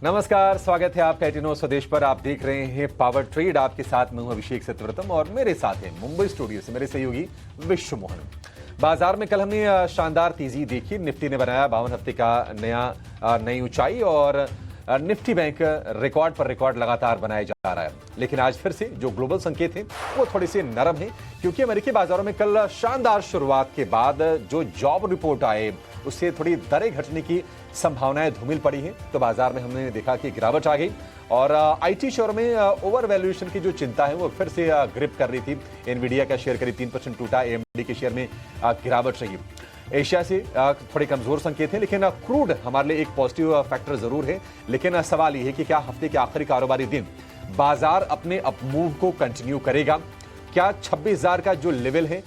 नमस्कार, स्वागत है आपका एटिनो स्वदेश पर। आप देख रहे हैं पावर ट्रेड। आपके साथ मैं हूं अभिषेक सत्यव्रतम और मेरे साथ हैं मुंबई स्टूडियो से मेरे सहयोगी विश्व मोहन। बाजार में कल हमने शानदार तेजी देखी। निफ्टी ने बनाया 52 हफ्ते का नई ऊंचाई और निफ्टी बैंक रिकॉर्ड पर रिकॉर्ड लगातार बनाया जा रहा है। लेकिन आज फिर से जो ग्लोबल संकेत हैं वो थोड़े से नरम हैं, क्योंकि अमेरिकी बाजारों में कल शानदार शुरुआत के बाद जो जॉब रिपोर्ट आए उससे थोड़ी दरें घटने की संभावनाएं धूमिल पड़ी हैं। तो बाजार में हमने देखा कि गिरावट आ गई और आईटी शेयर में ओवर वैल्यूएशन की जो चिंता है वो फिर से ग्रिप कर रही थी। एनवीडिया का शेयर करीब 3% टूटा, एएमडी के शेयर में गिरावट रही। एशिया से थोड़े कमजोर संकेत हैं, लेकिन क्रूड हमारे लिए एक पॉजिटिव फैक्टर जरूर है। लेकिन सवाल यह है कि क्या हफ्ते के आखिरी कारोबारी दिन बाजार अपने अप मूव को कंटिन्यू करेगा? क्या 26,000 का जो लेवल है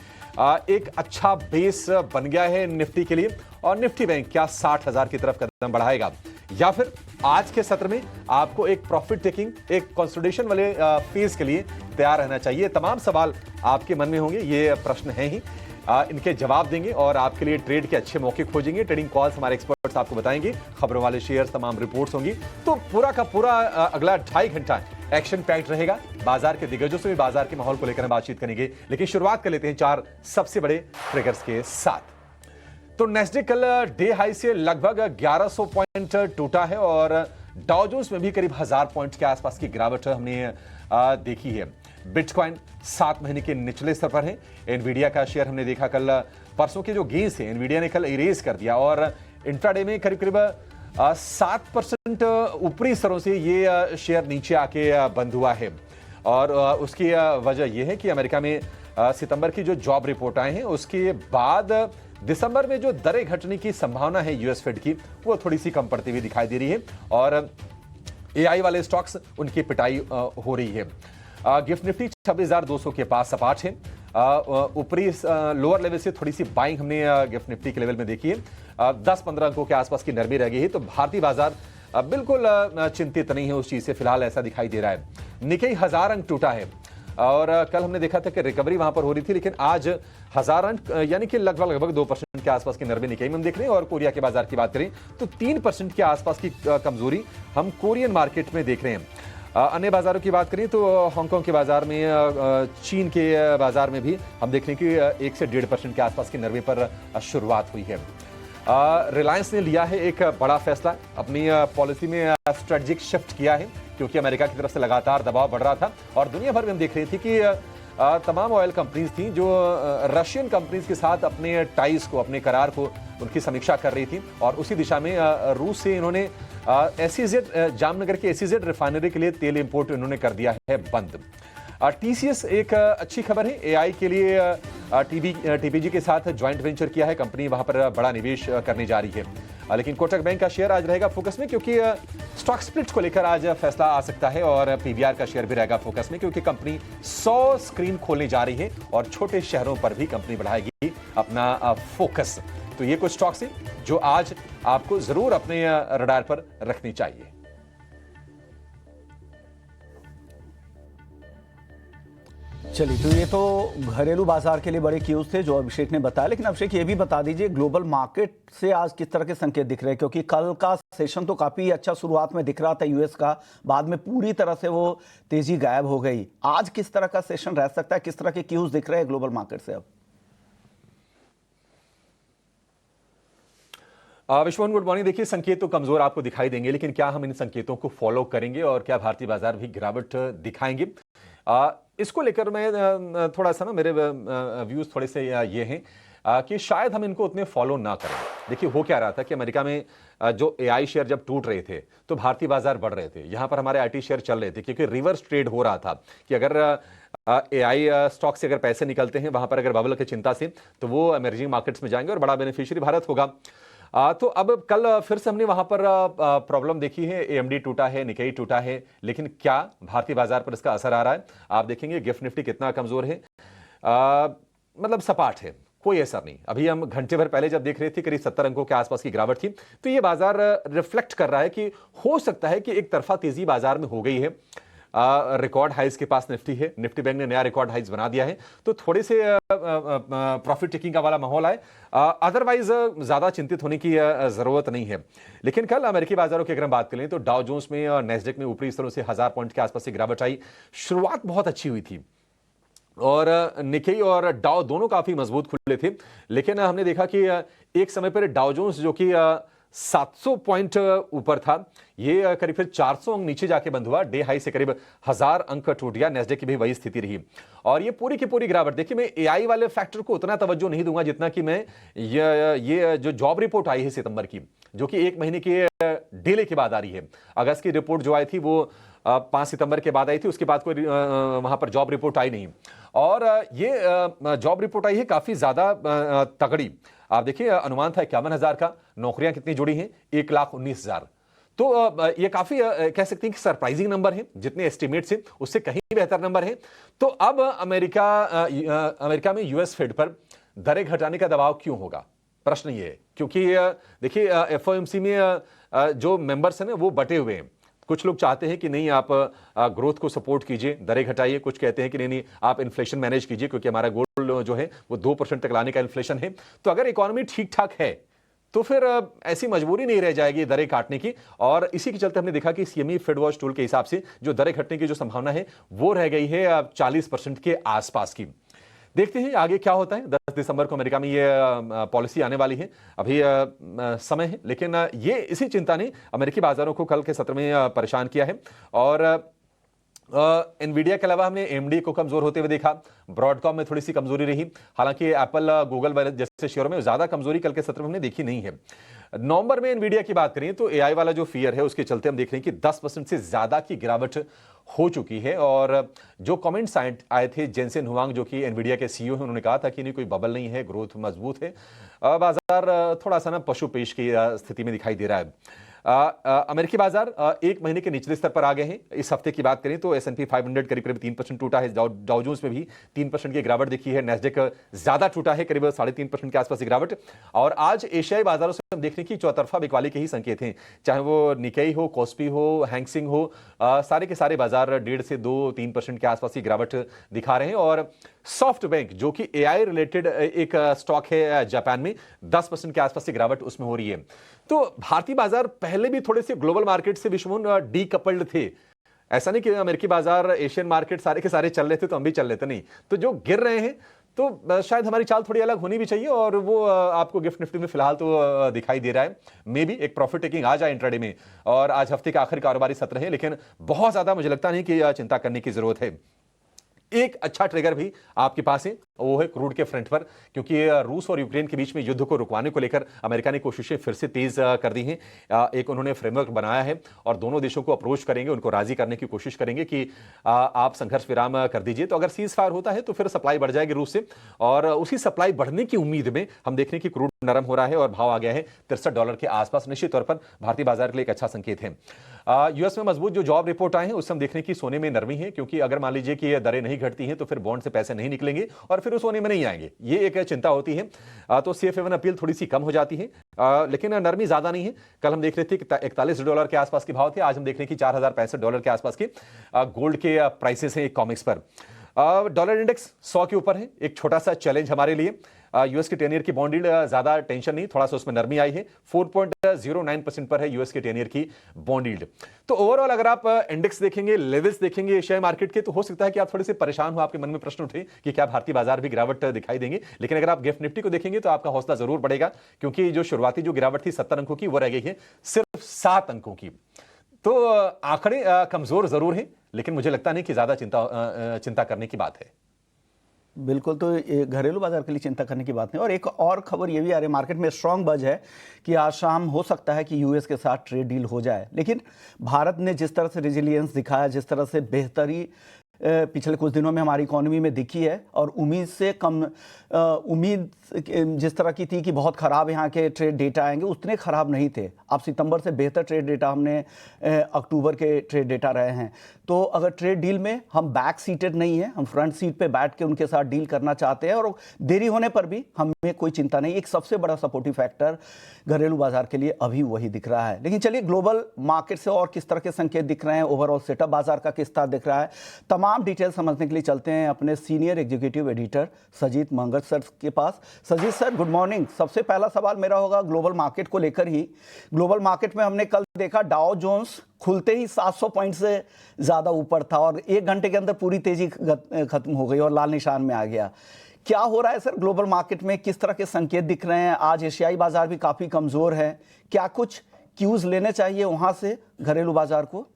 एक अच्छा बेस बन गया है निफ्टी के लिए, और निफ्टी बैंक क्या 60,000 की तरफ कदम बढ़ाएगा, या फिर आज के सत्र में आपको एक प्रॉफिट टेकिंग, एक कंसोलिडेशन वाले फेज के लिए तैयार रहना चाहिए? तमाम सवाल आपके मन में होंगे, ये प्रश्न हैं ही। इनके जवाब देंगे और आपके लिए ट्रेड के अच्छे मौके खोजेंगे। ट्रेडिंग कॉल्स हमारे एक्सपर्ट्स आपको बताएंगे, खबरों वाले शेयर्स, तमाम रिपोर्ट्स होंगी। तो पूरा का पूरा अगला 2.5 घंटा एक्शन पैक्ड रहेगा। बाजार के दिग्गजों से भी बाजार के माहौल को लेकर हम बातचीत करेंगे, लेकिन शुरुआत कर लेते हैं 4 सबसे बड़े ट्रिगर्स के साथ। तो नेस्डेक कल डे हाई से लगभग 1100 पॉइंट टूटा है और डाउ जोन्स में भी करीब 1000 पॉइंट के आसपास की गिरावट हमने देखी है। बिटकॉइन 7 महीने के निचले स्तर पर है। एनवीडिया का शेयर हमने देखा कल परसों के जो गेंस है एनवीडिया ने कल इरेज कर दिया और इंट्राडे में करीब करीब 7% ऊपरी स्तरों से ये शेयर नीचे आके बंद हुआ है। और उसकी वजह यह है कि अमेरिका में सितंबर की जो जॉब रिपोर्ट आए हैं उसके बाद दिसंबर में जो दरें घटने की संभावना है यूएस फेड की, वो थोड़ी सी कम पड़ती हुई दिखाई दे रही है और एआई वाले स्टॉक्स उनकी पिटाई हो रही है। गिफ्ट निफ्टी 26,200 के पास सपाट है। ऊपरी लोअर लेवल से थोड़ी सी बाइंग हमने गिफ्ट निफ्टी के लेवल में देखी है। 10-15 अंकों के आसपास की नरमी रह गई है। तो भारतीय बाजार बिल्कुल चिंतित नहीं है उस चीज से, फिलहाल ऐसा दिखाई दे रहा है। निकेई 1000 अंक टूटा है और कल हमने देखा था कि रिकवरी वहां पर हो रही थी, लेकिन आज 1000 अंक यानी कि लगभग 2% के आसपास की नरमी निकेई में हम देख रहे हैं। और कोरिया के बाजार की बात करें तो 3% के आसपास की कमजोरी हम कोरियन मार्केट में देख रहे हैं। अन्य बाजारों की बात करें तो हांगकांग के बाजार में, चीन के बाजार में भी हम देख रहे हैं कि 1 से 1.5% के आसपास की नरमी पर शुरुआत हुई है। रिलायंस ने लिया है एक बड़ा फैसला, अपनी पॉलिसी में स्ट्रेटेजिक शिफ्ट किया है, क्योंकि अमेरिका की तरफ से लगातार दबाव बढ़ रहा था और दुनिया भर में हम देख रहे थे कि तमाम ऑयल कंपनीज थी जो रशियन कंपनीज के साथ अपने टाइज को, अपने करार को उनकी समीक्षा कर रही थी और उसी दिशा में रूस से इन्होंने एसईजेड, जामनगर के एसईजेड रिफाइनरी के लिए तेल इंपोर्ट इन्होंने कर दिया है बंद। टीसीएस एक अच्छी खबर है, एआई के लिए टीपीजी के साथ ज्वाइंट वेंचर किया है, कंपनी वहां पर बड़ा निवेश करने जा रही है। लेकिन कोटक बैंक का शेयर आज रहेगा फोकस में, क्योंकि स्टॉक स्प्लिट को लेकर आज फैसला आ सकता है और पीवीआर का शेयर भी रहेगा फोकस में, क्योंकि कंपनी 100 स्क्रीन खोलने जा रही है और छोटे शहरों पर भी कंपनी बढ़ाएगी अपना फोकस। तो ये कुछ स्टॉक्स हैं जो आज आपको जरूर अपने रडार पर रखनी चाहिए। चलिए, तो ये तो घरेलू बाजार के लिए बड़े क्यूज थे जो अभिषेक ने बताया, लेकिन अभिषेक ये भी बता दीजिए ग्लोबल मार्केट से आज किस तरह के संकेत दिख रहे हैं, क्योंकि कल का सेशन तो काफी अच्छा शुरुआत में दिख रहा था यूएस का, बाद में पूरी तरह से वो तेजी गायब हो गई। आज किस तरह का सेशन रह सकता है, किस तरह के क्यूज दिख रहे हैं ग्लोबल मार्केट से? अब विश्वन, गुड मॉर्निंग। देखिए, संकेत तो कमजोर आपको दिखाई देंगे, लेकिन क्या हम इन संकेतों को फॉलो करेंगे और क्या भारतीय बाजार भी गिरावट दिखाएंगे? इसको लेकर मैं थोड़ा सा ना, मेरे व्यूज थोड़े से ये हैं कि शायद हम इनको उतने फॉलो ना करें। देखिए, हो क्या रहा था कि अमेरिका में जो एआई शेयर जब टूट रहे थे तो भारतीय बाजार बढ़ रहे थे, यहां पर हमारे आईटी शेयर चल रहे थे, क्योंकि रिवर्स ट्रेड हो रहा था कि अगर एआई स्टॉक से अगर पैसे निकलते हैं वहां पर अगर बबल की चिंता से, तो वो इमर्जिंग मार्केट्स में जाएंगे और बड़ा बेनिफिशियरी भारत होगा। तो अब कल फिर से हमने वहां पर प्रॉब्लम देखी है, एएमडी टूटा है, निकेई टूटा है, लेकिन क्या भारतीय बाजार पर इसका असर आ रहा है? आप देखेंगे गिफ्ट निफ्टी कितना कमजोर है, मतलब सपाट है, कोई असर नहीं। अभी हम घंटे भर पहले जब देख रहे थे करीब 70 अंकों के आसपास की गिरावट थी। तो ये बाजार रिफ्लेक्ट कर रहा है कि हो सकता है कि एक तरफा तेजी बाजार में हो गई है। रिकॉर्ड हाइज के पास निफ्टी है, निफ्टी बैंक ने नया रिकॉर्ड हाइज बना दिया है, तो थोड़े से प्रॉफिट टेकिंग का वाला माहौल है। अदरवाइज ज्यादा चिंतित होने की जरूरत नहीं है। लेकिन कल अमेरिकी बाजारों की अगर हम बात करें तो डाउ जोन्स में और नेस्डेक में ऊपरी स्तरों से 1000 पॉइंट के आसपास से गिरावट आई। शुरुआत बहुत अच्छी हुई थी और निकेई और डाउ दोनों काफी मजबूत खुले थे, लेकिन हमने देखा कि एक समय पर डाउ जोन्स जो कि 700 पॉइंट ऊपर था, ये करीब फिर 400 अंक नीचे जाके बंद हुआ। डे हाई से करीब 1000 अंक टूट गया। नेस्डेक की भी वही स्थिति रही और ये पूरी की पूरी गिरावट। देखिए, मैं एआई वाले फैक्टर को उतना तवज्जो नहीं दूंगा जितना कि मैं ये जो जॉब रिपोर्ट आई है सितंबर की, जो कि 1 महीने के डिले के बाद आ रही है। अगस्त की रिपोर्ट जो आई थी वो 5 सितंबर के बाद आई थी, उसके बाद कोई वहां पर जॉब रिपोर्ट आई नहीं। और ये जॉब रिपोर्ट आई है काफी ज्यादा तगड़ी। आप देखिए, अनुमान था 51,000 का, नौकरियां कितनी जुड़ी हैं? 1,19,000। तो ये काफी कह सकते हैं कि सरप्राइजिंग नंबर है, जितने एस्टिमेट्स हैं उससे कहीं बेहतर नंबर है। तो अब अमेरिका में यूएस फेड पर दरें घटाने का दबाव क्यों होगा? प्रश्न ये है, क्योंकि देखिए एफओएमसी में जो मेंबर्स हैं ना वो बटे हुए हैं। कुछ लोग चाहते हैं कि नहीं, आप ग्रोथ को सपोर्ट कीजिए, दरें घटाइए। कुछ कहते हैं कि नहीं, आप इन्फ्लेशन मैनेज कीजिए, क्योंकि हमारा गोल जो है वो 2% तक लाने का इन्फ्लेशन है। तो अगर इकोनॉमी ठीक ठाक है तो फिर ऐसी मजबूरी नहीं रह जाएगी दरें काटने की। और इसी के चलते हमने देखा कि सीएमई फेड वॉच टूल के हिसाब से जो दरें घटने की जो संभावना है वो रह गई है 40% के आसपास की। देखते हैं आगे क्या होता है। 10 दिसंबर को अमेरिका में ये पॉलिसी आने वाली है, अभी समय है। लेकिन ये इसी चिंता ने अमेरिकी बाजारों को कल के सत्र में परेशान किया है। और एनवीडिया के अलावा हमने एमडी को कमजोर होते हुए देखा, ब्रॉडकॉम में थोड़ी सी कमजोरी रही। हालांकि एप्पल, गूगल जैसे शेयरों में ज्यादा कमजोरी कल के सत्र में हमने देखी नहीं है। नवंबर में एनवीडिया की बात करें तो एआई वाला जो फियर है उसके चलते हम देख रहे हैं कि 10% से ज्यादा की गिरावट हो चुकी है। और जो कमेंट्स आए थे, जेनसेन हुआंग जो कि एनवीडिया के सीईओ हैं, उन्होंने कहा था कि नहीं, कोई बबल नहीं है, ग्रोथ मजबूत है। बाजार थोड़ा सा ना पशु पेश की स्थिति में दिखाई दे रहा है। अमेरिकी बाजार 1 महीने के निचले स्तर पर आ गए हैं। इस हफ्ते की बात करें तो S&P 500 करीब 3% टूटा है। डाउ जोन्स में भी 3% की गिरावट देखी है। नेस्डेक ज्यादा टूटा है, करीब 3.5% के आसपास की गिरावट। और आज एशियाई बाजारों से हम देखने की चौतरफा बिकवाली के ही संकेत हैं, चाहे वो निकेई हो, कोस्पी हो, हैंगसेंग हो, सारे के सारे बाजार 1.5 से 2-3% के आसपास की गिरावट दिखा रहे हैं। और सॉफ्ट बैंक जो कि एआई रिलेटेड एक स्टॉक है जापान में, 10% के आसपास की गिरावट उसमें हो रही है। तो भारतीय बाजार पहले भी थोड़े से ग्लोबल मार्केट से विश्वमोहन डीकपल्ड थे। ऐसा नहीं कि अमेरिकी बाजार, एशियन मार्केट सारे के सारे चल रहे थे तो हम भी चल लेते, नहीं। तो जो गिर रहे हैं तो शायद हमारी चाल थोड़ी अलग होनी भी चाहिए, और वो आपको गिफ्ट निफ्टी में फिलहाल तो दिखाई दे रहा है। मे बी एक प्रॉफिट टेकिंग आ जाए इंट्राडे में, और आज हफ्ते का आखिरी कारोबारी सत्र है, लेकिन बहुत ज्यादा मुझे लगता नहीं कि चिंता करने की जरूरत है। एक अच्छा ट्रिगर भी आपके पास है, वो है क्रूड के फ्रंट पर, क्योंकि रूस और यूक्रेन के बीच में युद्ध को रुकवाने को लेकर अमेरिका ने कोशिशें फिर से तेज कर दी हैं। एक उन्होंने फ्रेमवर्क बनाया है और दोनों देशों को अप्रोच करेंगे, उनको राजी करने की कोशिश करेंगे कि आप संघर्ष विराम कर दीजिए। तो अगर सीज फायर होता है तो फिर सप्लाई बढ़ जाएगी रूस से, और उसी सप्लाई बढ़ने की उम्मीद में हम देख रहे हैं कि क्रूड नरम हो रहा है और भाव आ गया है $63 के आसपास। निश्चित तौर पर भारतीय बाजार के लिए एक अच्छा संकेत है। यूएस में मजबूत जो जॉब रिपोर्ट आए हैं उससे हम देख रहे हैं कि सोने में नरमी है, क्योंकि अगर मान लीजिए कि ये दरें नहीं घटती हैं तो फिर बॉन्ड से पैसे नहीं निकलेंगे और फिर वो सोने में नहीं आएंगे, ये एक चिंता होती है। तो CFA1 अपील थोड़ी सी कम हो जाती है, लेकिन नरमी ज्यादा नहीं है। कल हम देख रहे थे कि $41 के आसपास के भाव थे, आज हम देख रहे हैं कि $4,065 के आसपास के गोल्ड के प्राइसेस हैं कॉमिक्स पर। डॉलर इंडेक्स 100 के ऊपर है, एक छोटा सा चैलेंज हमारे लिए। यूएस के 10 ईयर की बॉन्ड यील्ड ज्यादा टेंशन नहीं, थोड़ा सा उसमें नरमी आई है, 4.09% पर है यूएस के 10 ईयर की बॉन्ड यील्ड। तो ओवरऑल अगर आप इंडेक्स देखेंगे, लेवल्स देखेंगे एशियाई मार्केट के, तो हो सकता है कि आप थोड़े से परेशान हो, आपके मन में प्रश्न उठे कि क्या भारतीय बाजार भी गिरावट दिखाई देंगे। लेकिन अगर आप गिफ्ट निफ्टी को देखेंगे तो आपका हौसला जरूर बढ़ेगा, क्योंकि जो शुरुआती जो गिरावट थी 70 अंकों की, वो रह गई है सिर्फ 7 अंकों की। तो आंकड़े कमजोर जरूर हैं, लेकिन मुझे लगता नहीं कि ज्यादा चिंता करने की बात है। बिल्कुल, तो ये घरेलू बाजार के लिए चिंता करने की बात नहीं। और एक और खबर ये भी आ रही है, मार्केट में स्ट्रांग बज है कि आज शाम हो सकता है कि यूएस के साथ ट्रेड डील हो जाए। लेकिन भारत ने जिस तरह से रेजिलियंस दिखाया, जिस तरह से बेहतरी पिछले कुछ दिनों में हमारी इकोनॉमी में दिखी है, और उम्मीद से कम उम्मीद जिस तरह की थी कि बहुत ख़राब यहाँ के ट्रेड डेटा आएंगे, उतने ख़राब नहीं थे। अब सितंबर से बेहतर ट्रेड डेटा हमने अक्टूबर के ट्रेड डेटा रहे हैं। तो अगर ट्रेड डील में हम बैक सीटेड नहीं है, हम फ्रंट सीट पे बैठ के उनके साथ डील करना चाहते हैं, और देरी होने पर भी हमें कोई चिंता नहीं। एक सबसे बड़ा सपोर्टिव फैक्टर घरेलू बाजार के लिए अभी वही दिख रहा है। लेकिन चलिए ग्लोबल मार्केट से और किस तरह के संकेत दिख रहे हैं, ओवरऑल सेटअप बाजार का किस तरह दिख रहा है, तमाम डिटेल समझने के लिए चलते हैं अपने senior executive editor Sajit Mangat sir के पास। Sajit sir, good morning. सबसे पहला सवाल मेरा होगा ग्लोबल मार्केट को लेकर ही। ग्लोबल मार्केट में हमने कल देखा डाउ जोन्स खुलते ही 700 पॉइंट से ज़्यादा ऊपर था, और 1 घंटे के अंदर पूरी तेजी खत्म हो गई और लाल निशान में आ गया। क्या हो रहा है सर ग्लोबल मार्केट में, किस तरह के संकेत दिख रहे हैं? आज एशियाई बाजार भी काफ़ी कमज़ोर है, क्या कुछ क्यूज लेने चाहिए वहाँ से घरेलू बाजार को?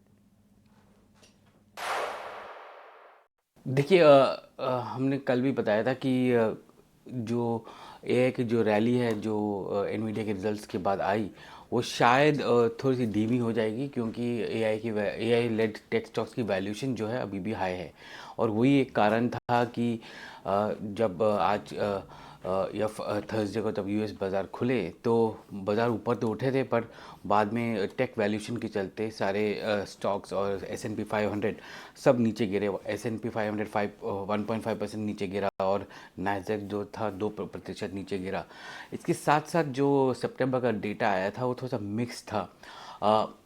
देखिए, हमने कल भी बताया था कि जो एआई की जो रैली है जो एनवीडिया के रिजल्ट्स के बाद आई, वो शायद थोड़ी सी धीमी हो जाएगी, क्योंकि एआई लेड टेक स्टॉक्स की वैल्यूएशन जो है अभी भी हाई है। और वही एक कारण था कि जब आज या थर्सडे को तब यूएस बाज़ार खुले तो बाज़ार ऊपर तो उठे थे, पर बाद में टेक वैल्यूएशन के चलते सारे स्टॉक्स और S&P 500 सब नीचे गिरे। S&P 500 1.5% नीचे गिरा, और नैस्डैक जो था 2% नीचे गिरा। इसके साथ साथ जो सितंबर का डेटा आया था वो थोड़ा सा मिक्स था।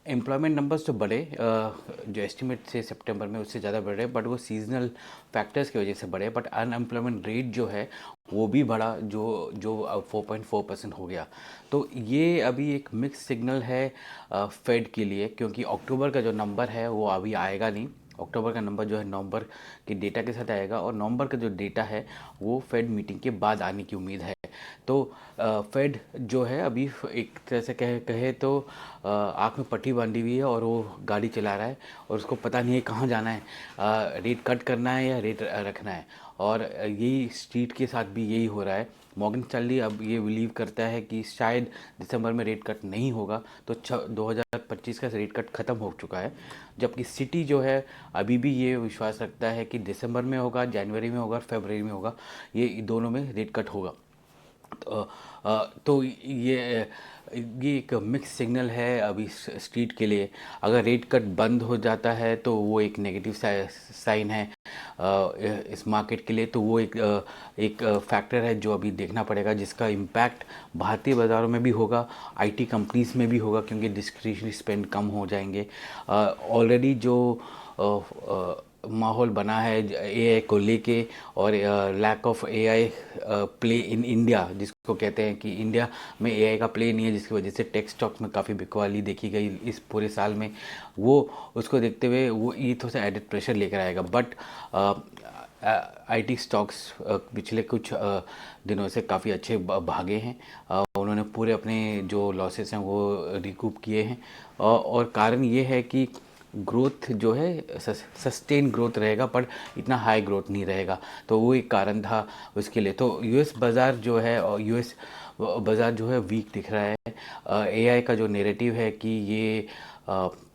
एम्प्लॉयमेंट नंबर्स तो बढ़े, जो एस्टिमेट थे सितंबर में उससे ज़्यादा बढ़ रहे, बट वो सीजनल फैक्टर्स की वजह से बढ़े। बट अनएम्प्लॉयमेंट रेट जो है वो भी बढ़ा, जो 4.4% हो गया। तो ये अभी एक मिक्स सिग्नल है फेड के लिए, क्योंकि अक्टूबर का जो नंबर है वो अभी आएगा नहीं। अक्टूबर का नंबर जो है नवंबर के डेटा के साथ आएगा, और नवंबर का जो डेटा है वो फेड मीटिंग के बाद आने की उम्मीद है। तो फेड जो है अभी एक तरह से कहे तो आँख में पट्टी बांधी हुई है, और वो गाड़ी चला रहा है, और उसको पता नहीं है कहाँ जाना है, रेट कट करना है या रेट रखना है। और यही स्ट्रीट के साथ भी यही हो रहा है। मॉर्गन स्टैनली अब ये बिलीव करता है कि शायद दिसंबर में रेट कट नहीं होगा, तो 2025 का रेट कट ख़त्म हो चुका है। जबकि सिटी जो है अभी भी ये विश्वास रखता है कि दिसंबर में होगा, जनवरी में होगा, फरवरी में होगा, ये दोनों में रेट कट होगा। तो ये एक मिक्स सिग्नल है अभी स्ट्रीट के लिए। अगर रेट कट बंद हो जाता है तो वो एक नेगेटिव साइन है इस मार्केट के लिए। तो वो एक फैक्टर है जो अभी देखना पड़ेगा, जिसका इम्पैक्ट भारतीय बाज़ारों में भी होगा, आईटी कंपनीज में भी होगा, क्योंकि डिस्क्रिशनरी स्पेंड कम हो जाएंगे। ऑलरेडी जो माहौल बना है एआई को लेके, और lack of AI play in India, जिसको कहते हैं कि इंडिया में एआई का प्ले नहीं है, जिसकी वजह से टेक स्टॉक्स में काफ़ी बिकवाली देखी गई इस पूरे साल में। वो उसको देखते हुए वो ये थोड़ा सा एडिड प्रेशर लेकर आएगा। बट आईटी स्टॉक्स पिछले कुछ दिनों से काफ़ी अच्छे भागे हैं। उन्होंने पूरे अपने जो लॉसेस हैं वो रिकूप किए हैं, और कारण ये है कि ग्रोथ जो है सस्टेन ग्रोथ रहेगा, पर इतना हाई ग्रोथ नहीं रहेगा। तो वो एक कारण था उसके लिए। तो यूएस बाज़ार जो है, और यूएस बाज़ार जो है वीक दिख रहा है। एआई का जो नैरेटिव है कि ये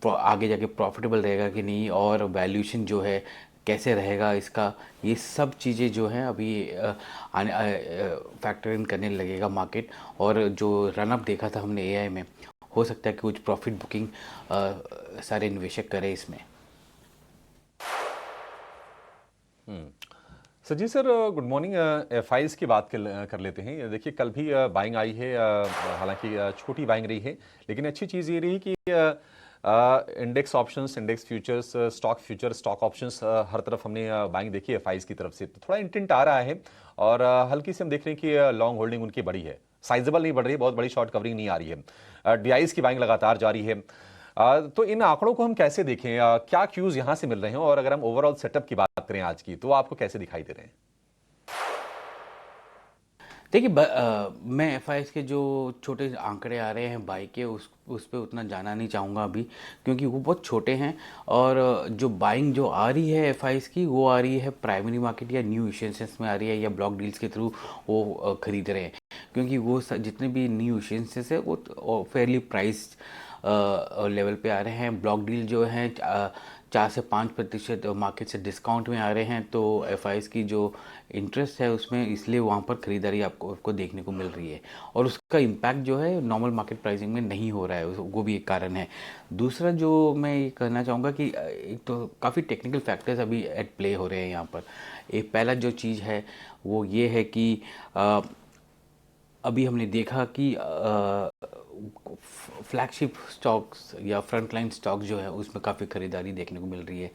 आगे जाके प्रॉफिटेबल रहेगा कि नहीं, और वैल्यूएशन जो है कैसे रहेगा इसका, ये सब चीज़ें जो हैं अभी फैक्टर इन करने लगेगा मार्केट। और जो रनअप देखा था हमने एआई में, हो सकता है कि कुछ प्रॉफिट बुकिंग सारे निवेशक करें इसमें। सजी सर, गुड मॉर्निंग। एफआईज की बात कर लेते हैं। देखिए कल भी बाइंग आई है, हालांकि छोटी बाइंग रही है, लेकिन अच्छी चीज़ ये रही कि index options, index futures, stock future, stock options, हर तरफ हमने बाइंग देखी है एफआईज की तरफ से। तो थोड़ा इंटेंट आ रहा है, और हल्की से हम देख रहे हैं कि लॉन्ग होल्डिंग उनकी बड़ी है, साइजेबल नहीं बढ़ रही है, बहुत बड़ी शॉर्ट कवरिंग नहीं आ रही है। डीआईज की बाइंग लगातार जारी है। तो इन आंकड़ों को हम कैसे देखें, क्या क्यूज यहां से मिल रहे हैं, और अगर हम ओवरऑल सेटअप की बात करें आज की, तो आपको कैसे दिखाई दे रहे हैं? देखिए, मैं एफआईएस के जो छोटे आंकड़े आ रहे हैं बाई के, उस पे उतना जाना नहीं चाहूँगा अभी, क्योंकि वो बहुत छोटे हैं। और जो बाइंग जो आ रही है एफआईएस की, वो आ रही है प्राइमरी मार्केट या न्यू इशेंसेस में आ रही है, या ब्लॉक डील्स के थ्रू वो खरीद रहे हैं। क्योंकि वो जितने भी न्यू इशेंसेस है वो फेयरली प्राइस्ड लेवल पे आ रहे हैं। ब्लॉक डील जो हैं 4 से 5% मार्केट से डिस्काउंट में आ रहे हैं। तो एफआईज की जो इंटरेस्ट है उसमें इसलिए वहाँ पर ख़रीदारी आपको देखने को मिल रही है, और उसका इम्पैक्ट जो है नॉर्मल मार्केट प्राइसिंग में नहीं हो रहा है, वो भी एक कारण है। दूसरा जो मैं ये कहना चाहूँगा कि एक तो काफ़ी टेक्निकल फैक्टर्स अभी एट प्ले हो रहे हैं यहाँ पर। एक पहला जो चीज़ है वो ये है कि अभी हमने देखा कि फ्लैगशिप स्टॉक्स या फ्रंटलाइन स्टॉक्स जो है उसमें काफ़ी खरीदारी देखने को मिल रही है।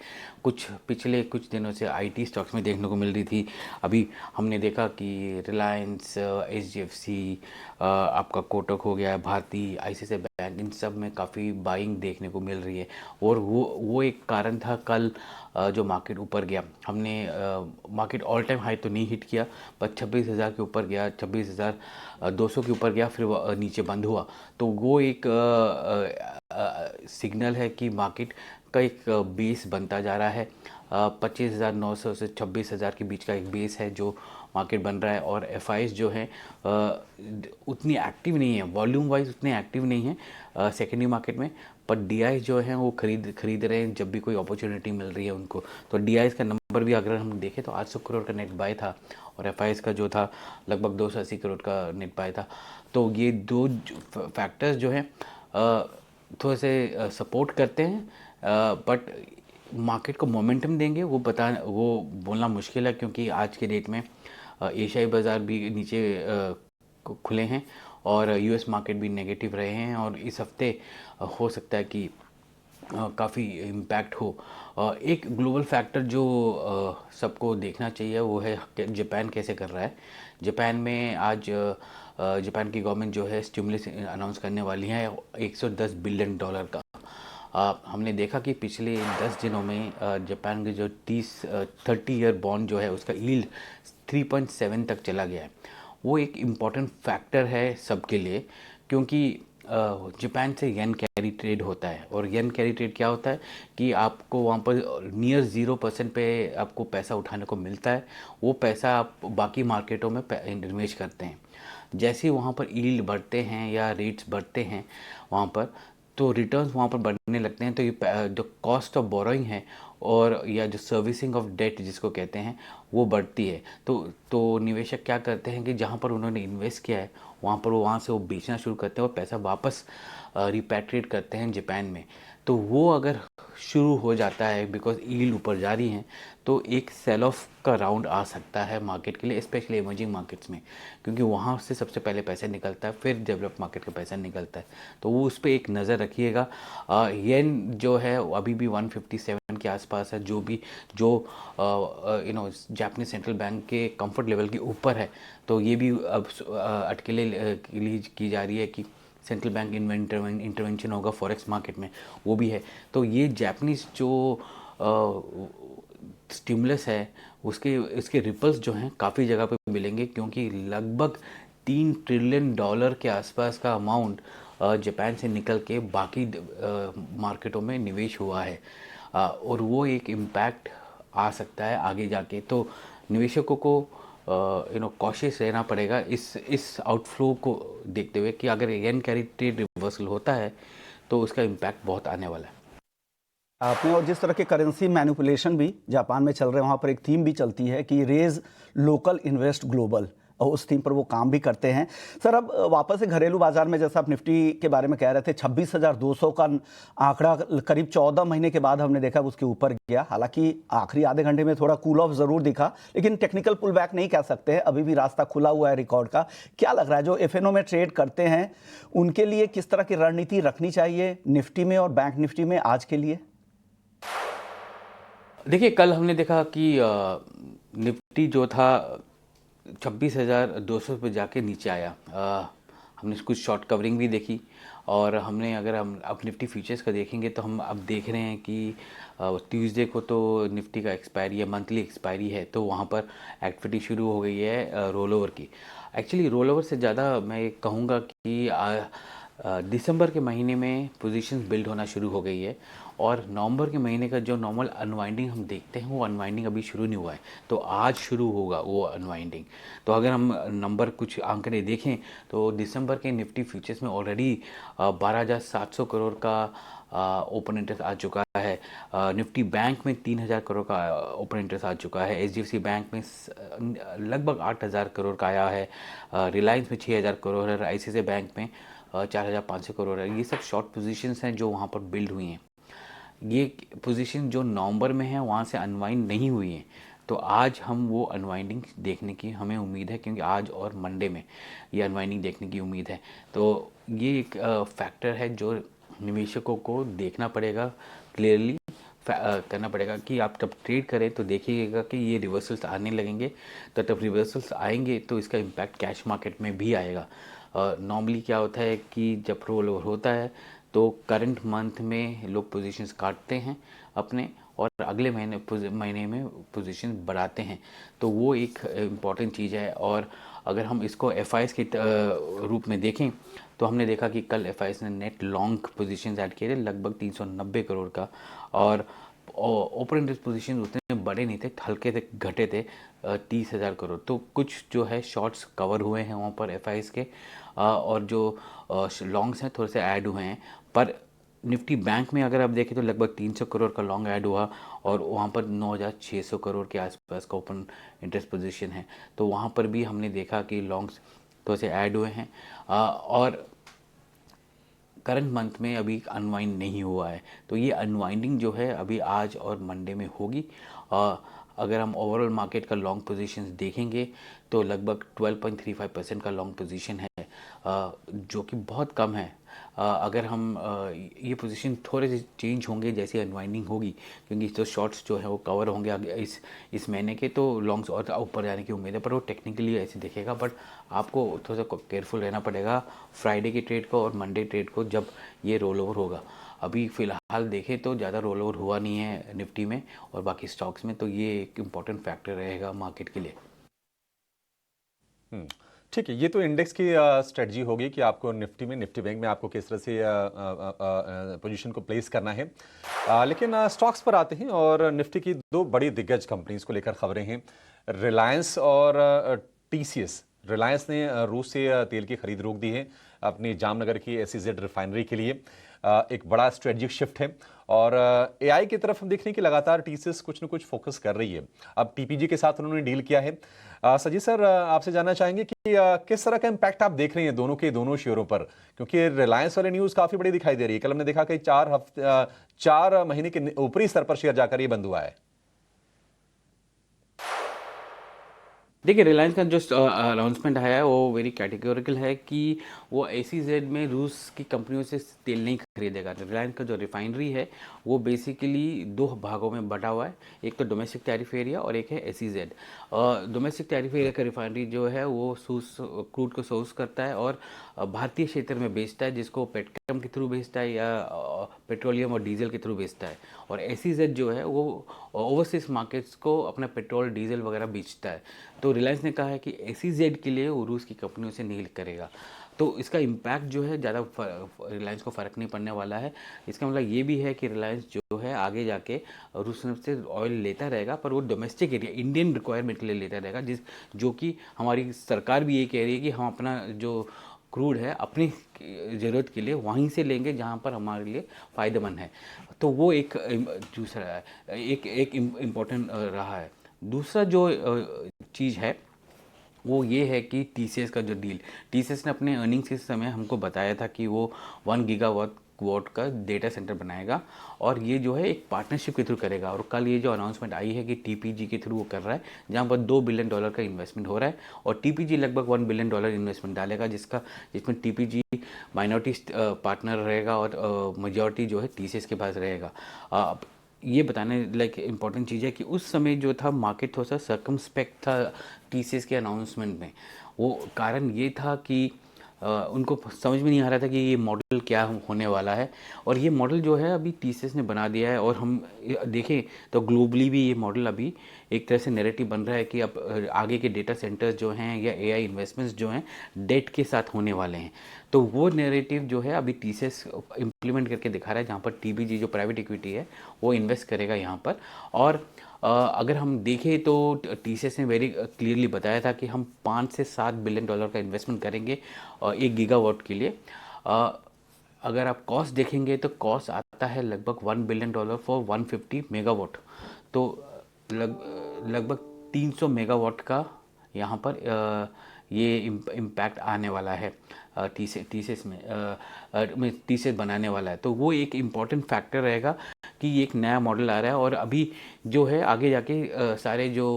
पिछले कुछ दिनों से आईटी स्टॉक्स में देखने को मिल रही थी। अभी हमने देखा कि रिलायंस, एचडीएफसी, आपका कोटक हो गया, भारती, आईसीआईसीआई बैंक, इन सब में काफ़ी बाइंग देखने को मिल रही है। और वो एक कारण था कल जो मार्केट ऊपर गया। हमने मार्केट ऑल टाइम हाई तो नहीं हिट किया, पर 26,000 के ऊपर गया, 26,200 के ऊपर गया, फिर नीचे बंद हुआ। तो वो एक सिग्नल है कि मार्केट का एक बेस बनता जा रहा है। 25,900 से 26,000 के बीच का एक बेस है जो मार्केट बन रहा है। और एफआईज जो हैं उतनी एक्टिव नहीं है, वॉल्यूम वाइज उतने एक्टिव नहीं है सेकेंडरी मार्केट में, पर डीआई जो हैं वो खरीद रहे हैं जब भी कोई अपॉर्चुनिटी मिल रही है उनको। तो डीआई का नंबर भी अगर हम देखें तो 800 करोड़ का नेट बाय था, और एफआईज का जो था लगभग 280 करोड़ का नेट बाय था। तो ये दो फैक्टर्स जो हैं थोड़े से सपोर्ट करते हैं, बट मार्केट को मोमेंटम देंगे वो बोलना मुश्किल है, क्योंकि आज के डेट में एशियाई बाज़ार भी नीचे खुले हैं और यूएस मार्केट भी नेगेटिव रहे हैं, और इस हफ्ते हो सकता है कि काफ़ी इम्पैक्ट हो। एक ग्लोबल फैक्टर जो सबको देखना चाहिए वो है जापान कैसे कर रहा है। जापान में आज जापान की गवर्नमेंट जो है स्टिमुलस अनाउंस करने वाली है $110 बिलियन का। हमने देखा कि पिछले 10 दिनों में जापान के जो 30 ईयर बॉन्ड जो है उसका यील्ड 3.7 तक चला गया है। वो एक इम्पॉर्टेंट फैक्टर है सबके लिए, क्योंकि जापान से येन कैरी ट्रेड होता है। और येन कैरी ट्रेड क्या होता है कि आपको वहाँ पर नियर 0% पे आपको पैसा उठाने को मिलता है। वो पैसा आप बाकी मार्केटों में इन्वेस्ट करते हैं। जैसे ही वहाँ पर यील्ड बढ़ते हैं या रेट्स बढ़ते हैं वहाँ पर, तो रिटर्न्स वहाँ पर बढ़ने लगते हैं। तो ये जो कॉस्ट ऑफ बोरोइंग है और या जो सर्विसिंग ऑफ डेट जिसको कहते हैं वो बढ़ती है। तो निवेशक क्या करते हैं कि जहाँ पर उन्होंने इन्वेस्ट किया है वहाँ से वो बेचना शुरू करते हैं और पैसा वापस रिपैट्रिएट करते हैं जापान में। तो वो अगर शुरू हो जाता है बिकॉज यील्ड ऊपर जा रही है, तो एक सेल ऑफ का राउंड आ सकता है मार्केट के लिए, स्पेशली इमर्जिंग मार्केट्स में, क्योंकि वहाँ से सबसे पहले पैसा निकलता है, फिर डेवलप मार्केट का पैसा निकलता है। तो वो उस पर एक नज़र रखिएगा। येन जो है अभी भी 157 के आसपास है, जो जापानीज सेंट्रल बैंक के कंफर्ट लेवल के ऊपर है। तो ये भी अब अटकलें की जा रही है कि सेंट्रल बैंक इंटरवेंशन होगा फॉरेक्स मार्केट में, वो भी है। तो ये जापानीज जो स्टिमुलस है इसके रिपल्स जो हैं काफ़ी जगह पे मिलेंगे, क्योंकि लगभग $3 ट्रिलियन के आसपास का अमाउंट जापान से निकल के बाकी मार्केटों में निवेश हुआ है, और वो एक इम्पैक्ट आ सकता है आगे जाके। तो निवेशकों को कॉशियस रहना पड़ेगा इस आउटफ्लो को देखते हुए कि अगर येन कैरी ट्रेड रिवर्सल होता है तो उसका इम्पैक्ट बहुत आने वाला है। आपने, और जिस तरह के करेंसी मैनिपुलेशन भी जापान में चल रहे हैं, वहाँ पर एक थीम भी चलती है कि रेज लोकल इन्वेस्ट ग्लोबल, और उस थीम पर वो काम भी करते हैं। सर, अब वापस से घरेलू बाजार में, जैसा आप निफ्टी के बारे में कह रहे थे, 26,200 का आंकड़ा करीब 14 महीने के बाद हमने देखा उसके ऊपर गया। हालांकि आखिरी आधे घंटे में थोड़ा कूल ऑफ जरूर दिखा, लेकिन टेक्निकल पुल बैक नहीं कह सकते हैं, अभी भी रास्ता खुला हुआ है रिकॉर्ड का। क्या लग रहा है जो एफएनओ में ट्रेड करते हैं उनके लिए किस तरह की रणनीति रखनी चाहिए निफ्टी में और बैंक निफ्टी में आज के लिए? देखिए, कल हमने देखा कि निफ्टी जो था 26,200 पे जाके नीचे आया। हमने कुछ शॉर्ट कवरिंग भी देखी, और अगर हम अब निफ्टी फ्यूचर्स का देखेंगे तो हम अब देख रहे हैं कि ट्यूसडे को तो निफ्टी का एक्सपायरी है, मंथली एक्सपायरी है, तो वहाँ पर एक्टिविटी शुरू हो गई है रोल ओवर की। एक्चुअली रोल ओवर से ज़्यादा मैं कहूँगा कि दिसंबर के महीने में पोजीशंस बिल्ड होना शुरू हो गई है, और नवंबर के महीने का जो नॉर्मल अनवाइंडिंग हम देखते हैं वो अनवाइंडिंग अभी शुरू नहीं हुआ है, तो आज शुरू होगा वो अनवाइंडिंग। तो अगर हम नंबर कुछ आंकड़े देखें तो दिसंबर के निफ्टी फ्यूचर्स में ऑलरेडी 12,700 करोड़ का ओपन इंटरेस्ट आ चुका है। निफ्टी बैंक में 3,000 करोड़ का ओपन इंटरेस्ट आ चुका है। एचडीएफसी बैंक में लगभग 8,000 करोड़ का आया है। रिलायंस में 6,000 करोड़ है। आईसीआईसीआई बैंक में 4,500 करोड़ है। ये सब शॉर्ट पोजीशंस हैं जो वहाँ पर बिल्ड हुई हैं। ये पोजीशन जो नवंबर में है वहाँ से अनवाइंड नहीं हुई है, तो आज हम वो अनवाइंडिंग देखने की हमें उम्मीद है, क्योंकि आज और मंडे में ये अनवाइंडिंग देखने की उम्मीद है। तो ये एक फैक्टर है जो निवेशकों को देखना पड़ेगा, क्लियरली करना पड़ेगा कि आप जब ट्रेड करें तो देखिएगा कि ये रिवर्सल्स आने लगेंगे। तो जब रिवर्सल्स आएंगे तो इसका इम्पैक्ट कैश मार्केट में भी आएगा। नॉर्मली क्या होता है कि जब रोल ओवर होता है तो करंट मंथ में लोग पोजीशंस काटते हैं अपने, और अगले महीने में पोजीशन बढ़ाते हैं। तो वो एक इम्पॉर्टेंट चीज़ है। और अगर हम इसको एफआईएस के रूप में देखें तो हमने देखा कि कल एफआईएस ने नेट लॉन्ग पोजीशंस ऐड किए थे लगभग 390 करोड़ का, और ओपन इंटरेस्ट पोजीशन उतने बड़े नहीं थे, हल्के थे, घटे थे 30,000 करोड़। तो कुछ जो है शॉर्ट्स कवर हुए हैं वहाँ पर एफआईएस के, और जो लॉन्ग्स हैं थोड़े से ऐड हुए हैं। पर निफ्टी बैंक में अगर आप देखें तो लगभग 300 करोड़ का लॉन्ग ऐड हुआ, और वहाँ पर 9,600 करोड़ के आसपास का ओपन इंटरेस्ट पोजीशन है। तो वहाँ पर भी हमने देखा कि लॉन्ग्स थोड़े से ऐड हुए हैं, और करंट मंथ में अभी अनवाइंड नहीं हुआ है। तो ये अनवाइंडिंग जो है अभी आज और मंडे में होगी। अगर हम ओवरऑल मार्केट का लॉन्ग पोजीशंस देखेंगे तो लगभग 12.35% का लॉन्ग पोजीशन है, जो कि बहुत कम है। अगर हम ये पोजीशन थोड़े से चेंज होंगे जैसे अनवाइंडिंग होगी, क्योंकि तो शॉर्ट्स जो है वो कवर होंगे आगे इस महीने के, तो लॉन्ग्स और ऊपर जाने की उम्मीद है। पर वो टेक्निकली ऐसे दिखेगा, बट आपको थोड़ा सा केयरफुल रहना पड़ेगा फ्राइडे के ट्रेड को और मंडे ट्रेड को जब ये रोल ओवर होगा। अभी फ़िलहाल देखें तो ज़्यादा रोल ओवर हुआ नहीं है निफ्टी में और बाकी स्टॉक्स में, तो ये एक इम्पॉर्टेंट फैक्टर रहेगा मार्केट के लिए। ठीक है, ये तो इंडेक्स की स्ट्रेटजी होगी कि आपको निफ्टी में, निफ्टी बैंक में आपको किस तरह से पोजीशन को प्लेस करना है। लेकिन स्टॉक्स पर आते हैं, और निफ्टी की दो बड़ी दिग्गज कंपनीज को लेकर खबरें हैं, रिलायंस और टीसीएस। रिलायंस ने रूस से तेल की खरीद रोक दी है अपनी जामनगर की एसईजेड रिफाइनरी के लिए। एक बड़ा स्ट्रेटजिक शिफ्ट है, और एआई की तरफ हम देख रहे हैं कि लगातार टीसीएस कुछ न कुछ फोकस कर रही है। अब टीपीजी के साथ उन्होंने डील किया है। सजीद सर, आपसे जानना चाहेंगे कि किस तरह का इंपैक्ट आप देख रहे हैं दोनों के दोनों शेयरों पर, क्योंकि रिलायंस वाली न्यूज़ काफ़ी बड़ी दिखाई दे रही है। कल हमने देखा कि 4 महीने के ऊपरी स्तर पर शेयर जाकर ये बंद हुआ है। देखिए, रिलायंस का जो अनाउंसमेंट आया है वो वेरी कैटेगोरिकल है कि वो एसीजेड में रूस की कंपनियों से तेल नहीं खरीदेगा। रिलायंस का जो रिफाइनरी है वो बेसिकली 2 भागों में बटा हुआ है, एक तो डोमेस्टिक टैरिफ एरिया और एक है एसीजेड। डोमेस्टिक टैरिफ एरिया का रिफाइनरी जो है वो क्रूड को सोर्स करता है और भारतीय क्षेत्र में बेचता है, जिसको पेट्रोलियम के थ्रू बेचता है या पेट्रोलियम और डीजल के थ्रू बेचता है। और एसीजेड जो है वो ओवरसीज मार्केट्स को अपना पेट्रोल डीजल वगैरह बेचता है। तो रिलायंस ने कहा है कि एसीजेड के लिए वो रूस की कंपनियों से नहीं करेगा। तो इसका इम्पैक्ट जो है ज़्यादा रिलायंस को फ़र्क नहीं पड़ने वाला है। इसका मतलब ये भी है कि रिलायंस जो है आगे जाके रूस से ऑयल लेता रहेगा, पर वो डोमेस्टिक एरिया इंडियन रिक्वायरमेंट के लिए लेता रहेगा, जो कि हमारी सरकार भी ये कह रही है कि हम अपना जो क्रूड है अपनी ज़रूरत के लिए वहीं से लेंगे जहाँ पर हमारे लिए फ़ायदेमंद है। तो वो एक दूसरा है, एक इम्पोर्टेंट रहा है। दूसरा जो चीज़ है वो ये है कि टीसीएस का जो डील, टीसीएस ने अपने अर्निंग्स के समय हमको बताया था कि वो 1 गीगावाट का डेटा सेंटर बनाएगा, और ये जो है एक पार्टनरशिप के थ्रू करेगा। और कल ये जो अनाउंसमेंट आई है कि टीपीजी के थ्रू वो कर रहा है, जहाँ पर $2 बिलियन का इन्वेस्टमेंट हो रहा है, और टीपीजी लगभग $1 बिलियन इन्वेस्टमेंट डालेगा, जिसमें टीपीजी माइनॉरिटी पार्टनर रहेगा और मेजॉरिटी जो है टीसीएस के पास रहेगा। ये बताने लाइक इम्पॉर्टेंट चीज़ है कि उस समय जो था मार्केट थोड़ा सा सर्कमस्पेक्ट था टीसीएस के अनाउंसमेंट में। वो कारण ये था कि उनको समझ में नहीं आ रहा था कि ये मॉडल क्या होने वाला है, और ये मॉडल जो है अभी टीसीएस ने बना दिया है। और हम देखें तो ग्लोबली भी ये मॉडल अभी एक तरह से नैरेटिव बन रहा है कि अब आगे के डेटा सेंटर्स जो हैं या एआई इन्वेस्टमेंट्स जो हैं डेट के साथ होने वाले हैं। तो वो नैरेटिव जो है अभी टीसीएस इम्प्लीमेंट करके दिखा रहा है, जहाँ पर टीबीजी जो प्राइवेट इक्विटी है वो इन्वेस्ट करेगा यहाँ पर। और अगर हम देखें तो टीसीएस ने वेरी क्लियरली बताया था कि हम 5 से 7 बिलियन डॉलर का इन्वेस्टमेंट करेंगे 1 गीगावाट के लिए। अगर आप कॉस्ट देखेंगे तो कॉस्ट आता है लगभग $1 बिलियन फॉर 150 मेगावाट। तो लगभग 300 मेगावाट का यहाँ पर ये इम्पैक्ट आने वाला है टीसीएस में टीसीएस बनाने वाला है। तो वो एक इम्पॉर्टेंट फैक्टर रहेगा कि एक नया मॉडल आ रहा है। और अभी जो है आगे जाके सारे जो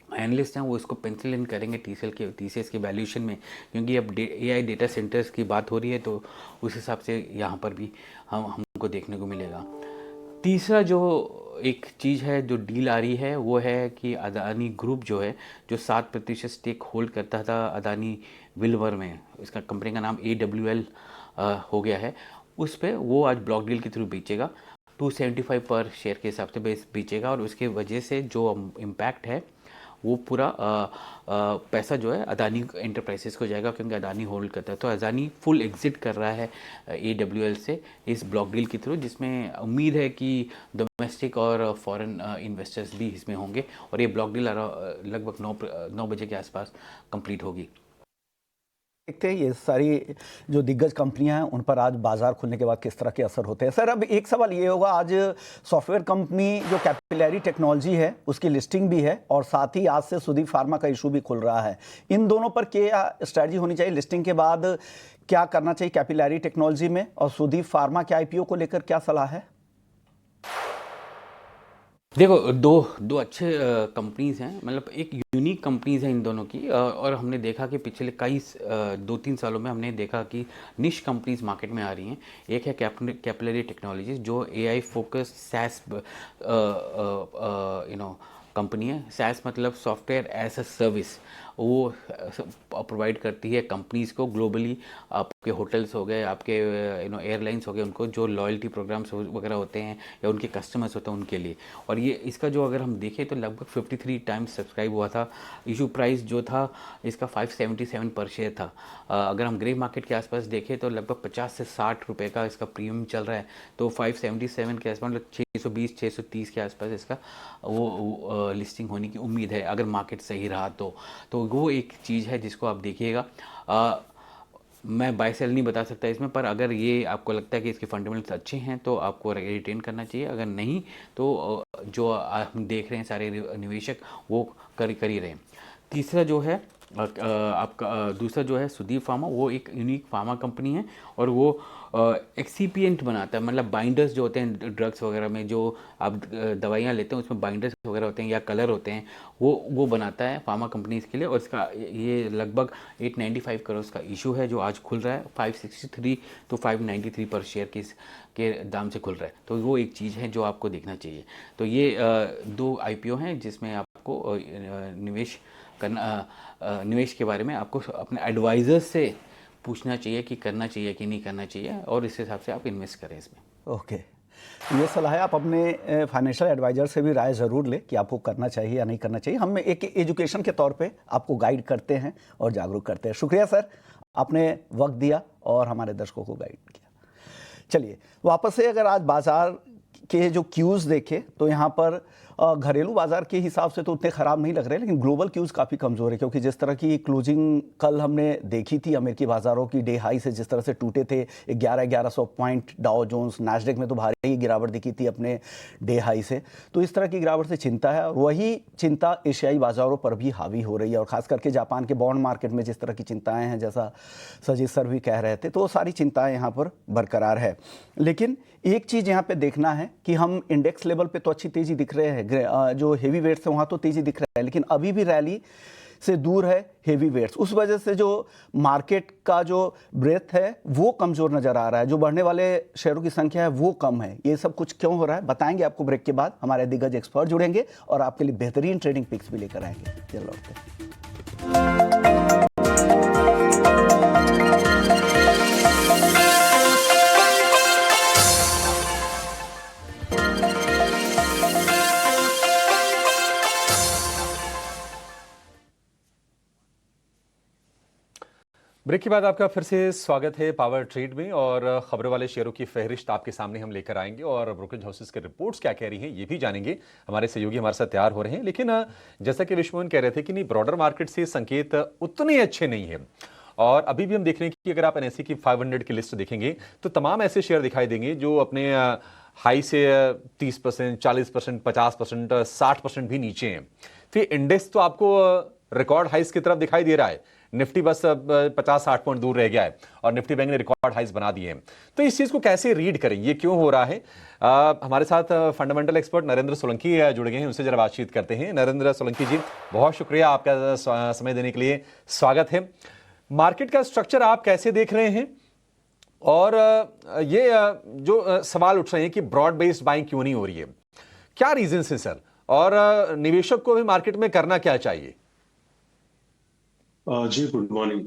एनालिस्ट हैं वो इसको पेंसिल इन करेंगे टीसीएस के वैल्यूएशन में, क्योंकि अब एआई डेटा सेंटर्स की बात हो रही है, तो उस हिसाब से यहाँ पर भी हमको देखने को मिलेगा। तीसरा जो एक चीज़ है जो डील आ रही है वो है कि अदानी ग्रुप जो है, जो 7% स्टेक होल्ड करता था अदानी विलवर में, इसका कंपनी का नाम AWL हो गया है, उस पर वो आज ब्लॉक डील के थ्रू बेचेगा 275 पर शेयर के हिसाब से बेचेगा। और उसके वजह से जो इम्पैक्ट है वो पूरा पैसा जो है अदानी एंटरप्राइजेस को जाएगा, क्योंकि अदानी होल्ड करता है। तो अदानी फुल एग्जिट कर रहा है AWL से इस ब्लॉक डील के थ्रू, जिसमें उम्मीद है कि डोमेस्टिक और फॉरेन इन्वेस्टर्स भी इसमें होंगे। और ये ब्लॉक डील लगभग 9 बजे के आसपास कंप्लीट होगी। देखते हैं ये सारी जो दिग्गज कंपनियां हैं उन पर आज बाजार खुलने के बाद किस तरह के असर होते हैं। सर, अब एक सवाल ये होगा, आज सॉफ्टवेयर कंपनी जो कैपिलरी टेक्नोलॉजी है उसकी लिस्टिंग भी है, और साथ ही आज से सुदीप फार्मा का इशू भी खुल रहा है। इन दोनों पर क्या स्ट्रैटेजी होनी चाहिए? लिस्टिंग के बाद क्या करना चाहिए कैपिलरी टेक्नोलॉजी में, और सुदीप फार्मा के IPO को लेकर क्या सलाह है? देखो, दो अच्छे कंपनीज हैं, मतलब एक यूनिक कंपनीज हैं इन दोनों की। और हमने देखा कि पिछले कई 2-3 सालों में हमने देखा कि निश कंपनीज मार्केट में आ रही हैं। एक है कैपिलरी टेक्नोलॉजीज, जो AI फोकस SaaS कंपनी है। SaaS मतलब सॉफ्टवेयर एज अ सर्विस, वो प्रोवाइड करती है कंपनीज़ को ग्लोबली। आपके होटल्स हो गए, आपके एयरलाइंस हो गए, उनको जो लॉयल्टी प्रोग्राम्स वगैरह होते हैं या उनके कस्टमर्स होते हैं उनके लिए। और ये इसका जो अगर हम देखें तो लगभग 53 टाइम्स सब्सक्राइब हुआ था। इशू प्राइस जो था इसका 577 पर शेयर था। अगर हम ग्रे मार्केट के आसपास देखें तो लगभग 50 से 60 रुपये का इसका प्रीमियम चल रहा है। तो 577 के आसपास, मतलब 620-630 के आसपास इसका वो लिस्टिंग होने की उम्मीद है, अगर मार्केट सही रहा तो वो एक चीज़ है जिसको आप देखिएगा। मैं बाय सेल नहीं बता सकता इसमें, पर अगर ये आपको लगता है कि इसके फंडामेंटल्स अच्छे हैं तो आपको रिटेन करना चाहिए। अगर नहीं तो जो हम देख रहे हैं सारे निवेशक वो कर ही रहे हैं। तीसरा जो है आपका दूसरा जो है सुदीप फार्मा, वो एक यूनिक फार्मा कंपनी है और वो एक्सीपिएंट बनाता है, मतलब बाइंडर्स जो होते हैं ड्रग्स वगैरह में, जो आप दवाइयाँ लेते हैं उसमें बाइंडर्स वगैरह होते हैं या कलर होते हैं, वो बनाता है फार्मा कंपनीज के लिए। और इसका ये लगभग 895 करोड़ का इशू है जो आज खुल रहा है 563 to 593 पर शेयर के दाम से खुल रहा है। तो वो एक चीज़ है जो आपको देखना चाहिए। तो ये 2 IPO हैं जिसमें आपको निवेश के बारे में आपको अपने एडवाइज़र से पूछना चाहिए कि करना चाहिए कि नहीं करना चाहिए, और इस हिसाब से आप इन्वेस्ट करें इसमें। ओके, ये सलाह है, आप अपने फाइनेंशियल एडवाइजर से भी राय ज़रूर लें कि आपको करना चाहिए या नहीं करना चाहिए। हम एक एजुकेशन के तौर पे आपको गाइड करते हैं और जागरूक करते हैं। शुक्रिया सर, आपने वक्त दिया और हमारे दर्शकों को गाइड किया। चलिए वापस से अगर आज बाजार के जो क्यूज़ देखें तो यहाँ पर घरेलू बाजार के हिसाब से तो उतने ख़राब नहीं लग रहे, लेकिन ग्लोबल क्यूज़ काफ़ी कमज़ोर है, क्योंकि जिस तरह की क्लोजिंग कल हमने देखी थी अमेरिकी बाज़ारों की डे हाई से जिस तरह से टूटे थे 1100 पॉइंट डाउ जोन्स, नैस्डैक में तो भारी गिरावट दिखी थी अपने डे हाई से। तो इस तरह की गिरावट से चिंता है, और वही चिंता एशियाई बाज़ारों पर भी हावी हो रही है। और ख़ास करके जापान के बॉन्ड मार्केट में जिस तरह की चिंताएँ हैं, जैसा सजीत सर भी कह रहे थे, तो वो सारी चिंताएँ यहाँ पर बरकरार है। लेकिन एक चीज़ यहाँ पे देखना है कि हम इंडेक्स लेवल पे तो अच्छी तेज़ी दिख रहे हैं, जो हेवी वेट्स है वहाँ तो तेज़ी दिख रहा है, लेकिन अभी भी रैली से दूर है हेवी वेट्स। उस वजह से जो मार्केट का जो ब्रेथ है वो कमज़ोर नज़र आ रहा है, जो बढ़ने वाले शेयरों की संख्या है वो कम है। ये सब कुछ क्यों हो रहा है बताएंगे आपको ब्रेक के बाद। हमारे दिग्गज एक्सपर्ट जुड़ेंगे और आपके लिए बेहतरीन ट्रेडिंग पिक्स भी लेकर आएंगे। चलो लौटते हैं। ब्रेक के बाद आपका फिर से स्वागत है पावर ट्रेड में। और खबरों वाले शेयरों की फहरिस्त आपके सामने हम लेकर आएंगे और ब्रोकरेज हाउसेस के रिपोर्ट्स क्या कह रही हैं ये भी जानेंगे। हमारे सहयोगी हमारे साथ तैयार हो रहे हैं। लेकिन जैसा कि विश्वमोहन कह रहे थे कि नहीं, ब्रॉडर मार्केट से संकेत उतने अच्छे नहीं है। और अभी भी हम देख रहे हैं कि अगर आप एनएसई की 500 की लिस्ट देखेंगे तो तमाम ऐसे शेयर दिखाई देंगे जो अपने हाई से 30%, 40%, 50%, 60% भी नीचे हैं। फिर इंडेक्स तो आपको रिकॉर्ड हाइस की तरफ दिखाई दे रहा है। निफ्टी बस 50-60 पॉइंट दूर रह गया है और निफ्टी बैंक ने रिकॉर्ड हाइस बना दिए हैं। तो इस चीज को कैसे रीड करें, ये क्यों हो रहा है? हमारे साथ फंडामेंटल एक्सपर्ट नरेंद्र सोलंकी जुड़ गए हैं, उनसे जरा बातचीत करते हैं। नरेंद्र सोलंकी जी, बहुत शुक्रिया आपका समय देने के लिए, स्वागत है। मार्केट का स्ट्रक्चर आप कैसे देख रहे हैं और ये जो सवाल उठ रहे हैं कि ब्रॉड बेस्ड बाइंग क्यों नहीं हो रही है, क्या रीजन है सर? और निवेशक को भी मार्केट में करना क्या चाहिए? जी गुड मॉर्निंग।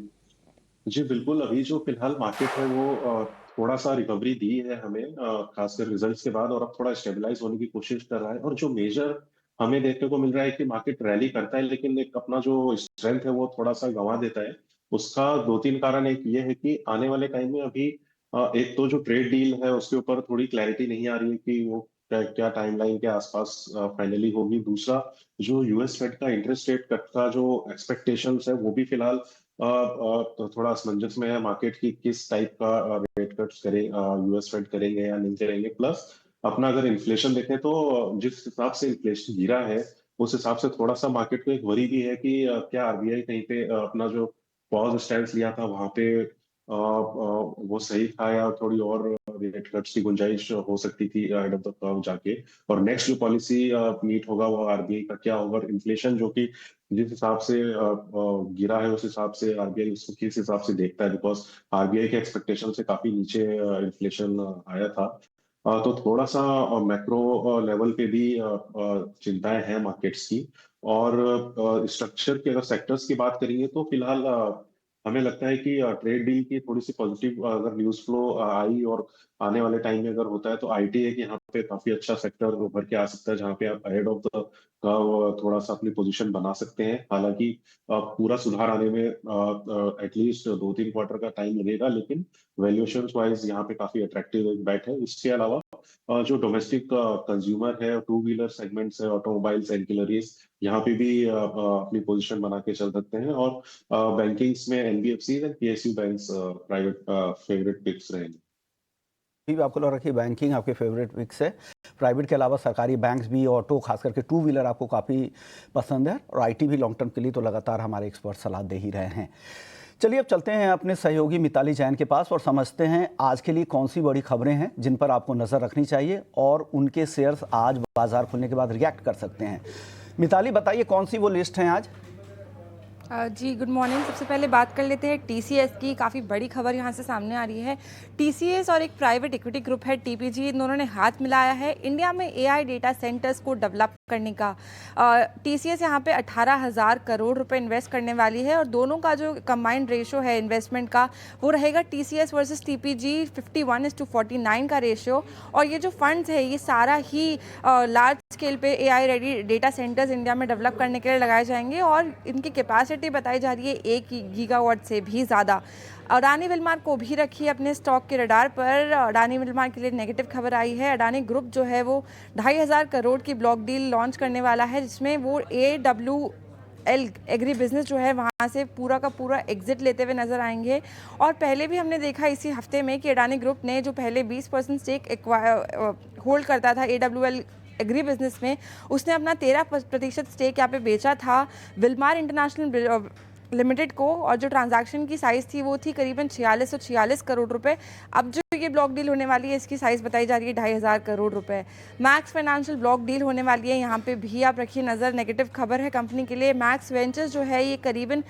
जी बिल्कुल, अभी जो फिलहाल मार्केट है वो थोड़ा सा रिकवरी दी है हमें, खासकर रिजल्ट्स के बाद, और अब थोड़ा स्टेबलाइज होने की कोशिश कर रहा है। और जो मेजर हमें देखने को मिल रहा है कि मार्केट रैली करता है लेकिन एक अपना जो स्ट्रेंथ है वो थोड़ा सा गंवा देता है। उसका दो तीन कारण, एक ये है कि आने वाले टाइम में अभी एक तो जो ट्रेड डील है उसके ऊपर थोड़ी क्लैरिटी नहीं आ रही है कि वो क्या टाइमलाइन के आसपास फाइनली होगी। दूसरा, जो यूएस फेड का इंटरेस्ट रेट कट का जो एक्सपेक्टेशंस है वो भी फिलहाल तो थोड़ा असमंजस में है मार्केट की, किस टाइप का रेट कट्स करे यूएस फेड करेंगे या नहीं करेंगे। प्लस अपना अगर इन्फ्लेशन देखें तो जिस हिसाब से इन्फ्लेशन गिरा है उस हिसाब से थोड़ा सा मार्केट को एक वरी भी है कि क्या आरबीआई कहीं पे अपना जो पॉज स्टैंड लिया था वहां पे वो सही था या थोड़ी और रेट कट्स की गुंजाइश हो सकती थी एंड ऑफ द कर्व जाके। और नेक्स्ट जो पॉलिसी मीट होगा वो आरबीआई का क्या होगा। इन्फ्लेशन जो कि जिस हिसाब से गिरा है उस हिसाब से आरबीआई उसको किस हिसाब से देखता है, बिकॉज आरबीआई के एक्सपेक्टेशन से काफी नीचे इन्फ्लेशन आया था। तो थोड़ा सा मैक्रो लेवल पे भी चिंताएं हैं मार्केट्स की। और स्ट्रक्चर की अगर सेक्टर्स की बात करेंगे तो फिलहाल हमें लगता है कि ट्रेड डील की थोड़ी सी पॉजिटिव अगर न्यूज फ्लो आई और आने वाले टाइम में अगर होता है तो आईटी है कि यहाँ पे काफी अच्छा सेक्टर उभर के आ सकता है जहाँ पे आप अहेड ऑफ द थोड़ा सा अपनी पोजीशन बना सकते हैं। हालांकि पूरा सुधार आने में एटलीस्ट 2-3 क्वार्टर का टाइम लगेगा, लेकिन वैल्यूएशन वाइज यहाँ पे काफी अट्रैक्टिव एक बैट है। इसके अलावा जो डोमेस्टिक कंज्यूमर है, टू व्हीलर सेगमेंट्स है, ऑटोमोबाइल्स, एंसिलरीज, यहाँ पे भी अपनी पोजीशन बना के चल सकते हैं। और बैंकिंग्स में NBFC and PSU banks private favourite picks रहेंगे। भी आपको लग रहा है बैंकिंग आपके फेवरेट पिक्स है, प्राइवेट के अलावा सरकारी बैंक्स भी, ऑटो, खास करके टू व्हीलर आपको काफ़ी पसंद है, और आईटी भी लॉन्ग टर्म के लिए तो लगातार हमारे एक्सपर्ट सलाह दे ही रहे हैं। चलिए अब चलते हैं अपने सहयोगी मिताली जैन के पास और समझते हैं आज के लिए कौन सी बड़ी खबरें हैं जिन पर आपको नज़र रखनी चाहिए और उनके शेयर्स आज बाजार खुलने के बाद रिएक्ट कर सकते हैं। मिताली, बताइए कौन सी वो लिस्ट हैं आज? जी गुड मॉर्निंग। सबसे पहले बात कर लेते हैं टीसीएस की। काफ़ी बड़ी खबर यहाँ से सामने आ रही है। टीसीएस और एक प्राइवेट इक्विटी ग्रुप है टीपीजी, इन दोनों ने हाथ मिलाया है इंडिया में एआई डेटा सेंटर्स को डेवलप करने का। टीसीएस यहाँ पे 18,000 करोड़ रुपए इन्वेस्ट करने वाली है और दोनों का जो कंबाइंड रेशो है इन्वेस्टमेंट का वो रहेगा टीसीएस वर्सेस टीपीजी 51:49 का रेशियो। और ये जो फंड्स है ये सारा ही लार्ज स्केल पे AI ready data centres India में डेवलप करने के लिए लगाए जाएंगे और इनकी कैपेसिटी बताई जा रही है 1 गीगावाट से भी ज़्यादा। अडानी विलमार को भी रखी अपने स्टॉक के रडार पर। अडानी विलमार के लिए नेगेटिव खबर आई है। अडानी ग्रुप जो है वो 2,500 करोड़ की ब्लॉक डील लॉन्च करने वाला है जिसमें वो AWL एग्री बिजनेस जो है वहाँ से पूरा का पूरा एग्जिट लेते हुए नजर आएंगे। और पहले भी हमने देखा इसी हफ्ते में कि अडानी ग्रुप ने जो पहले 20% स्टेक होल्ड करता था AWL एग्री बिजनेस में, उसने अपना 13% स्टेक यहाँ पे बेचा था विलमार इंटरनेशनल लिमिटेड को। और जो ट्रांजैक्शन की साइज़ थी वो थी करीबन 4646 करोड़ रुपए। अब जो ये ब्लॉक डील होने वाली है इसकी साइज़ बताई जा रही है 2,500 करोड़ रुपए। मैक्स फाइनेंशियल ब्लॉक डील होने वाली है, यहाँ पे भी आप रखिए नज़र। नेगेटिव खबर है कंपनी के लिए। मैक्स वेंचर्स जो है ये करीबन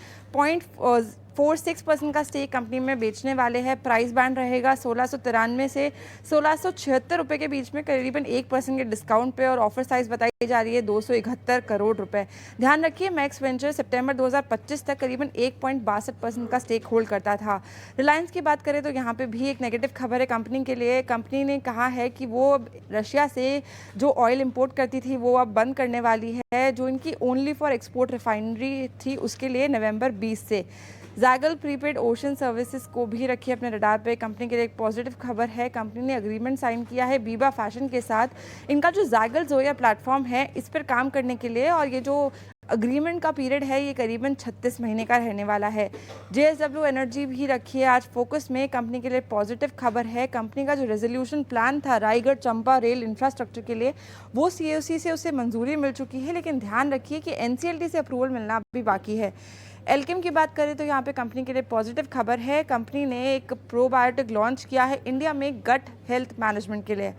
0.46% का स्टेक कंपनी में बेचने वाले हैं। प्राइस बैंड रहेगा 1693 से 1676 रुपये के बीच में, करीबन 1% के डिस्काउंट पे। और ऑफर साइज बताई जा रही है 271 करोड़ रुपए। ध्यान रखिए मैक्स वेंचर सितंबर 2025 तक करीबन 1.62% का स्टेक होल्ड करता था। रिलायंस की बात करें तो यहाँ पे भी एक नेगेटिव खबर है कंपनी के लिए। कंपनी ने कहा है कि वो रशिया से जो ऑयल इंपोर्ट करती थी वो अब बंद करने वाली है, जो इनकी ओनली फॉर एक्सपोर्ट रिफाइनरी थी उसके लिए नवंबर 20 से। जैगल प्रीपेड ओशन सर्विसेज को भी रखिए अपने रडार पे। कंपनी के लिए एक पॉजिटिव खबर है, कंपनी ने अग्रीमेंट साइन किया है बीबा फैशन के साथ। इनका जो जैगल जोया प्लेटफॉर्म है इस पर काम करने के लिए, और ये जो अग्रीमेंट का पीरियड है ये करीबन 36 महीने का रहने वाला है। JSW एनर्जी भी रखिए आज फोकस में, कंपनी के लिए पॉजिटिव खबर है। कंपनी का जो रेजोल्यूशन प्लान था रायगढ़ चंपा रेल इंफ्रास्ट्रक्चर के लिए, वो COC से उसे मंजूरी मिल चुकी है, लेकिन ध्यान रखिए कि NCLT से अप्रूवल मिलना भी बाकी है। एल्केम की बात करें तो यहाँ पे कंपनी के लिए पॉजिटिव खबर है। कंपनी ने एक प्रोबायोटिक लॉन्च किया है इंडिया में गट हेल्थ मैनेजमेंट के लिए।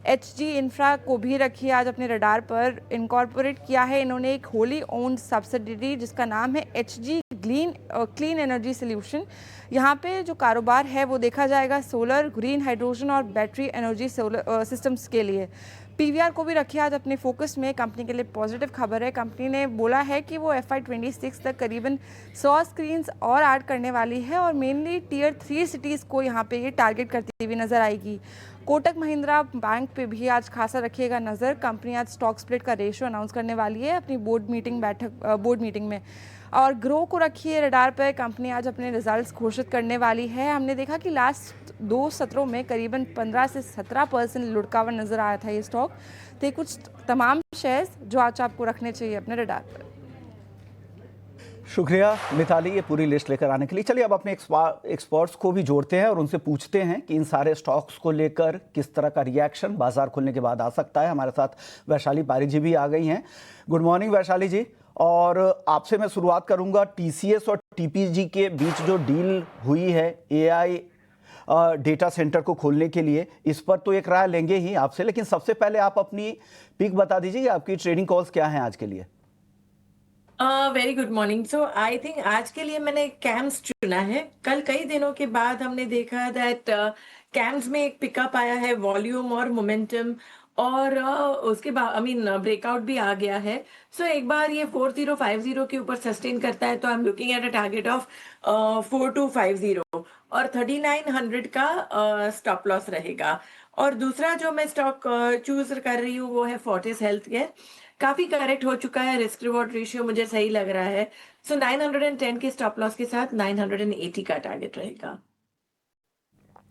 HG इंफ्रा को भी रखिए आज अपने रडार पर। इनकॉर्पोरेट किया है इन्होंने एक होली ओन्ड सब्सिडरी जिसका नाम है HG क्लीन एनर्जी सोल्यूशन। यहाँ पे जो कारोबार है वो देखा जाएगा सोलर, ग्रीन हाइड्रोजन और बैटरी एनर्जी सिस्टम्स के लिए। PVR को भी रखिए आज अपने फोकस में, कंपनी के लिए पॉजिटिव खबर है। कंपनी ने बोला है कि वो FY 26 तक करीबन 100 स्क्रीन्स और ऐड करने वाली है, और मेनली Tier 3 सिटीज़ को यहाँ पे ये टारगेट करती हुई नजर आएगी। कोटक महिंद्रा बैंक पे भी आज खासा रखिएगा नज़र। कंपनी आज स्टॉक स्प्लिट का रेशियो अनाउंस करने वाली है अपनी बोर्ड मीटिंग में। और ग्रो को रखिए रडार पर, कंपनी आज अपने रिजल्ट्स घोषित करने वाली है। हमने देखा कि लास्ट 2 सत्रों में करीबन 15 से 17% लुढ़का हुआ नजर आया था ये स्टॉक। तो ये कुछ तमाम शेयर्स जो आज आपको रखने चाहिए अपने रडार पर। शुक्रिया मिताली ये पूरी लिस्ट लेकर आने के लिए। चलिए अब अपने एक्सपर्ट्स को भी जोड़ते हैं और उनसे पूछते हैं कि इन सारे स्टॉक्स को लेकर किस तरह का रिएक्शन बाजार खुलने के बाद आ सकता है। हमारे साथ वैशाली पारिक जी भी आ गई हैं। गुड मॉर्निंग वैशाली जी। और आपसे मैं शुरुआत करूंगा TCS और TPG के बीच जो डील हुई है AI डेटा सेंटर को खोलने के लिए, इस पर तो एक राय लेंगे ही आपसे, लेकिन सबसे पहले आप अपनी पिक बता दीजिए, आपकी ट्रेडिंग कॉल्स क्या हैं आज के लिए। Very good morning. So I think आज के लिए मैंने कैम्स चुना है। कल कई दिनों के बाद हमने देखा दैट कैम्स में एक पिकअप आया है, वॉल्यूम और मोमेंटम, और उसके बाद ब्रेकआउट भी आ गया है। सो एक बार ये 4050 के ऊपर सस्टेन करता है तो I am looking at a target of 4250 और 3900 का स्टॉप लॉस रहेगा। और दूसरा जो मैं स्टॉक चूज कर रही हूँ वो है फोर्टिस हेल्थ केयर। काफी करेक्ट हो चुका है, रिस्क रिवॉर्ड रेशियो मुझे सही लग रहा है। सो 910 के स्टॉप लॉस के साथ 980 का टारगेट रहेगा।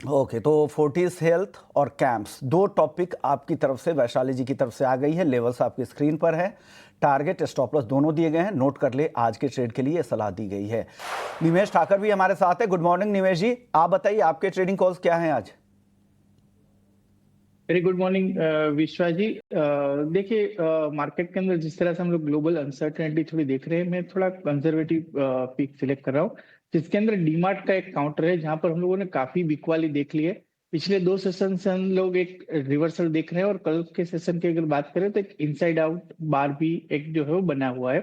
ओके, तो फोर्टिस हेल्थ और कैंप्स, 2 टॉपिक आपकी तरफ से, वैशाली जी की तरफ से आ गई है। लेवल्स आपकी स्क्रीन पर है, टारगेट स्टॉप लॉस दोनों दिए गए हैं, नोट कर ले। आज के ट्रेड के लिए सलाह दी गई है। निमेश ठाकर भी हमारे साथ है। गुड मॉर्निंग निमेश जी, आप बताइए आपके ट्रेडिंग कॉल्स क्या हैं आज। वेरी गुड मॉर्निंग विश्वा जी। देखिए मार्केट के अंदर जिस तरह से हम लोग ग्लोबल अनसर्टेनिटी थोड़ी देख रहे हैं, मैं थोड़ा कंजर्वेटिव पिक सिलेक्ट कर रहा हूँ, जिसके अंदर डीमार्ट का एक काउंटर है जहां पर हम लोगों ने काफी वीक वाली देख ली है। पिछले 2 सेशन से हम लोग एक रिवर्सल देख रहे हैं, और कल के सेशन की अगर बात करें तो एक इनसाइड आउट बार भी एक जो है वो बना हुआ है।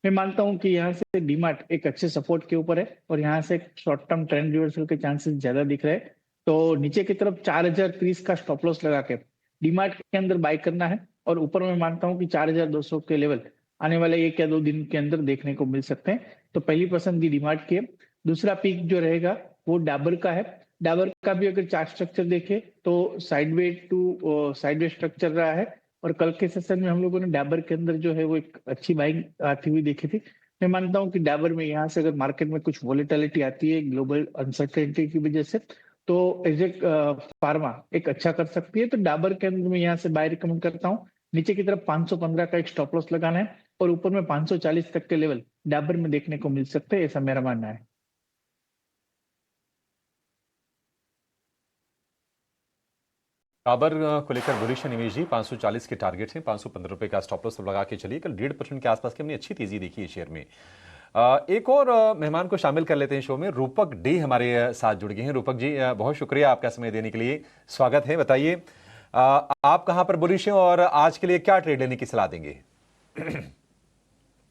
मैं मानता हूं कि यहाँ से डीमार्ट एक अच्छे सपोर्ट के ऊपर है और यहाँ से शॉर्ट टर्म ट्रेंड रिवर्सल के चांसेस ज्यादा दिख रहे हैं। तो नीचे की तरफ 4030 का स्टॉप लॉस लगा के डीमार्ट के अंदर बाय करना है, और ऊपर मैं मानता हूं कि 4200 के लेवल आने वाले 1 या 2 दिन के अंदर देखने को मिल सकते हैं। तो पहली पसंद की डीमार्ट की है। दूसरा पिक जो रहेगा वो डाबर का है। डाबर का भी अगर चार्ट स्ट्रक्चर देखे तो साइडवे स्ट्रक्चर रहा है, और कल के सेशन में हम लोगों ने डाबर के अंदर जो है वो एक अच्छी बाइंग आती हुई देखी थी। मैं मानता हूं कि डाबर में यहाँ से अगर मार्केट में कुछ वॉलेटिलिटी आती है ग्लोबल अनसर्टेनिटी की वजह से, तो एज ए फार्मा एक अच्छा कर सकती है। तो डाबर के अंदर मैं यहाँ से बाय रिकमेंड करता हूँ। नीचे की तरफ 515 का एक स्टॉप लॉस लगाना है, और ऊपर में 540 तक के लेवल डाबर में देखने को मिल सकते हैं, ऐसा मेरा मानना है। डाबर को लेकर बुलिश निवेश जी, 540 के टारगेट हैं, 515 रुपए का स्टॉप लॉस लगा के चलिए। कल 1.5% के आसपास की हमने अच्छी तेजी देखी है शेयर में। एक और मेहमान को शामिल कर लेते हैं शो में। रूपक डे हमारे साथ जुड़ गए हैं। रूपक जी बहुत शुक्रिया आपका समय देने के लिए, स्वागत है। बताइए आप कहां पर बुलिश हैं और आज के लिए क्या ट्रेड लेने की सलाह देंगे।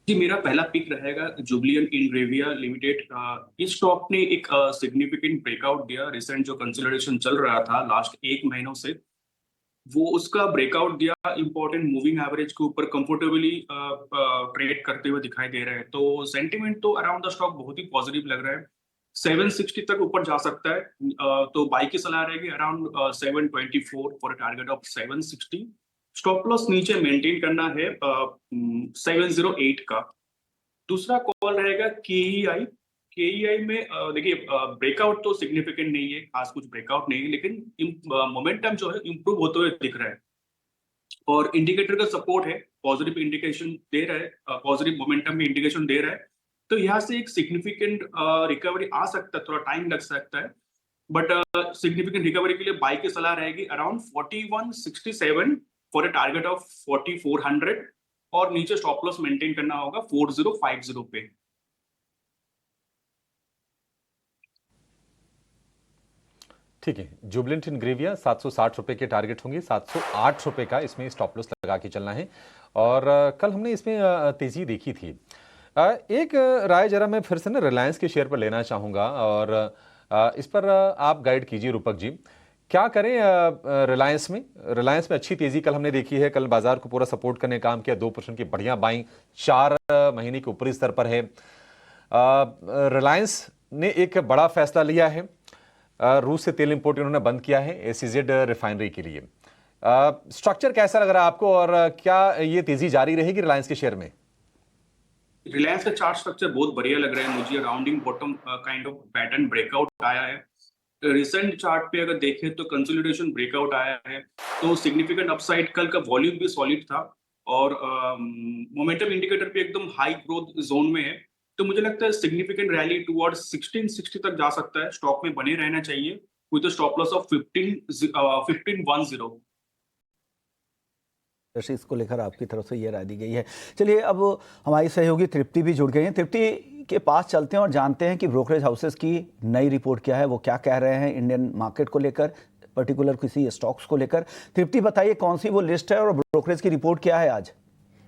जी, मेरा पहला पिक रहेगा जुबलियन इंग्रेविया लिमिटेड। इस स्टॉक ने एक सिग्निफिकेंट ब्रेकआउट दिया। रिसेंट जो कंसोलिडेशन चल रहा था लास्ट 1 महीनों से, वो उसका ब्रेकआउट दिया। इंपॉर्टेंट मूविंग एवरेज के ऊपर कंफर्टेबली ट्रेड करते हुए दिखाई दे रहे हैं। तो सेंटिमेंट तो अराउंड द स्टॉक बहुत ही पॉजिटिव लग रहा है। 760 तक ऊपर जा सकता है, तो बाई की सलाह रहेगी around 724 for target of 760। Stop loss नीचे मेंटेन करना है 708 का। दूसरा कॉल रहेगा KEI AEI में देखिए ब्रेकआउट तो सिग्निफिकेंट नहीं है, खास कुछ ब्रेकआउट नहीं है, लेकिन मोमेंटम जो है इम्प्रूव होते हुए दिख रहा है और इंडिकेटर का सपोर्ट है, पॉजिटिव इंडिकेशन दे रहा है, पॉजिटिव मोमेंटम में इंडिकेशन दे रहा है। तो यहाँ से एक सिग्निफिकेंट रिकवरी आ सकता है, थोड़ा टाइम लग सकता है, बट सिग्निफिकेंट रिकवरी के लिए बाय की सलाह रहेगी around 4167 for a target of 4400 और नीचे स्टॉप लॉस मेंटेन करना होगा 4050 पे। ठीक है, जुबिलेंट इनग्रेविया 760 रुपए के टारगेट होंगे, 708 रुपए का इसमें स्टॉप लॉस लगा के चलना है। और कल हमने इसमें तेजी देखी थी। एक राय जरा मैं फिर से ना रिलायंस के शेयर पर लेना चाहूँगा और इस पर आप गाइड कीजिए रूपक जी, क्या करें रिलायंस में? रिलायंस में अच्छी तेजी कल हमने देखी है, कल बाजार को पूरा सपोर्ट करने का काम किया, 2% की बढ़िया बाइंग 4 महीने के ऊपरी स्तर पर है। रिलायंस ने एक बड़ा फैसला लिया है, रूस से तेल इंपोर्ट उन्होंने बंद किया है SEZ रिफाइनरी के लिए। स्ट्रक्चर कैसा लग रहा है आपको और क्या ये तेजी जारी रहेगी रिलायंस के शेयर में? रिलायंस का चार्ट स्ट्रक्चर बहुत बढ़िया लग रहा है मुझे, rounding bottom kind of pattern breakout आया है। रिसेंट चार्ट पे अगर देखें तो कंसोलिडेशन ब्रेकआउट आया है, तो सिग्निफिकेंट अपसाइड, कल का वॉल्यूम भी सॉलिड था और मोमेंटम इंडिकेटर पे एकदम हाई ग्रोथ जोन में है। तो मुझे लगता है सिग्निफिकेंट रैली टुवर्ड्स 1660 तक जा सकता है, स्टॉक में बने रहना चाहिए विद स्टॉप लॉस ऑफ 1510। इसको लेकर आपकी तरफ से ये राय दी गई है। चलिए अब हमारी सहयोगी तृप्ति भी जुड़ गई हैं। तृप्ति के पास चलते हैं और जानते हैं कि ब्रोकरेज हाउसेस की नई रिपोर्ट क्या है, वो क्या कह रहे हैं इंडियन मार्केट को लेकर, पर्टिकुलर किसी स्टॉक्स को लेकर। तृप्ति बताइए कौन सी वो लिस्ट है और ब्रोकरेज की रिपोर्ट क्या है आज?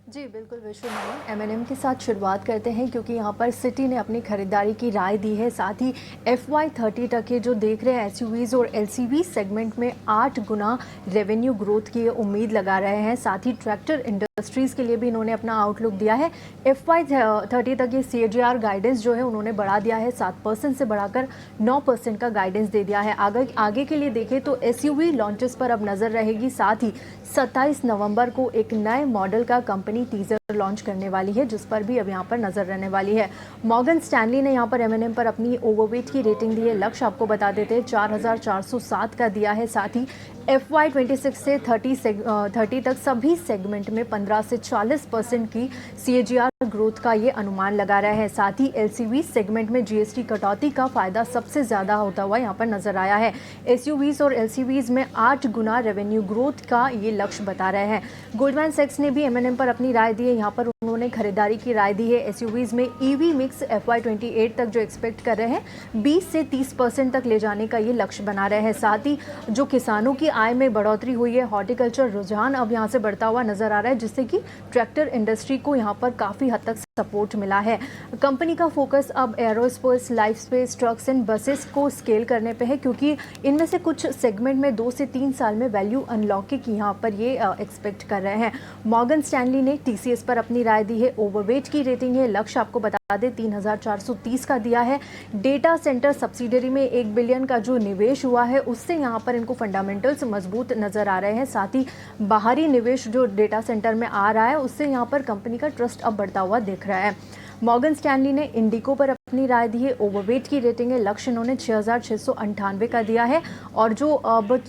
जी बिल्कुल विश्व मोहन, M&M के साथ शुरुआत करते हैं क्योंकि यहाँ पर सिटी ने अपनी खरीदारी की राय दी है। साथ ही FY30 तक के जो देख रहे हैं SUVs और LCV सेगमेंट में 8 गुना रेवेन्यू ग्रोथ की उम्मीद लगा रहे हैं। साथ ही ट्रैक्टर इंडस्ट्रीज़ के लिए भी इन्होंने अपना आउटलुक दिया है। FY30 तक ये CAGR गाइडेंस जो है उन्होंने बढ़ा दिया है, 7% से बढ़ाकर 9% का गाइडेंस दे दिया है। आगे के लिए देखें तो SUV लॉन्चेस पर अब नज़र रहेगी। साथ ही 27 नवंबर को एक नए मॉडल का कंपनी टीजर लॉन्च करने वाली है, जिस पर भी अब यहाँ पर नजर रहने वाली है। मॉर्गन स्टैनली ने यहाँ पर M&M पर अपनी ओवरवेट की रेटिंग दी है। लक्ष्य आपको बता देते हैं 4407 का दिया है। साथ ही FY26 से 30 तक सभी सेगमेंट में 15 से 40% की CAGR ग्रोथ का ये अनुमान लगा रहा है। साथ ही LCV सेगमेंट में GST कटौती का फायदा सबसे ज़्यादा होता हुआ यहाँ पर नजर आया है। SUVs और LCVs में 8 गुना रेवेन्यू ग्रोथ का ये लक्ष्य बता रहे हैं। गोल्डमैन सैक्स ने भी M&M पर अपनी राय दी है। यहाँ पर उन्होंने खरीदारी की राय दी है। SUVs में EV मिक्स FY28 तक जो एक्सपेक्ट कर रहे हैं 20 से 30% तक ले जाने का ये लक्ष्य बना रहे हैं। साथ ही जो किसानों की आय में बढ़ोतरी हुई है, हॉर्टिकल्चर रुझान अब यहाँ से बढ़ता हुआ नजर आ रहा है, जिससे कि ट्रैक्टर इंडस्ट्री को यहाँ पर काफ़ी हद तक सपोर्ट मिला है। कंपनी का फोकस अब aerospace, life space, trucks and buses को स्केल करने पे है, क्योंकि इनमें से कुछ सेगमेंट में 2 से 3 साल में वैल्यू अनलॉकिंग की यहाँ पर ये एक्सपेक्ट कर रहे हैं। मॉर्गन स्टैनली ने TCS पर अपनी राय दी है। ओवरवेट की रेटिंग है। लक्ष्य आपको बता दें 3430 का दिया है। डेटा सेंटर सब्सिडरी में 1 बिलियन का जो निवेश हुआ है उससे यहाँ पर इनको फंडामेंटल्स मजबूत नजर आ रहे हैं। साथ ही बाहरी निवेश जो डेटा सेंटर में आ रहा है उससे यहाँ पर कंपनी का ट्रस्ट अब बढ़ता हुआ दिख रहा है। मॉर्गन स्टैनली ने इंडिको पर अपनी राय दी है। ओवरवेट की रेटिंग है। लक्ष्य इन्होंने 6698 का दिया है और जो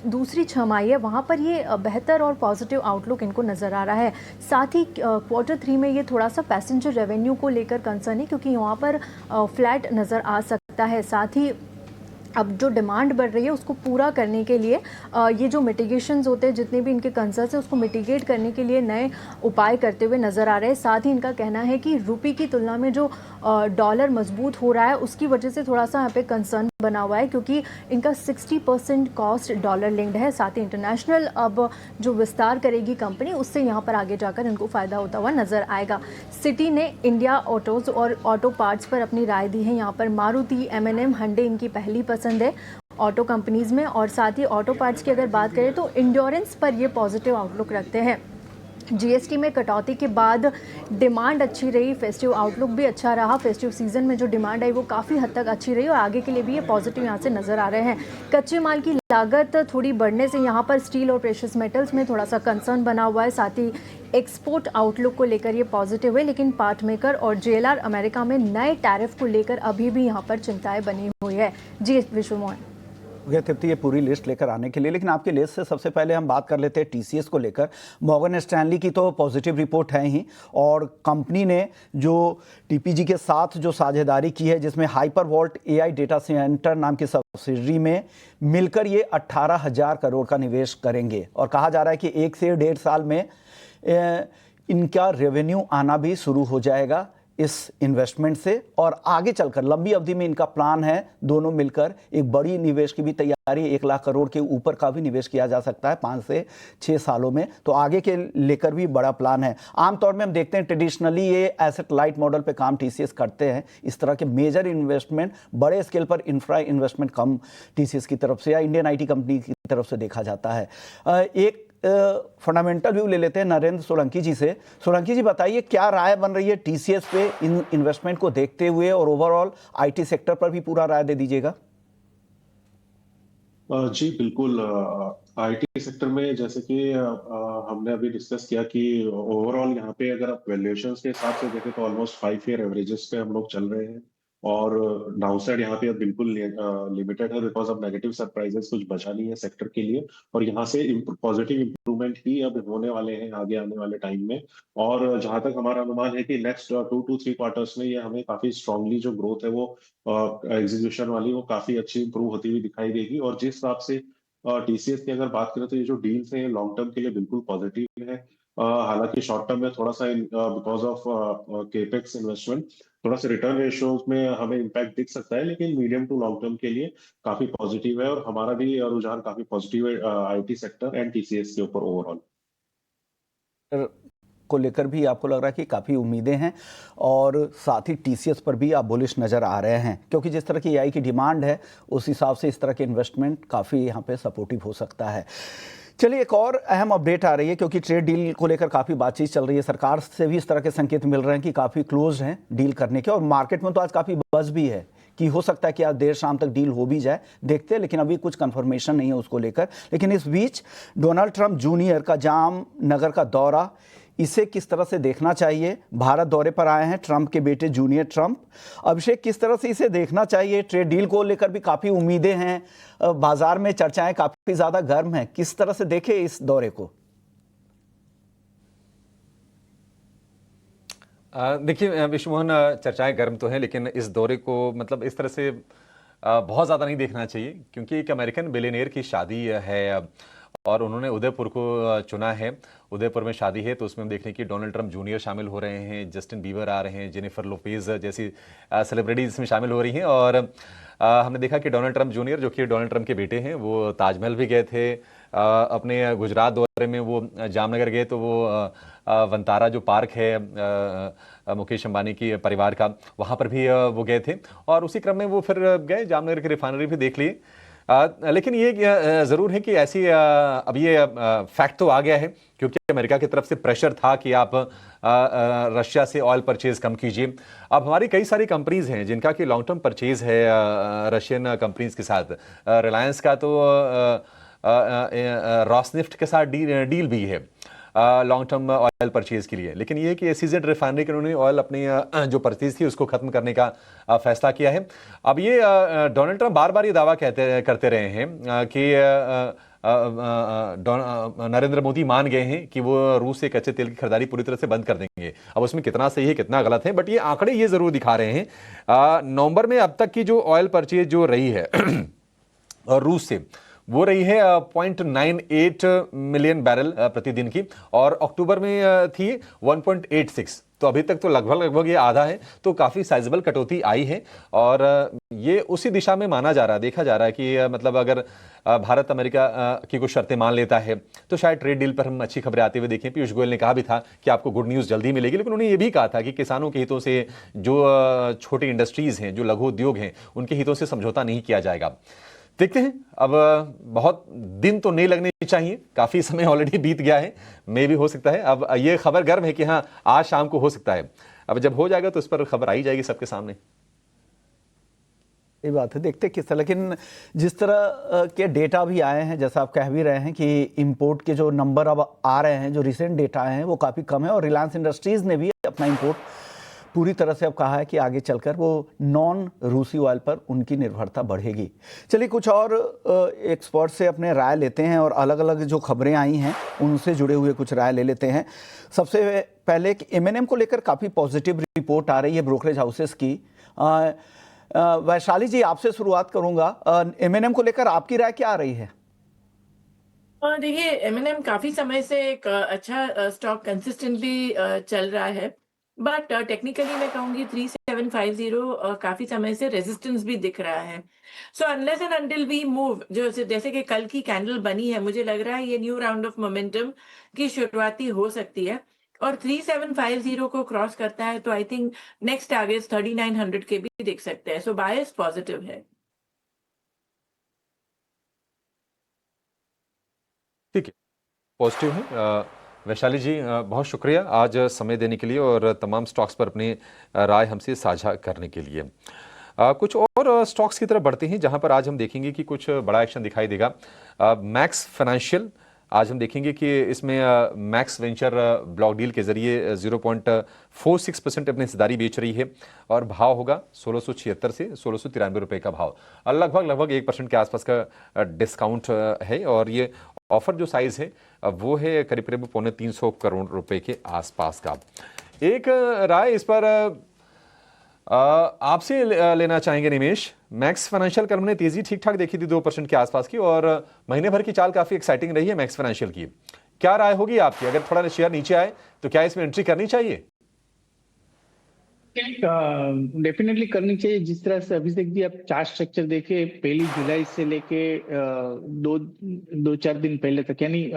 दूसरी छमाही है वहाँ पर ये बेहतर और पॉजिटिव आउटलुक इनको नज़र आ रहा है। साथ ही Q3 में ये थोड़ा सा पैसेंजर रेवेन्यू को लेकर कंसर्न है, क्योंकि यहाँ पर फ्लैट नज़र आ सकता है। साथ ही अब जो डिमांड बढ़ रही है उसको पूरा करने के लिए ये जो मिटिगेशंस होते हैं, जितने भी इनके कंसर्न्स हैं उसको मिटिगेट करने के लिए नए उपाय करते हुए नज़र आ रहे हैं। साथ ही इनका कहना है कि रुपये की तुलना में जो डॉलर मजबूत हो रहा है उसकी वजह से थोड़ा सा यहाँ पे कंसर्न बना हुआ है, क्योंकि इनका 60% कॉस्ट डॉलर लिंक्ड है। साथ ही इंटरनेशनल अब जो विस्तार करेगी कंपनी उससे यहाँ पर आगे जाकर इनको फ़ायदा होता हुआ नज़र आएगा। सिटी ने इंडिया ऑटोज़ और ऑटो पार्ट्स पर अपनी राय दी है। यहाँ पर मारुति, M&M, Hyundai इनकी पहली पसंद है ऑटो कंपनीज़ में। और साथ ही ऑटो पार्ट्स की अगर बात करें तो इंड्योरेंस पर ये पॉजिटिव आउटलुक रखते हैं। जीएसटी में कटौती के बाद डिमांड अच्छी रही, फेस्टिव आउटलुक भी अच्छा रहा। फेस्टिव सीजन में जो डिमांड आई वो काफ़ी हद तक अच्छी रही और आगे के लिए भी ये पॉजिटिव यहाँ से नज़र आ रहे हैं। कच्चे माल की लागत थोड़ी बढ़ने से यहाँ पर स्टील और प्रेशियस मेटल्स में थोड़ा सा कंसर्न बना हुआ है। साथ ही एक्सपोर्ट आउटलुक को लेकर ये पॉजिटिव है, लेकिन पार्ट मेकर और जेएलआर अमेरिका में नए टैरिफ को लेकर अभी भी यहाँ पर चिंताएं बनी हुई है। जी विश्व मोहन। तृप्ति ये पूरी लिस्ट लेकर आने के लिए, लेकिन आपकी लिस्ट से सबसे पहले हम बात कर लेते हैं टीसीएस को लेकर। मॉर्गन स्टैनली की तो पॉजिटिव रिपोर्ट है ही, और कंपनी ने जो टीपीजी के साथ जो साझेदारी की है, जिसमें हाइपरवॉल्ट एआई डेटा सेंटर नाम की सब्सिडरी में मिलकर ये 18,000 करोड़ का निवेश करेंगे, और कहा जा रहा है कि 1 से 1.5 साल में इनका रेवेन्यू आना भी शुरू हो जाएगा इस इन्वेस्टमेंट से, और आगे चलकर लंबी अवधि में इनका प्लान है दोनों मिलकर एक बड़ी निवेश की भी तैयारी, 1 लाख करोड़ के ऊपर का भी निवेश किया जा सकता है 5 से 6 सालों में, तो आगे के लेकर भी बड़ा प्लान है। आमतौर में हम देखते हैं ट्रेडिशनली ये एसेट लाइट मॉडल पे काम टीसीएस करते हैं। इस तरह के मेजर इन्वेस्टमेंट, बड़े स्केल पर इंफ्रा इन्वेस्टमेंट कम टीसीएस की तरफ से या इंडियन आईटी कंपनी की तरफ से देखा जाता है। एक फंडामेंटल व्यू ले लेते हैं नरेंद्र सोलंकी जी से। सोलंकी जी बताइए, क्या राय बन रही है टीसीएस पे इन इन्वेस्टमेंट को देखते हुए, और ओवरऑल आईटी सेक्टर पर भी पूरा राय दे दीजिएगा। जी बिल्कुल। आईटी सेक्टर में जैसे कि हमने अभी डिस्कस किया कि ओवरऑल यहाँ पे अगर आप वैल्यूएशंस के हिसाब से देखें तो ऑलमोस्ट 5 ईयर एवरेजेस पे हम लोग चल रहे हैं, और डाउनसाइड यहाँ पे अब बिल्कुल लिमिटेड है, बिकॉज अब नेगेटिव सरप्राइजेस कुछ बचा नहीं है सेक्टर के लिए, और यहाँ से पॉजिटिव इंप्रूवमेंट ही अब होने वाले हैं आगे आने वाले टाइम में। और जहां तक हमारा अनुमान है कि नेक्स्ट 2 to 3 क्वार्टर्स में ये हमें काफी स्ट्रांगली जो ग्रोथ है वो एग्जीक्यूशन वाली वो काफी अच्छी इंप्रूव होती हुई दिखाई देगी। और जिस हिसाब से टीसीएस की अगर बात करें तो ये जो डील्स हैं लॉन्ग टर्म के लिए बिल्कुल पॉजिटिव है। हालांकि शॉर्ट टर्म में थोड़ा सा बिकॉज ऑफ केपेक्स इन्वेस्टमेंट थोड़ा सा रिटर्न रेशियोज में हमें इम्पैक्ट दिख सकता है, लेकिन मीडियम टू लॉन्ग टर्म के लिए काफी पॉजिटिव है, और हमारा भी रुझान काफी पॉजिटिव है आईटी सेक्टर एंड टीसीएस के ऊपर ओवरऑल को लेकर भी आपको लग रहा है कि काफ़ी उम्मीदें हैं, और साथ ही टीसीएस पर भी आप बुलिश नज़र आ रहे हैं, क्योंकि जिस तरह की एआई की डिमांड है उस हिसाब से इस तरह के इन्वेस्टमेंट काफ़ी यहाँ पे सपोर्टिव हो सकता है। चलिए, एक और अहम अपडेट आ रही है, क्योंकि ट्रेड डील को लेकर काफ़ी बातचीत चल रही है। सरकार से भी इस तरह के संकेत मिल रहे हैं कि काफ़ी क्लोज हैं डील करने के, और मार्केट में तो आज काफ़ी बज़ भी है कि हो सकता है कि आज देर शाम तक डील हो भी जाए, देखते हैं, लेकिन अभी कुछ कंफर्मेशन नहीं है उसको लेकर। लेकिन इस बीच डोनाल्ड ट्रंप जूनियर का जाम नगर का दौरा, इसे किस तरह से देखना चाहिए? भारत दौरे पर आए हैं ट्रंप के बेटे जूनियर ट्रंप। अभिषेक, किस तरह से इसे देखना चाहिए? ट्रेड डील को लेकर भी काफ़ी उम्मीदें हैं, बाजार में चर्चाएं काफ़ी ज़्यादा गर्म हैं, किस तरह से देखें इस दौरे को? देखिए विश्व मोहन, चर्चाएं गर्म तो हैं, लेकिन इस दौरे को मतलब इस तरह से बहुत ज़्यादा नहीं देखना चाहिए, क्योंकि एक अमेरिकन बिलियनियर की शादी है और उन्होंने उदयपुर को चुना है। उदयपुर में शादी है, तो उसमें हम देख रहे हैं कि डोनाल्ड ट्रंप जूनियर शामिल हो रहे हैं, जस्टिन बीबर आ रहे हैं, जेनिफर लोपेज जैसी सेलिब्रिटीज इसमें शामिल हो रही हैं। और हमने देखा कि डोनाल्ड ट्रंप जूनियर, जो कि डोनाल्ड ट्रंप के बेटे हैं, वो ताजमहल भी गए थे। अपने गुजरात दौरे में वो जामनगर गए, तो वो वंतारा जो पार्क है मुकेश अंबानी की परिवार का, वहाँ पर भी वो गए थे, और उसी क्रम में वो फिर गए जामनगर की रिफाइनरी भी देख लिए। लेकिन ये ज़रूर है कि ऐसी अब ये फैक्ट तो आ गया है, क्योंकि अमेरिका की तरफ से प्रेशर था कि आप रशिया से ऑयल परचेज कम कीजिए। अब हमारी कई सारी कंपनीज हैं जिनका कि लॉन्ग टर्म परचेज है रशियन कंपनीज के साथ। रिलायंस का तो रॉसनिफ्ट के साथ डील भी है लॉन्ग टर्म ऑयल परचेज के लिए। लेकिन ये है कि एसईजेड रिफाइनरी के उन्होंने ऑयल अपनी जो परचेज थी उसको खत्म करने का फैसला किया है। अब ये डोनाल्ड ट्रंप बार बार ये दावा करते रहे हैं कि नरेंद्र मोदी मान गए हैं कि वो रूस से कच्चे तेल की खरीदारी पूरी तरह से बंद कर देंगे। अब उसमें कितना सही है कितना गलत है, बट ये आंकड़े ये जरूर दिखा रहे हैं। नवंबर में अब तक की जो ऑयल परचेज जो रही है और रूस से, वो रही है 0.98 मिलियन बैरल प्रतिदिन की, और अक्टूबर में थी 1.86। तो अभी तक तो लगभग ये आधा है, तो काफ़ी साइजेबल कटौती आई है, और ये उसी दिशा में माना जा रहा है, देखा जा रहा है कि मतलब अगर भारत अमेरिका की कुछ शर्तें मान लेता है तो शायद ट्रेड डील पर हम अच्छी खबरें आते हुए देखें। पीयूष गोयल ने कहा भी था कि आपको गुड न्यूज़ जल्दी मिलेगी, लेकिन उन्होंने ये भी कहा था कि किसानों के हितों से, जो छोटी इंडस्ट्रीज़ हैं, जो लघु उद्योग हैं, उनके हितों से समझौता नहीं किया जाएगा। देखते हैं। अब बहुत दिन तो नहीं लगने चाहिए, काफी समय ऑलरेडी बीत गया है, मे भी हो सकता है। अब ये खबर गर्म है कि हाँ आज शाम को हो सकता है। अब जब हो जाएगा तो इस पर खबर आई जाएगी सबके सामने। ये बात है, देखते किस तरह। लेकिन जिस तरह के डेटा भी आए हैं, जैसा आप कह भी रहे हैं कि इंपोर्ट के जो नंबर अब आ रहे हैं, जो रिसेंट डेटा आए हैं वो काफ़ी कम है, और रिलायंस इंडस्ट्रीज़ ने भी अपना इंपोर्ट पूरी तरह से अब कहा है कि आगे चलकर वो नॉन रूसी ऑयल पर उनकी निर्भरता बढ़ेगी। चलिए कुछ और एक्सपर्ट से अपने राय लेते हैं और अलग अलग जो खबरें आई हैं उनसे जुड़े हुए कुछ राय ले लेते हैं। सबसे पहले M&M को लेकर काफ़ी पॉजिटिव रिपोर्ट आ रही है ब्रोकरेज हाउसेस की। वैशाली जी, आपसे शुरुआत करूंगा। M&M को लेकर आपकी राय क्या आ रही है? देखिए, M&M काफी समय से एक अच्छा स्टॉक कंसिस्टेंटली चल रहा है, बट टेक्निकली मैं कहूंगी 3750 काफी समय से रेजिस्टेंस भी दिख रहा है। So unless and until we move, जैसे कि कल की कैंडल बनी है, मुझे लग रहा है ये न्यू राउंड ऑफ मोमेंटम की शुरुआती हो सकती है, और 3750 को क्रॉस करता है तो आई थिंक नेक्स्ट टारगेट 3900 के भी देख सकते हैं। सो बायस पॉजिटिव है। ठीक है, पॉजिटिव है। वैशाली जी, बहुत शुक्रिया आज समय देने के लिए और तमाम स्टॉक्स पर अपनी राय हमसे साझा करने के लिए। कुछ और स्टॉक्स की तरफ बढ़ते हैं जहां पर आज हम देखेंगे कि कुछ बड़ा एक्शन दिखाई देगा। मैक्स फाइनेंशियल, आज हम देखेंगे कि इसमें मैक्स वेंचर ब्लॉक डील के जरिए 0.46% अपनी हिस्सेदारी बेच रही है और भाव होगा 1676 से 1693 रुपए का भाव, लगभग 1% के आसपास का डिस्काउंट है। और ये ऑफर जो साइज है वो है करीब 350 करोड़ रुपए के आसपास का। एक राय इस पर आपसे लेना चाहेंगे निमेश। मैक्स फाइनेंशियल कर्म ने तेजी ठीक ठाक देखी थी 2% के आसपास की, और महीने भर की चाल काफी एक्साइटिंग रही है मैक्स फाइनेंशियल की। क्या राय होगी आपकी? अगर थोड़ा शेयर नीचे आए तो क्या इसमें एंट्री करनी चाहिए? डेफिनेटली करनी चाहिए। जिस तरह से अभिषेक जी आप चार्ट स्ट्रक्चर देखे, 1 जुलाई से लेके दो चार दिन पहले तक, यानी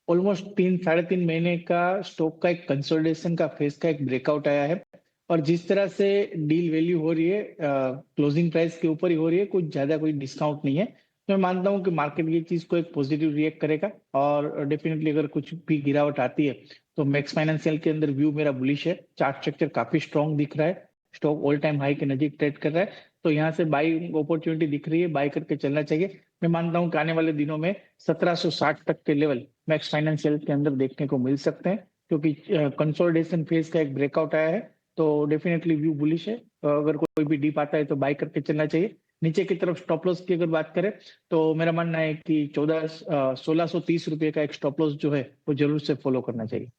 ऑलमोस्ट 3-3.5 महीने का स्टॉक का एक कंसोलिडेशन का फेज का एक ब्रेकआउट आया है, और जिस तरह से डील वैल्यू हो रही है क्लोजिंग प्राइस के ऊपर ही हो रही है, कुछ ज्यादा कोई डिस्काउंट नहीं है। तो मैं मानता हूं कि मार्केट ये चीज को एक पॉजिटिव रिएक्ट करेगा, और डेफिनेटली अगर कुछ भी गिरावट आती है तो मैक्स फाइनेंशियल के अंदर व्यू मेरा बुलिश है। चार्ट स्ट्रक्चर काफी स्ट्रॉन्ग दिख रहा है, स्टॉक ऑल टाइम हाई के नजीक ट्रेड कर रहा है, तो यहाँ से बाइंग अपॉर्चुनिटी दिख रही है, बाय करके चलना चाहिए। मैं मानता हूँ कि आने वाले दिनों में 1760 तक के लेवल मैक्स फाइनेंशियल के अंदर देखने को मिल सकते हैं, क्योंकि कंसोलिडेशन फेज का एक ब्रेकआउट आया है, तो डेफिनेटली व्यू बुलिश है। अगर कोई भी डीप आता है तो बाय करके चलना चाहिए। नीचे की तरफ स्टॉप लॉस की अगर बात करें तो मेरा मानना है कि 1630 रुपए का एक स्टॉप लॉस जो है वो जरूर से फॉलो करना चाहिए।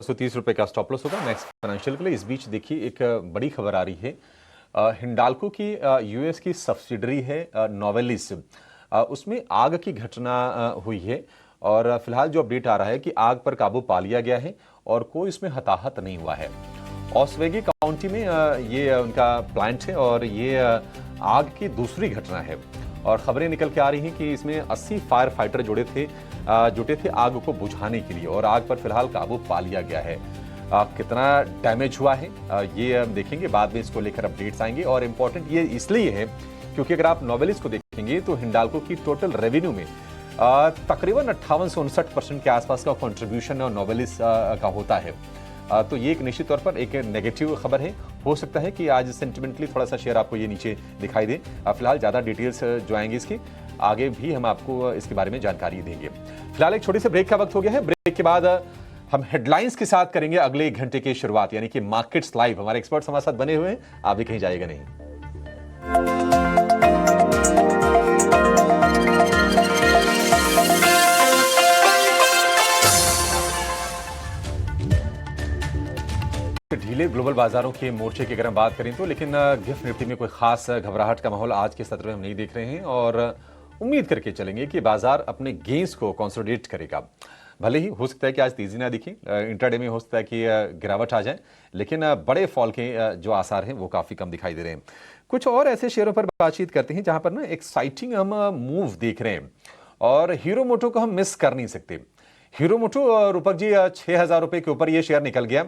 130 रुपए का स्टॉप लॉस होगा मैक्स फाइनेंशियल के लिए। इस बीच देखिए एक बड़ी खबर आ रही है, हिंडाल्को की यूएस की सब्सिडरी है नोवेलिस, उसमें आग की घटना हुई है, और फिलहाल जो अपडेट आ रहा है कि आग पर काबू पा लिया गया है और कोई इसमें हताहत नहीं हुआ है। ऑस्वेगी काउंटी में ये उनका प्लांट है और ये आग की दूसरी घटना है, और खबरें निकल के आ रही हैं कि इसमें 80 फायर फाइटर जुटे थे आग को बुझाने के लिए, और आग पर फिलहाल काबू पा लिया गया है। कितना डैमेज हुआ है ये हम देखेंगे, बाद में इसको लेकर अपडेट्स आएंगे। और इम्पोर्टेंट ये इसलिए है क्योंकि अगर आप नोवेलिस को देखेंगे तो हिंडाल्को की टोटल रेवेन्यू में तकरीबन 58 से 59% के आसपास का कंट्रीब्यूशन नोवेलिस का होता है। तो ये एक निश्चित तौर पर एक नेगेटिव खबर है। हो सकता है कि आज सेंटिमेंटली थोड़ा सा शेयर आपको ये नीचे दिखाई दे। फिलहाल ज़्यादा डिटेल्स जो आएंगे इसकी आगे भी हम आपको इसके बारे में जानकारी देंगे। फिलहाल एक छोटे से ब्रेक का वक्त हो गया है। ब्रेक के बाद हम हेडलाइंस के साथ करेंगे अगले 1 घंटे की शुरुआत, यानी कि मार्केट्स लाइव। हमारे एक्सपर्ट्स हमारे साथ बने हुए हैं, आप भी कहीं जाएगा नहीं। ढीले ग्लोबल बाजारों के मोर्चे की अगर हम बात करें तो, लेकिन गिफ्ट निफ्टी में कोई खास घबराहट का माहौल आज के सत्र में हम नहीं देख रहे हैं, और उम्मीद करके चलेंगे कि बाजार अपने गेंस को कंसोलिडेट करेगा। भले ही हो सकता है कि आज तेजी ना दिखे, इंट्राडे में हो सकता है कि गिरावट आ जाए, लेकिन बड़े फॉल के जो आसार हैं वो काफ़ी कम दिखाई दे रहे हैं। कुछ और ऐसे शेयरों पर बातचीत करते हैं जहां पर ना एक्साइटिंग हम मूव देख रहे हैं, और हीरो मोटो को हम मिस कर नहीं सकते। हीरो मोटो रूपक जी 6000 रुपये के ऊपर ये शेयर निकल गया,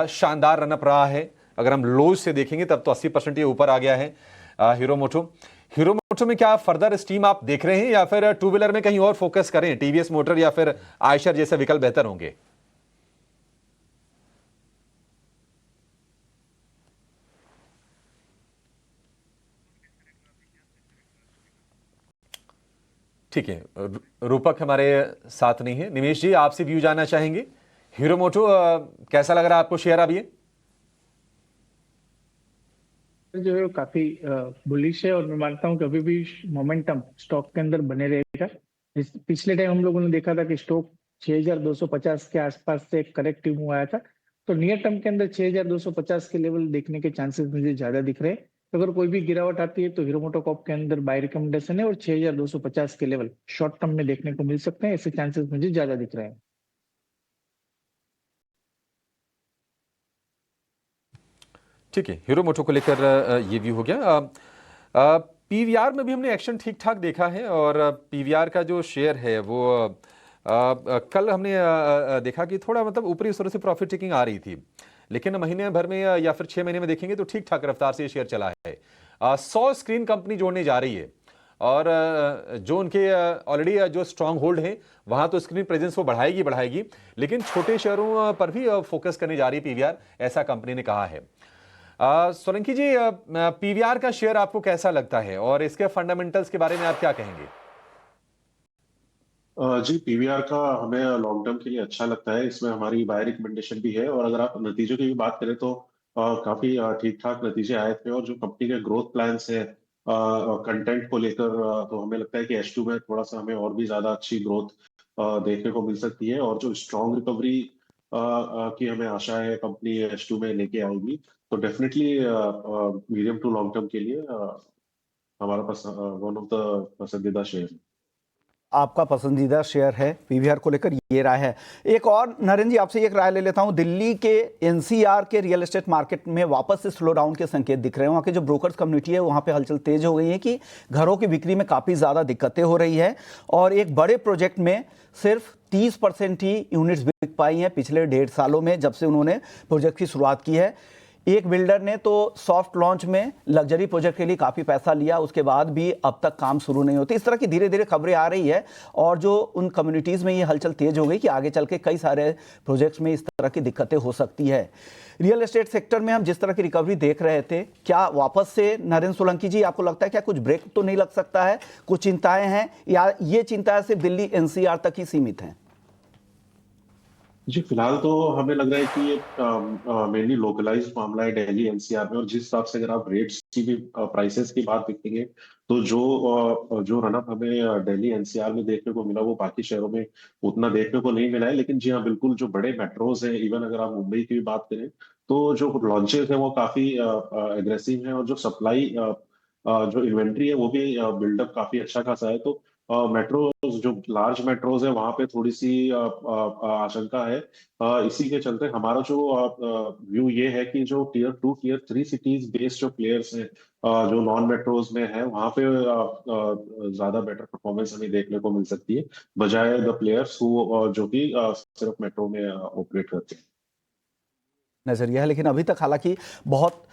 शानदार रनअप रहा है, अगर हम लोज से देखेंगे तब तो 80% ये ऊपर आ गया है हीरो मोटो में क्या फर्दर स्टीम आप देख रहे हैं या फिर टू व्हीलर में कहीं और फोकस करें, टीवीएस मोटर या फिर आयशर जैसे विकल्प बेहतर होंगे? ठीक है, रूपक हमारे साथ नहीं है। निमेश जी, आपसे व्यू जानना चाहेंगे हीरो मोटो कैसा लग रहा है आपको शेयर अब ये? जो है वो काफी बुलिश है और मैं मानता हूँ कि अभी भी मोमेंटम स्टॉक के अंदर बने रहेगा। पिछले टाइम हम लोगों ने देखा था कि स्टॉक 6250 के आसपास से एक करेक्टिव मूव आया था, तो नियर टर्म के अंदर 6250 के लेवल देखने के चांसेस मुझे ज्यादा दिख रहे हैं। तो अगर कोई भी गिरावट आती है तो हीरो मोटोकॉर्प के अंदर बाय रिकमेंडेशन है और 6250 के लेवल शॉर्ट टर्म में देखने को मिल सकते हैं, ऐसे चांसेस मुझे ज्यादा दिख रहे हैं। ठीक है, हीरो मोटो को लेकर ये व्यू हो गया। पीवीआर में भी हमने एक्शन ठीक ठाक देखा है और पीवीआर का जो शेयर है वो कल हमने देखा कि थोड़ा मतलब ऊपरी स्तर से प्रॉफिट टेकिंग आ रही थी, लेकिन महीने भर में या फिर 6 महीने में देखेंगे तो ठीक ठाक रफ्तार से ये शेयर चला है। 100 स्क्रीन कंपनी जोड़ने जा रही है और जो उनके ऑलरेडी जो स्ट्रांग होल्ड है वहां तो स्क्रीन प्रेजेंस वो बढ़ाएगी, लेकिन छोटे शेयरों पर भी फोकस करने जा रही है पीवीआर, ऐसा कंपनी ने कहा है। सोलंकी जी, पीवीआर का शेयर आपको कैसा लगता है और इसके फंडामेंटल्स के बारे में आप क्या कहेंगे? जी, पीवीआर का हमें लॉन्ग टर्म के लिए अच्छा लगता है। इसमें हमारी बाय रिकमेंडेशन भी है और अगर आप नतीजों की भी बात करें तो काफी ठीक ठाक नतीजे आए थे और जो कंपनी के ग्रोथ प्लान्स है कंटेंट को लेकर, तो हमें लगता है कि H2 में थोड़ा सा हमें और भी ज्यादा अच्छी ग्रोथ देखने को मिल सकती है और जो स्ट्रॉन्ग रिकवरी की हमें आशा है कंपनी H2 में लेके आएगी, तो definitely medium to long term के लिए हमारा पास वन ऑफ द पसंदीदा शेयर है। आपका पसंदीदा शेयर है पीवीआर को लेकर, ये राय है। एक और नरेंद्र जी, आपसे एक राय ले लेता हूं। दिल्ली के एनसीआर के रियल एस्टेट मार्केट में वापस से स्लो डाउन के संकेत दिख रहे हैं। वहां के जो ब्रोकर्स कम्युनिटी है वहां पे हलचल तेज हो गई है कि घरों की बिक्री में काफ़ी ज़्यादा दिक्कतें हो रही है और एक बड़े प्रोजेक्ट में सिर्फ 30% ही यूनिट्स बिक पाई हैं पिछले 1.5 सालों में, जब से उन्होंने प्रोजेक्ट की शुरुआत की है। एक बिल्डर ने तो सॉफ्ट लॉन्च में लग्जरी प्रोजेक्ट के लिए काफ़ी पैसा लिया, उसके बाद भी अब तक काम शुरू नहीं होती। इस तरह की धीरे धीरे खबरें आ रही है और जो उन कम्युनिटीज़ में ये हलचल तेज हो गई कि आगे चल के कई सारे प्रोजेक्ट्स में इस तरह की दिक्कतें हो सकती है। रियल एस्टेट सेक्टर में हम जिस तरह की रिकवरी देख रहे थे, क्या वापस से नरेंद्र सोलंकी जी आपको लगता है क्या कुछ ब्रेक तो नहीं लग सकता है? कुछ चिंताएं हैं या ये चिंताएं सिर्फ दिल्ली एनसीआर तक ही सीमित हैं? जी, फिलहाल तो हमें लग रहा है कि ये मेनली लोकलाइज्ड मामला है दिल्ली एनसीआर में, और जिस हिसाब से अगर आप रेट्स की भी प्राइसेस की बात देखेंगे तो जो रनअप हमें दिल्ली एनसीआर में देखने को मिला वो बाकी शहरों में उतना देखने को नहीं मिला है। लेकिन जी हाँ, बिल्कुल जो बड़े मेट्रोज हैं, इवन अगर आप मुंबई की भी बात करें तो जो लॉन्चेस है वो काफी एग्रेसिव है और जो सप्लाई जो इन्वेंट्री है वो भी बिल्डअप काफी अच्छा खासा है। तो मेट्रोज जो लार्ज मेट्रोज है वहां पे थोड़ी सी आशंका है। इसी के चलते हमारा जो व्यू ये है कि जो टियर 2 टियर 3 सिटीज बेस्ड जो प्लेयर्स हैं जो नॉन मेट्रोज में है वहां पे ज्यादा बेटर परफॉर्मेंस हमें देखने को मिल सकती है बजाय द प्लेयर्स जो कि सिर्फ मेट्रो में ऑपरेट करते हैं। नजरिया है, लेकिन अभी तक हालांकि बहुत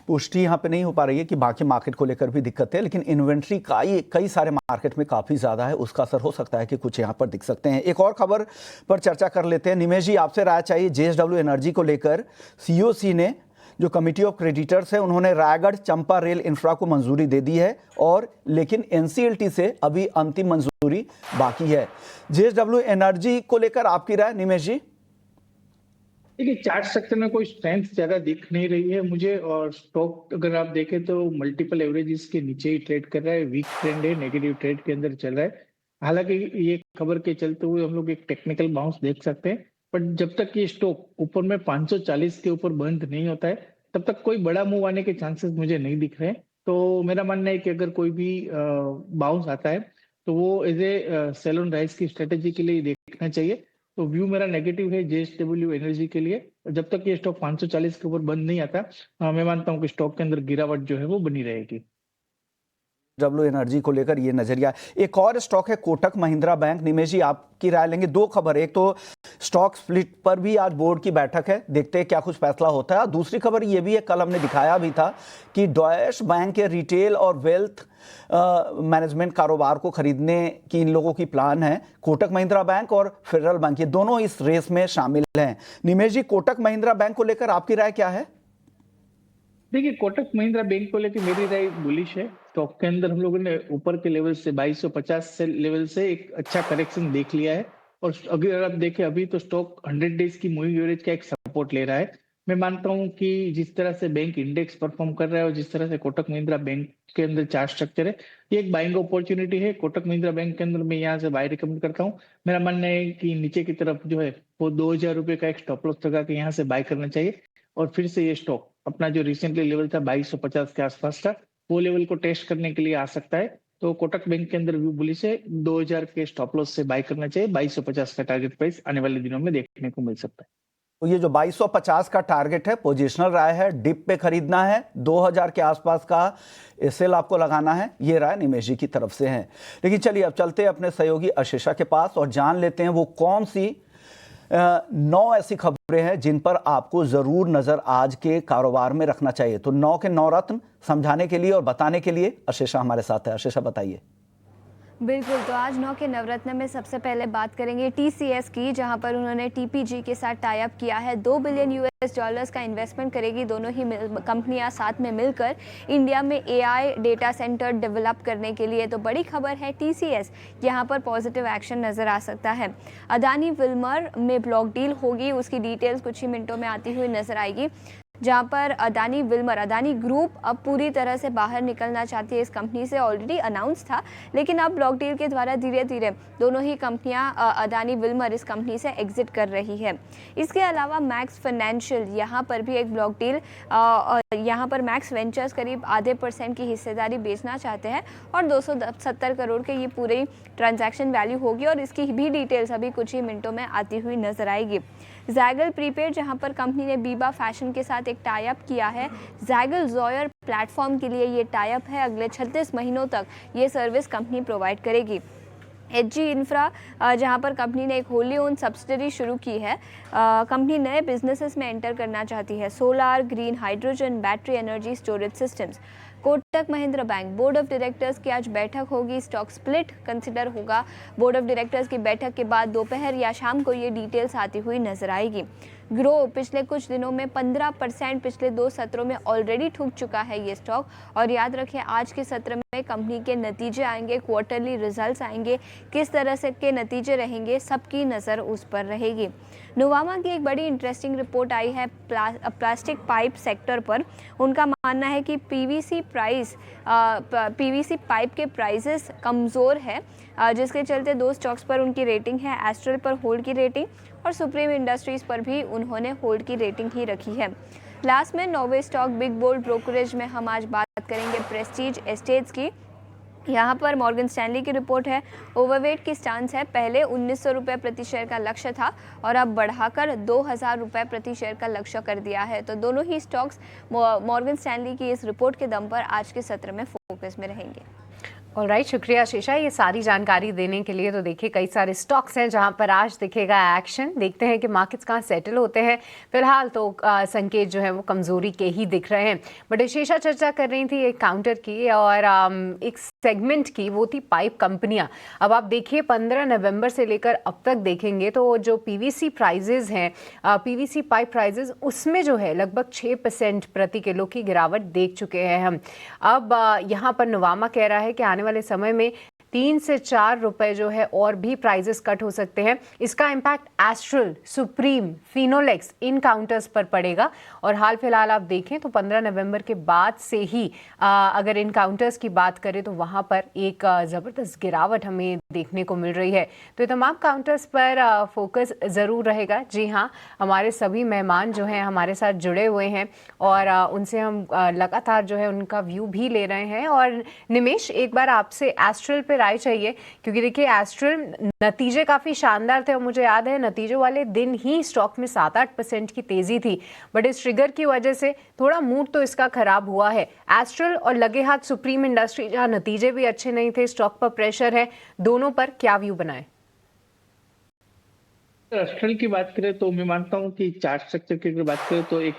पुष्टि यहाँ पे नहीं हो पा रही है कि बाकी मार्केट को लेकर भी दिक्कत है, लेकिन इन्वेंट्री कई सारे मार्केट में काफ़ी ज़्यादा है, उसका असर हो सकता है कि कुछ यहाँ पर दिख सकते हैं। एक और खबर पर चर्चा कर लेते हैं। निमेश जी, आपसे राय चाहिए जेएसडब्ल्यू एनर्जी को लेकर। सीओसी ने जो कमिटी ऑफ क्रेडिटर्स है उन्होंने रायगढ़ चंपा रेल इंफ्रा को मंजूरी दे दी है और लेकिन एनसीएलटी से अभी अंतिम मंजूरी बाकी है। जेएसडब्ल्यू एनर्जी को लेकर आपकी राय निमेश जी? देखिए, चार्ट सेक्टर में कोई स्ट्रेंथ ज्यादा दिख नहीं रही है मुझे, और स्टॉक अगर आप देखें तो मल्टीपल एवरेजेस के नीचे ही ट्रेड कर रहा है, वीक ट्रेंड है, नेगेटिव ट्रेड के अंदर चल रहा है। हालांकि ये खबर के चलते हुए हम लोग एक टेक्निकल बाउंस देख सकते हैं, बट जब तक ये स्टॉक ऊपर में 540 के ऊपर बंद नहीं होता है तब तक कोई बड़ा मूव आने के चांसेस मुझे नहीं दिख रहे हैं। तो मेरा मानना है कि अगर कोई भी बाउंस आता है तो वो as a sell on rise की स्ट्रेटेजी के लिए देखना चाहिए। तो व्यू मेरा नेगेटिव है जेएसडब्ल्यू एनर्जी के लिए। जब तक ये स्टॉक 540 के ऊपर बंद नहीं आता मैं मानता हूं कि स्टॉक के अंदर गिरावट जो है वो बनी रहेगी। JSW एनर्जी को लेकर ये नजरिया। एक और स्टॉक है कोटक महिंद्रा बैंक। निमेश जी, आपकी राय लेंगे। दो खबर, एक तो स्टॉक स्प्लिट पर भी आज बोर्ड की बैठक है, देखते हैं क्या कुछ फैसला होता है। दूसरी खबर ये भी है, कल हमने दिखाया भी था कि डॉयश बैंक के रिटेल और वेल्थ मैनेजमेंट कारोबार को खरीदने की इन लोगों की प्लान है। कोटक महिंद्रा बैंक और फेडरल बैंक, ये दोनों इस रेस में शामिल हैं। निमेश जी, कोटक महिंद्रा बैंक को लेकर आपकी राय क्या है? देखिए, कोटक महिंद्रा बैंक को लेकर मेरी राय बुलिश है। स्टॉक के अंदर हम लोगों ने ऊपर के लेवल से 2250 से लेवल से एक अच्छा करेक्शन देख लिया है, और अगर आप देखें अभी तो स्टॉक 100 डेज की मूविंग एवरेज का एक सपोर्ट ले रहा है। मैं मानता हूं कि जिस तरह से बैंक इंडेक्स परफॉर्म कर रहा है और जिस तरह से कोटक महिंद्रा बैंक के अंदर चार्ट स्ट्रक्चर है, ये एक बाइंग अपॉर्चुनिटी है। कोटक महिंद्रा बैंक के अंदर मैं यहाँ से बाय रिकमेंड करता हूँ। मेरा मानना है कि नीचे की तरफ जो है वो 2000 रुपए का एक स्टॉप लॉस लगा के यहाँ से बाय करना चाहिए, और फिर से ये स्टॉक अपना जो रिसेंटली लेवल था 2250 के आसपास था, वो लेवल को टेस्ट करने के लिए आ सकता है। तो कोटक बैंक के अंदर व्यू बुलिश है, 2000 के स्टॉप लॉस से बाय करना चाहिए। 2250 का टारगेट प्राइस आने वाले दिनों में देखने को मिल सकता है। तो ये जो 2250 का टारगेट है, पोजिशनल राय है, डिप पे खरीदना है, 2000 के आसपास का सेल आपको लगाना है, ये राय निमेश जी की तरफ से है। लेकिन चलिए अब चलते हैं अपने सहयोगी आशीषा के पास और जान लेते हैं वो कौन सी 9 ऐसी खबरें हैं जिन पर आपको जरूर नजर आज के कारोबार में रखना चाहिए। तो 9 के 9 रत्न समझाने के लिए और बताने के लिए आशीषा हमारे साथ है। आशीषा, बताइए। बिल्कुल, तो आज 9 के नवरत्न में सबसे पहले बात करेंगे TCS की, जहां पर उन्होंने TPG के साथ टाई अप किया है। $2 बिलियन का इन्वेस्टमेंट करेगी दोनों ही कंपनियां साथ में मिलकर इंडिया में AI डेटा सेंटर डेवलप करने के लिए। तो बड़ी खबर है TCS, यहां पर पॉजिटिव एक्शन नज़र आ सकता है। अदानी विल्मर में ब्लॉक डील होगी, उसकी डिटेल्स कुछ ही मिनटों में आती हुई नजर आएगी, जहां पर अदानी विल्मर, अदानी ग्रुप अब पूरी तरह से बाहर निकलना चाहती है इस कंपनी से। ऑलरेडी अनाउंस था, लेकिन अब ब्लॉक डील के द्वारा धीरे धीरे दोनों ही कंपनियां अदानी विल्मर इस कंपनी से एग्जिट कर रही है। इसके अलावा मैक्स फाइनेंशियल, यहां पर भी एक ब्लॉक डील, यहां पर मैक्स वेंचर्स करीब आधे % की हिस्सेदारी बेचना चाहते हैं और 270 करोड़ के ये पूरी ट्रांजैक्शन वैल्यू होगी, और इसकी भी डिटेल्स अभी कुछ ही मिनटों में आती हुई नजर आएगी। जैगल प्रीपेड, जहां पर कंपनी ने बीबा फैशन के साथ एक टाई अप किया है। जैगल जॉयर प्लेटफॉर्म के लिए ये टाई अप है, अगले 36 महीनों तक ये सर्विस कंपनी प्रोवाइड करेगी। HG इंफ्रा, जहां पर कंपनी ने एक होली ओन सब्सिडरी शुरू की है। कंपनी नए बिजनेसेस में एंटर करना चाहती है, solar, green hydrogen, battery energy storage systems. Kotak Mahindra bank board of directors की आज बैठक होगी, स्टॉक स्प्लिट कंसिडर होगा। बोर्ड ऑफ डायरेक्टर्स की बैठक के बाद दोपहर या शाम को ये डिटेल्स आती हुई नजर आएगी। ग्रो पिछले कुछ दिनों में 15% पिछले 2 सत्रों में ऑलरेडी ठुक चुका है ये स्टॉक, और याद रखें आज के सत्र में कंपनी के नतीजे आएंगे, क्वार्टरली रिजल्ट्स आएंगे, किस तरह से के नतीजे रहेंगे सबकी नज़र उस पर रहेगी। नुवामा की एक बड़ी इंटरेस्टिंग रिपोर्ट आई है प्लास्टिक पाइप सेक्टर पर। उनका मानना है कि पीवीसी पाइप के प्राइसेस कमज़ोर है, जिसके चलते 2 स्टॉक्स पर उनकी रेटिंग है, एस्ट्रल पर होल्ड की रेटिंग और सुप्रीम इंडस्ट्रीज़ पर भी उन्होंने होल्ड की रेटिंग ही रखी है। लास्ट में Norway stock big bold brokerage में हम आज बात करेंगे प्रेस्टीज एस्टेट्स की। यहाँ पर मॉर्गन स्टैनली की रिपोर्ट है, ओवरवेट की स्टांस है, पहले 1900 रुपये प्रति शेयर का लक्ष्य था और अब बढ़ाकर 2000 रुपये प्रति शेयर का लक्ष्य कर दिया है। तो दोनों ही स्टॉक्स मॉर्गन स्टैनली की इस रिपोर्ट के दम पर आज के सत्र में फोकस में रहेंगे। ऑलराइट, शुक्रिया आशीषा ये सारी जानकारी देने के लिए। तो देखिए कई सारे स्टॉक्स हैं जहां पर आज दिखेगा एक्शन, देखते हैं कि मार्केट्स कहां सेटल होते हैं। फिलहाल तो संकेत जो है वो कमज़ोरी के ही दिख रहे हैं। बट आशीषा चर्चा कर रही थी एक काउंटर की और एक सेगमेंट की, वो थी पाइप कंपनियां। अब आप देखिए 15 नवंबर से लेकर अब तक देखेंगे तो जो पीवीसी प्राइजेज हैं, पीवीसी पाइप प्राइजेज, उसमें जो है लगभग 6% प्रति किलो की गिरावट देख चुके हैं हम। अब यहाँ पर नुवामा कह रहा है कि आने वाले समय में 3 से 4 रुपए जो है और भी प्राइजेस कट हो सकते हैं। इसका इम्पैक्ट एस्ट्रल, सुप्रीम, फिनोलेक्स इन काउंटर्स पर पड़ेगा। और हाल फिलहाल आप देखें तो 15 नवंबर के बाद से ही अगर इन काउंटर्स की बात करें तो वहाँ पर एक ज़बरदस्त गिरावट हमें देखने को मिल रही है। तो ये तमाम काउंटर्स पर फोकस ज़रूर रहेगा। जी हाँ, हमारे सभी मेहमान जो हैं हमारे साथ जुड़े हुए हैं और उनसे हम लगातार जो है उनका व्यू भी ले रहे हैं। और निमेश, एक बार आपसे एस्ट्रल पे राय चाहिए, क्योंकि देखिए एस्ट्रल नतीजे काफ़ी शानदार थे और मुझे याद है नतीजों वाले दिन ही स्टॉक में 7-8% की तेज़ी थी, बट इस ट्रिगर की वजह से थोड़ा मूड तो इसका खराब हुआ है। एस्ट्रल और लगे हाथ सुप्रीम इंडस्ट्री, जहाँ नतीजे भी अच्छे नहीं थे, स्टॉक पर प्रेशर है, दोनों पर क्या व्यू बनाए? एस्ट्रल की बात करें तो मैं मानता हूं कि चार्ट स्ट्रक्चर की अगर बात करें तो एक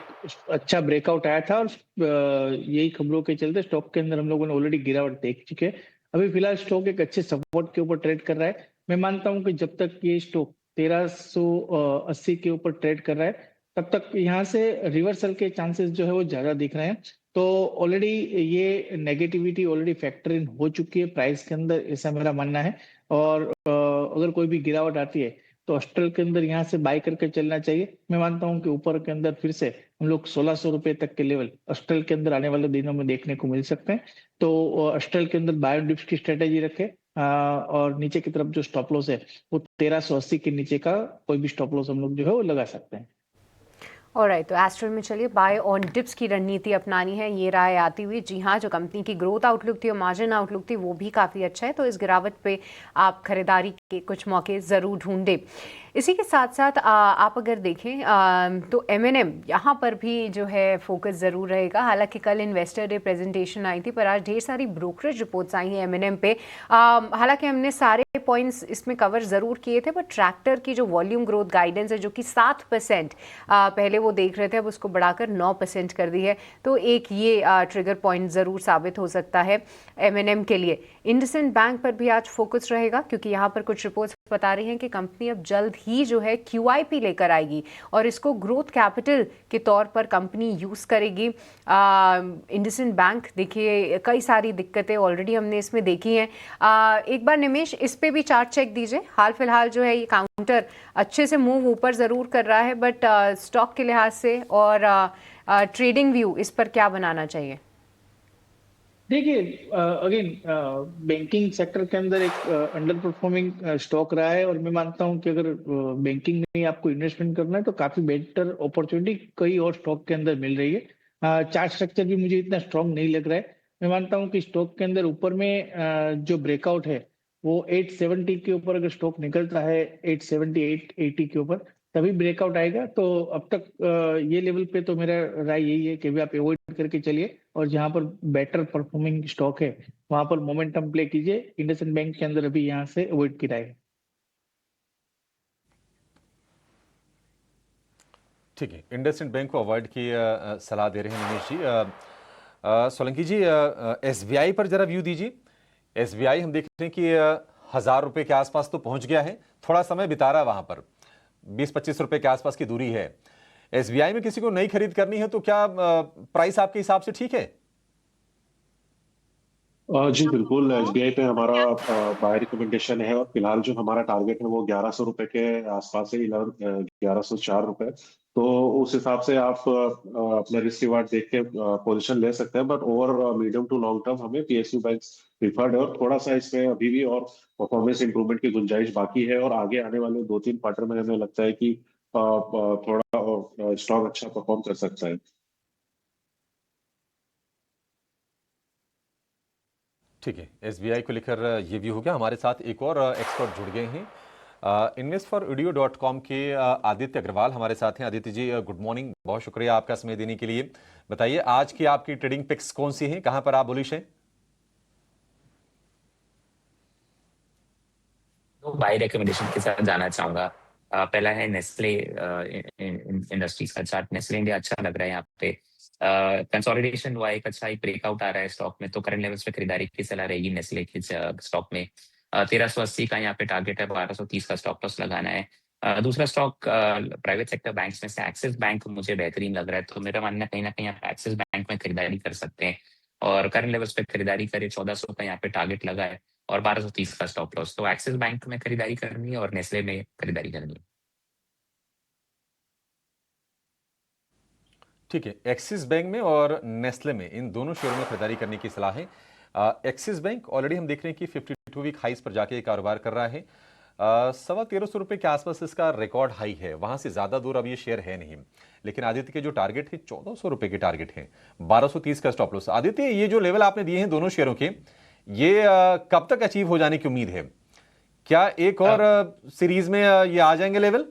अच्छा ब्रेकआउट आया था और यही खबरों के चलते स्टॉक के अंदर हम लोगों ने ऑलरेडी गिरावट देख चुके हैं। अभी फिलहाल स्टॉक एक अच्छे सपोर्ट के ऊपर ट्रेड कर रहा है। मैं मानता हूं कि जब तक ये स्टॉक 1380 के ऊपर ट्रेड कर रहा है तब तक यहाँ से रिवर्सल के चांसेस जो है वो ज्यादा दिख रहे हैं। तो ऑलरेडी ये नेगेटिविटी ऑलरेडी फैक्टर इन हो चुकी है प्राइस के अंदर, ऐसा मेरा मानना है। और अगर कोई भी गिरावट आती है तो ऑस्ट्रल के अंदर यहाँ से बाय करके चलना चाहिए। मैं मानता हूँ कि ऊपर के अंदर फिर से हम लोग 1600 रुपए तक के लेवल ऑस्ट्रल के अंदर आने वाले दिनों में देखने को मिल सकते हैं। तो ऑस्ट्रल के अंदर बाय डिप्स की स्ट्रेटेजी रखे और नीचे की तरफ जो स्टॉप लॉस है वो 1380 के नीचे का कोई भी स्टॉप लॉस हम लोग जो है वो लगा सकते हैं। ऑलराइट, तो एस्ट्रल में चलिए बाय ऑन डिप्स की रणनीति अपनानी है, ये राय आती हुई। जी हाँ, जो कंपनी की ग्रोथ आउटलुक थी और मार्जिन आउटलुक थी वो भी काफ़ी अच्छा है, तो इस गिरावट पे आप खरीदारी के कुछ मौके ज़रूर ढूंढें। इसी के साथ साथ आप अगर देखें तो M&M यहाँ पर भी जो है फोकस ज़रूर रहेगा। हालांकि कल इन्वेस्टर डे प्रेजेंटेशन आई थी, पर आज ढेर सारी ब्रोकरेज रिपोर्ट्स आई हैं M&M पे। हालांकि हमने सारे पॉइंट्स इसमें कवर ज़रूर किए थे, पर ट्रैक्टर की जो वॉल्यूम ग्रोथ गाइडेंस है जो कि 7% पहले वो देख रहे थे, अब उसको बढ़ाकर 9% कर दी है, तो एक ये ट्रिगर पॉइंट ज़रूर साबित हो सकता है M&M के लिए। इंडसइंड बैंक पर भी आज फोकस रहेगा, क्योंकि यहाँ पर कुछ रिपोर्ट्स बता रही हैं कि कंपनी अब जल्द ही जो है QIP लेकर आएगी और इसको ग्रोथ कैपिटल के तौर पर कंपनी यूज़ करेगी। इंडसइंड बैंक देखिए कई सारी दिक्कतें ऑलरेडी हमने इसमें देखी हैं। एक बार निमेश इस पे भी चार्ट चेक दीजिए। हाल फिलहाल जो है ये काउंटर अच्छे से मूव ऊपर ज़रूर कर रहा है, बट स्टॉक के लिहाज से और ट्रेडिंग व्यू इस पर क्या बनाना चाहिए? देखिए अगेन बैंकिंग सेक्टर के अंदर एक अंडर परफॉर्मिंग स्टॉक रहा है और मैं मानता हूं कि अगर बैंकिंग में आपको इन्वेस्टमेंट करना है तो काफी बेटर अपॉर्चुनिटी कई और स्टॉक के अंदर मिल रही है। चार्ट स्ट्रक्चर भी मुझे इतना स्ट्रांग नहीं लग रहा है। मैं मानता हूं कि स्टॉक के अंदर ऊपर में जो ब्रेकआउट है वो 870 के ऊपर अगर स्टॉक निकलता है 870 880 के ऊपर तभी ब्रेकआउट आएगा। तो अब तक ये लेवल पे तो मेरा राय यही है कि भी आप अवॉइड करके चलिए और जहां पर बेटर परफॉर्मिंग स्टॉक है वहां पर मोमेंटम प्ले कीजिए। इंडसइंड बैंक के अंदर अभी यहाँ से अवॉइड की राय है। ठीक है, इंडसइंड बैंक को अवॉइड की सलाह दे रहे हैं निमेश जी। सोलंकी जी, SBI पर जरा व्यू दीजिए। SBI हम देख रहे हैं कि 1000 रुपए के आसपास तो पहुंच गया है, थोड़ा समय बिता रहा है वहां पर, 20-25 रुपए के आसपास की दूरी है। SBI में किसी को नई खरीद करनी है तो क्या प्राइस आपके हिसाब से ठीक है? जी बिल्कुल, SBI पे हमारा बाय रिकमेंडेशन है और फिलहाल जो हमारा टारगेट है वो 1100 रुपए के आसपास है, 1104 रुपए। तो उस हिसाब से आप अपना रिस्क रिवार्ड देख के पोजीशन ले सकते हैं, but over medium to long term हमें PSU बैंक प्रीफर्ड है और थोड़ा सा इसमें अभी भी और परफॉर्मेंस इंप्रूवमेंट की गुंजाइश बाकी है और आगे आने वाले 2-3 क्वार्टर में हमें लगता है कि थोड़ा स्टॉक अच्छा परफॉर्म कर सकता है। ठीक है, SBI को लेकर ये व्यू हो गया। हमारे साथ एक और एक्सपर्ट जुड़ गए हैं, investforudio.com के आदित्य अग्रवाल हमारे साथ हैं। आदित्य जी, गुड मॉर्निंग, बहुत शुक्रिया आपका समय देने के लिए। बताइए आज की आपकी ट्रेडिंग पिक्स कौन सी हैं, कहां पर आप बुलिश हैं? तो बाय रिकमेंडेशन के साथ जाना चाहूंगा। पहला है नेस्ले इंडस्ट्रीज का चार्ट। नेस्ले इंडिया अच्छा लग रहा है यहाँ पे। कंसोलिडेशन हुआ, एक अच्छा ही ब्रेकआउट आ रहा है स्टॉक में, तो करंट लेवल्स पे खरीदारी की सलाह रहेगी नेस्ले के स्टॉक में। 1380 का यहाँ पे टारगेट है, 1230 का स्टॉप लॉस लगाना है। दूसरा स्टॉक प्राइवेट सेक्टर बैंक्स में से एक्सिस बैंक मुझे बेहतरीन लग रहा है, तो मेरा मानना कहीं ना कहीं आप एक्सिस बैंक में खरीदारी कर सकते हैं और करंट लेवल्स पे खरीदारी करें। 1400 का यहाँ पे टारगेट लगा है और 1230 का स्टॉप लॉस। तो एक्सिस बैंक में खरीदारी करनी है और नेस्ले में खरीदारी करनी है। ठीक है, एक्सिस बैंक में और नेस्ले में, इन दोनों शेयरों में खरीदारी करने की सलाह है। एक्सिस बैंक ऑलरेडी हम देख रहे हैं कि 52 वीक हाइस पर जाके कारोबार कर रहा है। 1350 रुपए के आसपास इसका रिकॉर्ड हाई है, वहां से ज्यादा दूर अब ये शेयर है नहीं। लेकिन आदित्य के जो टारगेट है 1400 रुपए के टारगेट है, 1230 का स्टॉप लॉस। आदित्य, ये जो लेवल आपने दिए हैं दोनों शेयरों के, ये कब तक अचीव हो जाने की उम्मीद है? क्या एक और सीरीज में ये आ जाएंगे लेवल?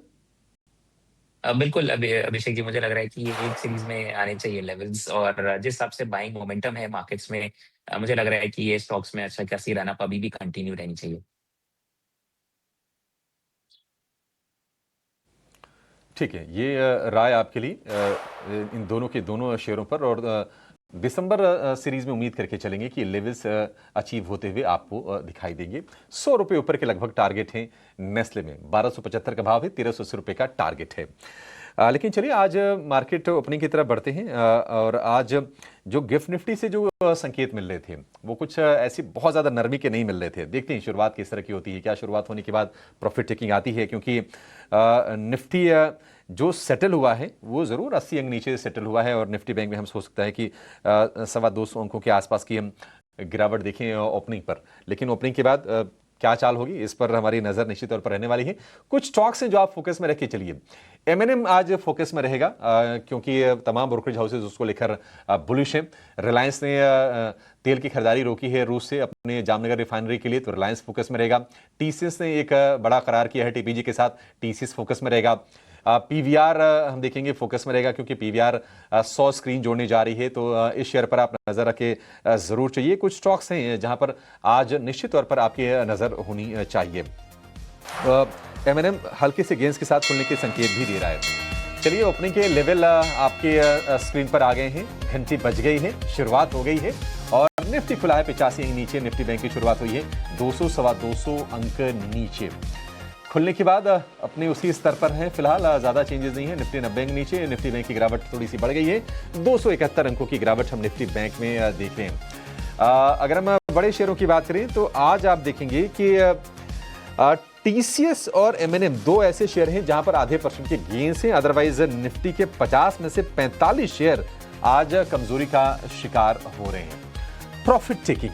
बिल्कुल अभिषेक जी, मुझे लग रहा है कि ये एक सीरीज में आने चाहिए लेवल्स, और जिस हिसाब से बाइंग मोमेंटम है मार्केट्स में, मुझे लग रहा है कि ये स्टॉक्स में अच्छा खासी रन अप अभी भी कंटिन्यू रहनी चाहिए। ठीक है, ये राय आपके लिए इन दोनों के दोनों शेयरों पर, और दिसंबर सीरीज में उम्मीद करके चलेंगे कि लेवल्स अचीव होते हुए आपको दिखाई देंगे। 100 रुपये ऊपर के लगभग टारगेट हैं नेस्ले में, 1275 का भाव है, 1380 रुपये का टारगेट है। लेकिन चलिए आज मार्केट ओपनिंग की तरफ बढ़ते हैं, और आज जो गिफ्ट निफ्टी से जो संकेत मिल रहे थे वो कुछ ऐसी बहुत ज़्यादा नरमी के नहीं मिल रहे थे। देखते हैं शुरुआत किस तरह की होती है, क्या शुरुआत होने के बाद प्रॉफिट टेकिंग आती है, क्योंकि निफ्टी जो सेटल हुआ है वो ज़रूर 80 अंक नीचे सेटल हुआ है, और निफ्टी बैंक में हम सोच सकता है कि 225 अंकों के आसपास की हम गिरावट देखें ओपनिंग पर। लेकिन ओपनिंग के बाद क्या चाल होगी इस पर हमारी नज़र निश्चित तौर पर रहने वाली है। कुछ स्टॉक्स हैं जो आप फोकस में रख के चलिए। M&M आज फोकस में रहेगा, क्योंकि तमाम ब्रोकरेज हाउसेज उसको लेकर बुलिश हैं। रिलायंस ने तेल की खरीदारी रोकी है रूस से अपने जामनगर रिफाइनरी के लिए, तो रिलायंस फोकस में रहेगा। TCS ने एक बड़ा करार किया है TPG के साथ, TCS फोकस में रहेगा। PVR हम देखेंगे फोकस में रहेगा, क्योंकि PVR 100 स्क्रीन जोड़ने जा रही है, तो इस शेयर पर आप नज़र रखे ज़रूर चाहिए। कुछ स्टॉक्स हैं जहां पर आज निश्चित तौर पर आपकी नज़र होनी चाहिए। M&M हल्के से गेंस के साथ खुलने के संकेत भी दे रहा है। चलिए, ओपनिंग के लेवल आपके स्क्रीन पर आ गए हैं, घंटी बज गई है, शुरुआत हो गई है, और निफ्टी खुला है 85 अंक नीचे। निफ्टी बैंक की शुरुआत हुई है 200 सवा 200 अंक नीचे। खुलने के बाद अपने उसी स्तर पर है फिलहाल, ज़्यादा चेंजेस नहीं है। निफ्टी 90 अंक नीचे, निफ्टी बैंक की गिरावट थोड़ी सी बढ़ गई है, 271 अंकों की गिरावट हम निफ्टी बैंक में देख रहे हैं। अगर हम बड़े शेयरों की बात करें तो आज आप देखेंगे कि TCS और M&M दो ऐसे शेयर हैं जहां पर आधे % के गेंस हैं। अदरवाइज निफ्टी के 50 में से 45 शेयर आज कमजोरी का शिकार हो रहे हैं। प्रॉफिट टेकिंग,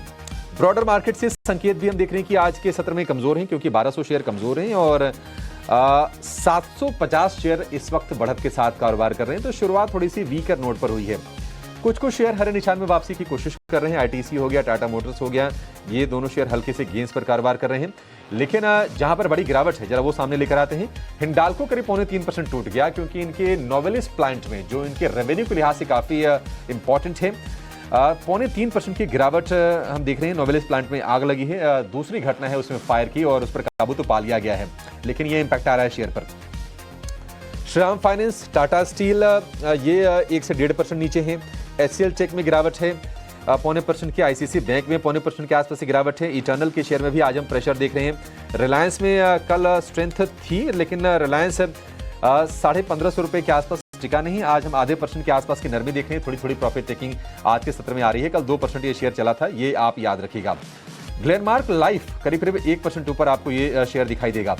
ब्रॉडर मार्केट से संकेत भी हम देख रहे हैं कि आज के सत्र में कमजोर हैं, क्योंकि 1200 शेयर कमजोर हैं और 750 शेयर इस वक्त बढ़त के साथ कारोबार कर रहे हैं। तो शुरुआत थोड़ी सी वीकर नोट पर हुई है। कुछ शेयर हरे निशान में वापसी की कोशिश कर रहे हैं। ITC हो गया, टाटा मोटर्स हो गया, ये दोनों शेयर हल्के से गेंस पर कारोबार कर रहे हैं। लेकिन जहां पर बड़ी गिरावट है जरा वो सामने लेकर आते हैं। हिंडाल्को करीब 3.25% टूट गया, क्योंकि इनके नोवेलिस प्लांट में जो इनके रेवेन्यू के लिहाज से काफी इंपॉर्टेंट है, 3.25% की गिरावट हम देख रहे हैं। नोवेलिस प्लांट में आग लगी है, दूसरी घटना है उसमें फायर की, और उस पर काबू तो पा लिया गया है, लेकिन ये इंपैक्ट आ रहा है शेयर पर। श्रीराम फाइनेंस, टाटा स्टील ये 1 से 1.5% नीचे है। HCL टेक में गिरावट है 0.25% की। ICICI बैंक में 0.25% के आसपास की गिरावट है। इटर्नल के शेयर में भी आज हम प्रेशर देख रहे हैं। रिलायंस में कल स्ट्रेंथ थी, लेकिन रिलायंस 1550 रुपए के आसपास टिका नहीं। आज हम आधे % के आसपास की नरमी देख रहे हैं। थोड़ी थोड़ी प्रॉफिट टेकिंग आज के सत्र में आ रही है। कल 2% ये शेयर चला था, ये आप याद रखिएगा। ग्लेनमार्क लाइफ करीब 1% ऊपर आपको ये शेयर दिखाई देगा।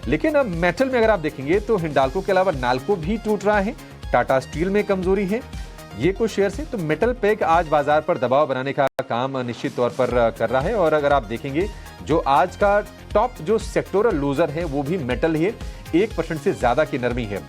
लेकिन अब मेटल में अगर आप देखेंगे तो हिंडाल्को के अलावा नाल्को भी टूट रहा है। टाटा स्टील में कमजोरी है, ये कुछ शेयर है। तो मेटल पैक आज बाजार पर दबाव बनाने का काम निश्चित तौर पर कर रहा है। और अगर आप देखेंगे जो आज का टॉप जो सेक्टोरल लूजर है वो भी मेटल ही है, 1% से ज्यादा की नरमी है।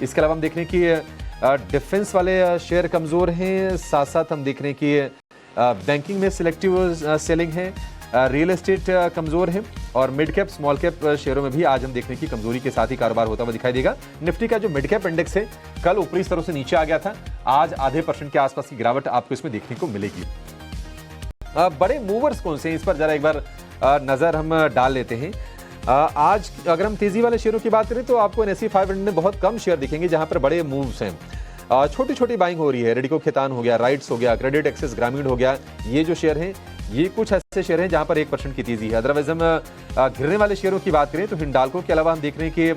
इसके अलावा हम देख रहे हैं कि डिफेंस वाले शेयर कमजोर हैं, साथ साथ हम देख रहे हैं कि बैंकिंग में सिलेक्टिव सेलिंग है, रियल एस्टेट कमजोर है, और मिड कैप स्मॉल कैप शेयरों में भी आज हम देखने की कमजोरी के साथ ही कारोबार होता हुआ दिखाई देगा। निफ्टी का जो मिड कैप इंडेक्स है कल ऊपरी स्तरों से नीचे आ गया था, आज आधे % के आसपास की गिरावट आपको इसमें देखने को मिलेगी। बड़े मूवर्स कौन से हैं, इस पर जरा एक बार नजर हम डाल लेते हैं। आज अगर हम तेजी वाले शेयरों की बात करें तो आपको NSE 500 में बहुत कम शेयर दिखेंगे जहां पर बड़े मूव्स हैं। छोटी छोटी बाइंग हो रही है। रेडिको खेतान हो गया, राइट्स हो गया, क्रेडिट एक्सेस ग्रामीण हो गया, ये जो शेयर हैं ये कुछ ऐसे शेयर हैं जहां पर 1% की तेजी है। अदरवाइज हम गिरने वाले शेयरों की बात करें तो हिंडाल्को के अलावा हम देख रहे हैं कि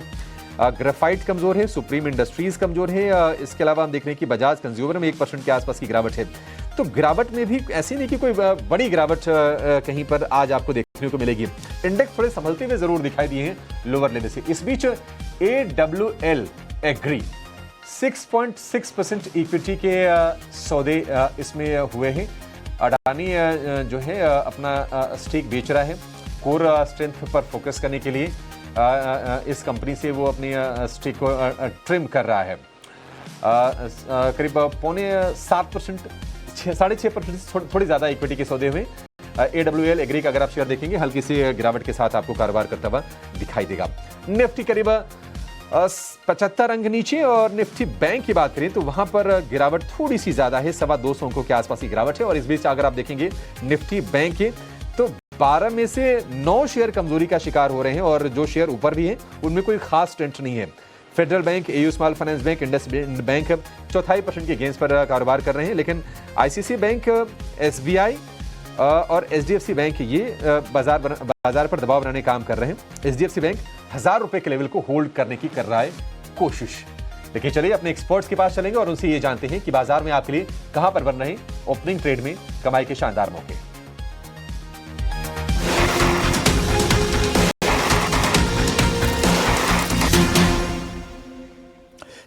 ग्रेफाइट कमजोर है, सुप्रीम इंडस्ट्रीज कमजोर है। इसके अलावा हम देख रहे हैं कि बजाज कंज्यूमर में 1% के आसपास की गिरावट है। तो गिरावट में भी ऐसी नहीं कि कोई बड़ी गिरावट कहीं पर आज आपको देखने को मिलेगी। इंडेक्स थोड़े संभलते हुए जरूर दिखाई दिए हैं लोअर लेवल से। इस बीच AWL एग्री 6.6% इक्विटी के सौदे इसमें हुए हैं। अडानी जो है अपना स्टेक बेच रहा है कोर स्ट्रेंथ पर फोकस करने के लिए। इस कंपनी से वो अपनी स्टेक को ट्रिम कर रहा है। करीब 7.5%, 6.5% थोड़ी ज़्यादा इक्विटी के सौदे हुए। AWL एग्री का अगर आप शेयर देखेंगे हल्की सी गिरावट के साथ आपको कारोबार करता हुआ दिखाई देगा। निफ्टी करीब 75 अंक नीचे और निफ्टी बैंक की बात करें तो वहां पर गिरावट थोड़ी सी ज्यादा है, 225 अंकों के आसपास की गिरावट है। और इस बीच अगर आप देखेंगे निफ्टी बैंक के तो 12 में से 9 शेयर कमजोरी का शिकार हो रहे हैं और जो शेयर ऊपर भी हैं उनमें कोई खास ट्रेंड नहीं है। Federal bank, AU small finance bank, IndusInd bank 0.25% के गेंस पर कारोबार कर रहे हैं, लेकिन ICICI बैंक, SBI और HDFC बैंक ये बाजार पर दबाव बनाने का काम कर रहे हैं। HDFC बैंक 1000 रुपए के लेवल को होल्ड करने की कर रहा है कोशिश। लेकिन चलिए अपने एक्सपर्ट्स के पास चलेंगे और उनसे ये जानते हैं कि बाजार में आपके लिए कहां पर बन रहे ओपनिंग ट्रेड में कमाई के शानदार मौके।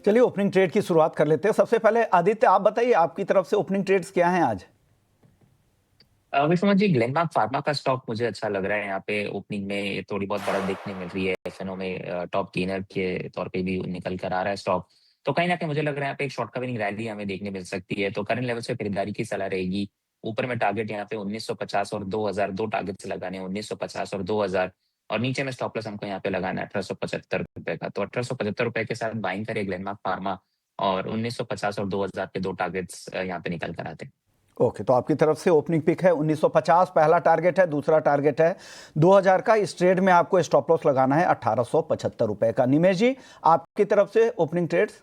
चलिए ओपनिंग ट्रेड की शुरुआत कर लेते हैं। सबसे पहले आदित्य आप बताइए आपकी तरफ से ओपनिंग ट्रेड्स क्या हैं आज? विश्वनाथ जी, ग्लेनमार्क फार्मा का स्टॉक मुझे अच्छा लग रहा है। यहाँ पे ओपनिंग में थोड़ी बहुत बढ़त देखने मिल रही है। एफएनओ में टॉप गेनर के तौर पे भी निकल कर आ रहा है स्टॉक। तो कहीं ना कहीं मुझे लग रहा है यहाँ पे एक शॉर्ट कवरिंग रैली हमें देखने मिल सकती है। तो करंट लेवल से खरीदारी की सलाह रहेगी। ऊपर में टारगेट यहाँ पे 1950 और 2000, 2 टारगेट से लगाने, 1950 और 2000, और नीचे में स्टॉप लॉस हमको यहाँ पे लगाना है 1875 रुपए का। तो 1875 रुपए के साथ बाइंग करें ग्लेनमार्क फार्मा, और 1950 और 2000 के 2 टारगेट्स यहाँ पे निकल कर आते हैं। ओके, तो आपकी तरफ से ओपनिंग पिक है 1950 पहला टारगेट है, दूसरा टारगेट है 2000 का। इस ट्रेड में आपको स्टॉप लॉस लगाना है 1875 रुपए का। निमेश जी आपकी तरफ से ओपनिंग ट्रेड्स?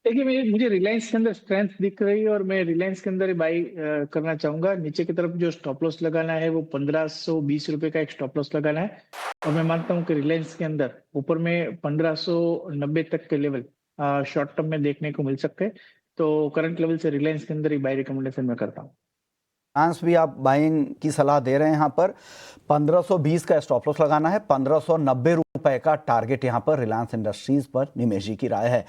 देखिए, मुझे रिलायंस के अंदर स्ट्रेंथ दिख रही है और मैं रिलायंस के अंदर बाई करना चाहूंगा। नीचे की तरफ जो स्टॉप लॉस लगाना है वो 1520 रुपए का एक स्टॉप लॉस लगाना है, और मैं मानता हूँ कि रिलायंस के अंदर ऊपर में 1590 तक के लेवल शॉर्ट टर्म में देखने को मिल सकते हैं। तो करंट लेवल से रिलायंस के अंदर ही बाई रिकमेंडेशन मैं करता हूँ। रिलायंस भी आप बाइंग की सलाह दे रहे हैं। यहाँ पर 1520 का स्टॉप लॉस लगाना है, 1590 रुपए का टारगेट यहाँ पर रिलायंस इंडस्ट्रीज पर। निमेश जी की राय है।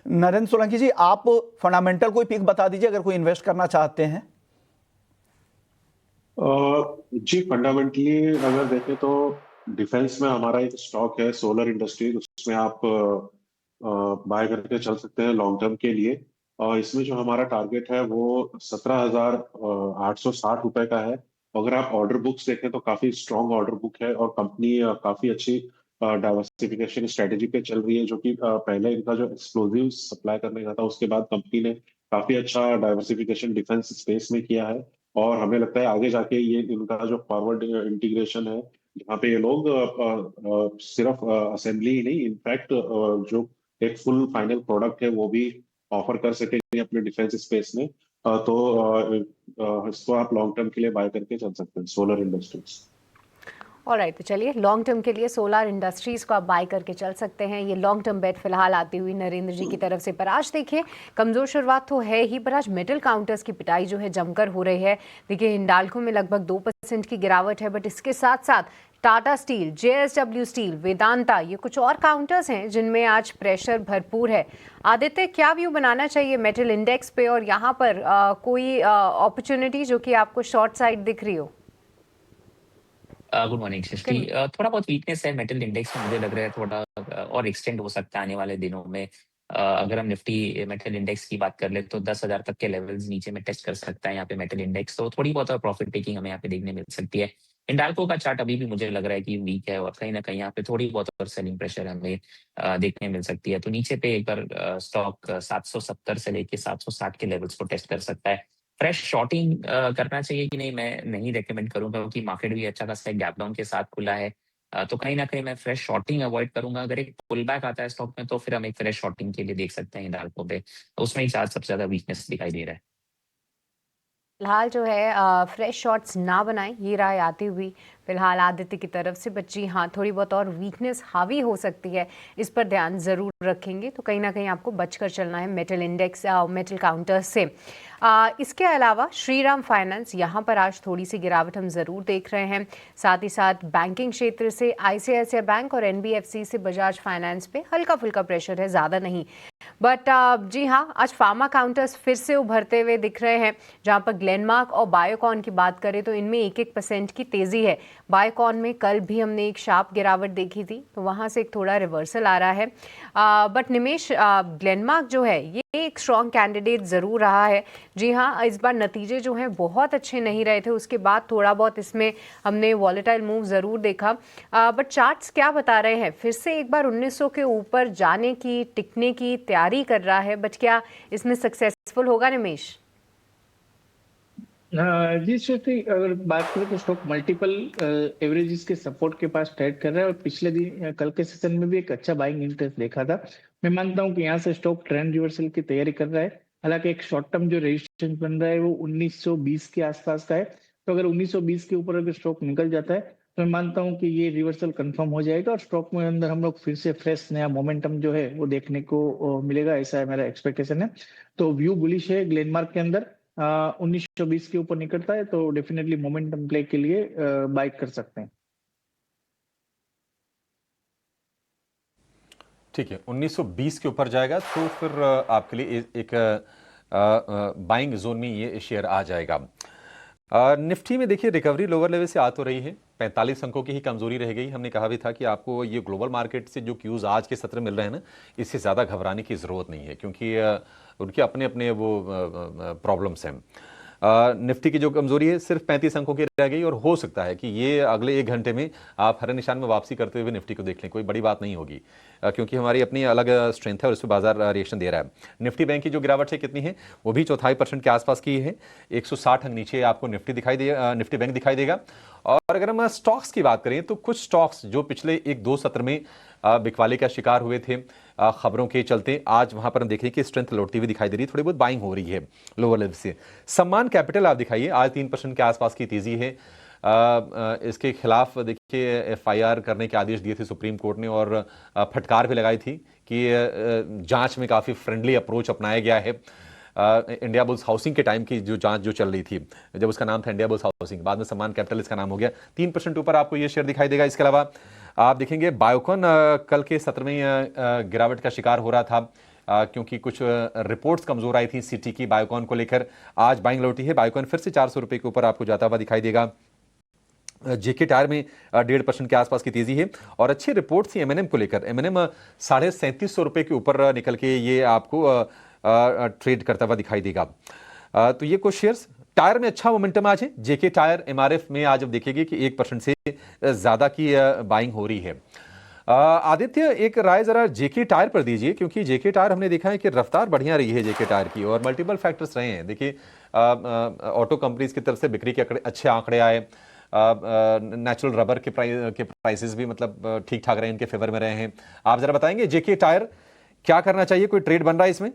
नरेंद्र सोलंकी जी आप फंडामेंटल कोई पिक बता दीजिए अगर कोई इन्वेस्ट करना चाहते हैं। जी फंडामेंटली अगर देखें तो डिफेंस में हमारा एक स्टॉक है सोलर इंडस्ट्रीज, उसमें आप बाय करके चल सकते हैं लॉन्ग टर्म के लिए। और इसमें जो हमारा टारगेट है वो 17,860 रुपए का है। अगर आप ऑर्डर बुक्स देखें तो काफी स्ट्रॉन्ग ऑर्डर बुक है और कंपनी काफी अच्छी डाइवर्सिफिकेशन स्ट्रेटेजी पे चल रही है, जो कि पहले इनका जो एक्सप्लोजिव सप्लाई करने का था उसके बाद कंपनी ने काफी अच्छा डाइवर्सिफिकेशन डिफेंस स्पेस में किया है। और हमें लगता है आगे जाके ये इनका जो फॉरवर्ड इंटीग्रेशन है, जहाँ पे ये लोग सिर्फ असेंबली ही नहीं, इनफैक्ट जो एक फुल फाइनल प्रोडक्ट है वो भी ऑफर कर सकेंगे अपने डिफेंस स्पेस में। तो इसको आप लॉन्ग टर्म के लिए बाय करके चल सकते हैं सोलर इंडस्ट्रीज। ऑलराइट, तो चलिए लॉन्ग टर्म के लिए सोलर इंडस्ट्रीज को आप बाय करके चल सकते हैं। ये लॉन्ग टर्म बेट फिलहाल आती हुई नरेंद्र जी की तरफ से। पर आज देखिए कमजोर शुरुआत तो है ही, पर आज मेटल काउंटर्स की पिटाई जो है जमकर हो रही है। देखिए हिंडाल्को में लगभग 2% की गिरावट है, बट इसके साथ साथ Tata steel, JSW steel, Vedanta, ये कुछ और काउंटर्स हैं जिनमें आज प्रेशर भरपूर है। आदित्य क्या व्यू बनाना चाहिए मेटल इंडेक्स पे, और यहाँ पर कोई अपॉर्चुनिटी जो कि आपको शॉर्ट साइड दिख रही हो? गुड मॉर्निंग सृष्टि। थोड़ा बहुत वीकनेस है मेटल इंडेक्स में, मुझे लग रहा है थोड़ा और एक्सटेंड हो सकता है आने वाले दिनों में। अगर हम निफ्टी मेटल इंडेक्स की बात कर ले तो 10,000 तक के लेवल्स नीचे में टेस्ट कर सकता है यहाँ पे मेटल इंडेक्स। तो थोड़ी बहुत प्रॉफिट टेकिंग हमें यहाँ पे देखने मिल सकती है। हिंडाल्को का चार्ट अभी भी मुझे लग रहा है कि वीक है, और कहीं ना कहीं यहाँ पे थोड़ी बहुत और सेलिंग प्रेशर हमें देखने मिल सकती है। तो नीचे पे एक बार स्टॉक 770 से लेके 760 के लेवल्स को टेस्ट कर सकता है। फ्रेश शॉर्टिंग करना चाहिए कि नहीं, मैं नहीं रेकमेंड करूंगा, क्योंकि मार्केट भी अच्छा खासा गैप डाउन के साथ खुला है। तो कहीं ना कहीं मैं फ्रेश शॉर्टिंग अवॉइड करूंगा। अगर एक पुल बैक आता है स्टॉक में तो फिर हम एक फ्रेश शॉर्टिंग के लिए देख सकते हैं हिंडाल्को पे। तो उसमें ही चार्ट सबसे ज्यादा वीकनेस दिखाई दे रहा है। फिलहाल जो है फ्रेश शॉट्स ना बनाएं, ये राय आती हुई फिलहाल आदित्य की तरफ से। बच्ची हाँ थोड़ी बहुत और वीकनेस हावी हो सकती है, इस पर ध्यान ज़रूर रखेंगे। तो कहीं ना कहीं आपको बचकर चलना है मेटल इंडेक्स मेटल काउंटर्स से। इसके अलावा श्रीराम फाइनेंस, यहाँ पर आज थोड़ी सी गिरावट हम ज़रूर देख रहे हैं। साथ ही साथ बैंकिंग क्षेत्र से ICICI बैंक और NBFC से बजाज फाइनेंस पे हल्का फुल्का प्रेशर है, ज़्यादा नहीं। बट जी हाँ, आज फार्मा काउंटर्स फिर से उभरते हुए दिख रहे हैं, जहाँ पर ग्लेनमार्क और बायोकॉन की बात करें तो इनमें 1% की तेज़ी है। बायोकॉन में कल भी हमने एक शार्प गिरावट देखी थी, तो वहाँ से एक थोड़ा रिवर्सल आ रहा है। बट निमेश, ग्लेनमार्क जो है ये एक स्ट्रॉन्ग कैंडिडेट ज़रूर रहा है। जी हाँ, इस बार नतीजे जो हैं बहुत अच्छे नहीं रहे थे, उसके बाद थोड़ा बहुत इसमें हमने वॉलेटाइल मूव ज़रूर देखा। बट चार्ट्स क्या बता रहे हैं? फिर से एक बार 1900 के ऊपर जाने की, टिकने की तैयारी कर रहा है, बट क्या इसमें सक्सेसफुल होगा निमेश? जी श्रुति, अगर बात करें तो स्टॉक मल्टीपल एवरेजेस के सपोर्ट के पास ट्रेड कर रहा है और पिछले दिन कल के सेशन में भी एक अच्छा बाइंग इंटरेस्ट देखा था। मैं मानता हूं कि यहाँ से स्टॉक ट्रेंड रिवर्सल की तैयारी कर रहा है। हालांकि एक शॉर्ट टर्म जो रेजिस्टेंस बन रहा है वो 1920 के आसपास का है। तो अगर 1920 के ऊपर अगर स्टॉक निकल जाता है तो मैं मानता हूँ कि ये रिवर्सल कंफर्म हो जाएगा और स्टॉक में अंदर हम लोग फिर से फ्रेश नया मोमेंटम जो है वो देखने को मिलेगा, ऐसा है मेरा एक्सपेक्टेशन है। तो व्यू बुलिश है ग्लेनमार्क के अंदर। 1920 के ऊपर निकलता है तो डेफिनेटली मोमेंटम प्ले के लिए बाय कर सकते हैं। ठीक है, 1920 के ऊपर जाएगा तो फिर आपके लिए एक बाइंग जोन में ये शेयर आ जाएगा। निफ्टी में देखिए रिकवरी लोअर लेवल से आ तो रही है, 45 अंकों की ही कमजोरी रह गई। हमने कहा भी था कि आपको ये ग्लोबल मार्केट से जो क्यूज आज के सत्र मिल रहे हैं ना, इससे ज़्यादा घबराने की ज़रूरत नहीं है, क्योंकि उनके अपने अपने वो प्रॉब्लम्स हैं। निफ्टी की जो कमजोरी है सिर्फ 35 अंकों की रह गई और हो सकता है कि ये अगले 1 घंटे में आप हरे निशान में वापसी करते हुए निफ्टी को देख लें, कोई बड़ी बात नहीं होगी, क्योंकि हमारी अपनी अलग स्ट्रेंथ है और उस पर बाजार रिएक्शन दे रहा है। निफ्टी बैंक की जो गिरावट है कितनी है, वो भी 0.25% के आसपास की है। 160 अंक नीचे आपको निफ्टी निफ्टी बैंक दिखाई देगा। और अगर हम स्टॉक्स की बात करें तो कुछ स्टॉक्स जो पिछले 1-2 सत्र में बिकवाले का शिकार हुए थे खबरों के चलते, आज वहां पर हम देख रहे हैं कि स्ट्रेंथ लौटती हुई दिखाई दे रही है, थोड़ी बहुत बाइंग हो रही है लोअर लेवल से। सम्मान कैपिटल आप दिखाइए, आज 3% के आसपास की तेजी है। इसके खिलाफ देखिए एफआईआर करने के आदेश दिए थे सुप्रीम कोर्ट ने और फटकार भी लगाई थी कि जांच में काफ़ी फ्रेंडली अप्रोच अपनाया गया है। इंडिया बुल्स हाउसिंग के टाइम की जो जांच जो चल रही थी, जब उसका नाम था इंडिया बुल्स हाउसिंग, बाद में सम्मान कैपिटल इसका नाम हो गया। 3% ऊपर आपको ये शेयर दिखाई देगा। इसके अलावा आप देखेंगे बायोकॉन कल के सत्र में गिरावट का शिकार हो रहा था, क्योंकि कुछ रिपोर्ट्स कमजोर आई थी सिटी की बायोकॉन को लेकर। आज बाइंग लौटी है, बायोकॉन फिर से 400 रुपए के ऊपर आपको जाता हुआ दिखाई देगा। जेके टायर में 1.5% के आसपास की तेजी है और अच्छी रिपोर्ट थी एमएनएम को लेकर। एमएनएम 3750 रुपए के ऊपर निकल के ये आपको ट्रेड करता हुआ दिखाई देगा। तो ये कुछ शेयर्स। टायर में अच्छा मोमेंटम आज है, जेके टायर एमआरएफ में आज अब देखेंगे कि 1% से ज्यादा की बाइंग हो रही है। आदित्य, एक राय जरा जेके टायर पर दीजिए, क्योंकि जेके टायर हमने देखा है कि रफ्तार बढ़िया रही है जेके टायर की और मल्टीपल फैक्टर्स रहे हैं। देखिए ऑटो कंपनीज की तरफ से बिक्री के अच्छे आंकड़े आए, नेचुरल रबर के प्राइसेस भी मतलब ठीक ठाक रहे, इनके फेवर में रहे हैं। आप जरा बताएंगे जेके टायर क्या करना चाहिए, कोई ट्रेड बन रहा है इसमें?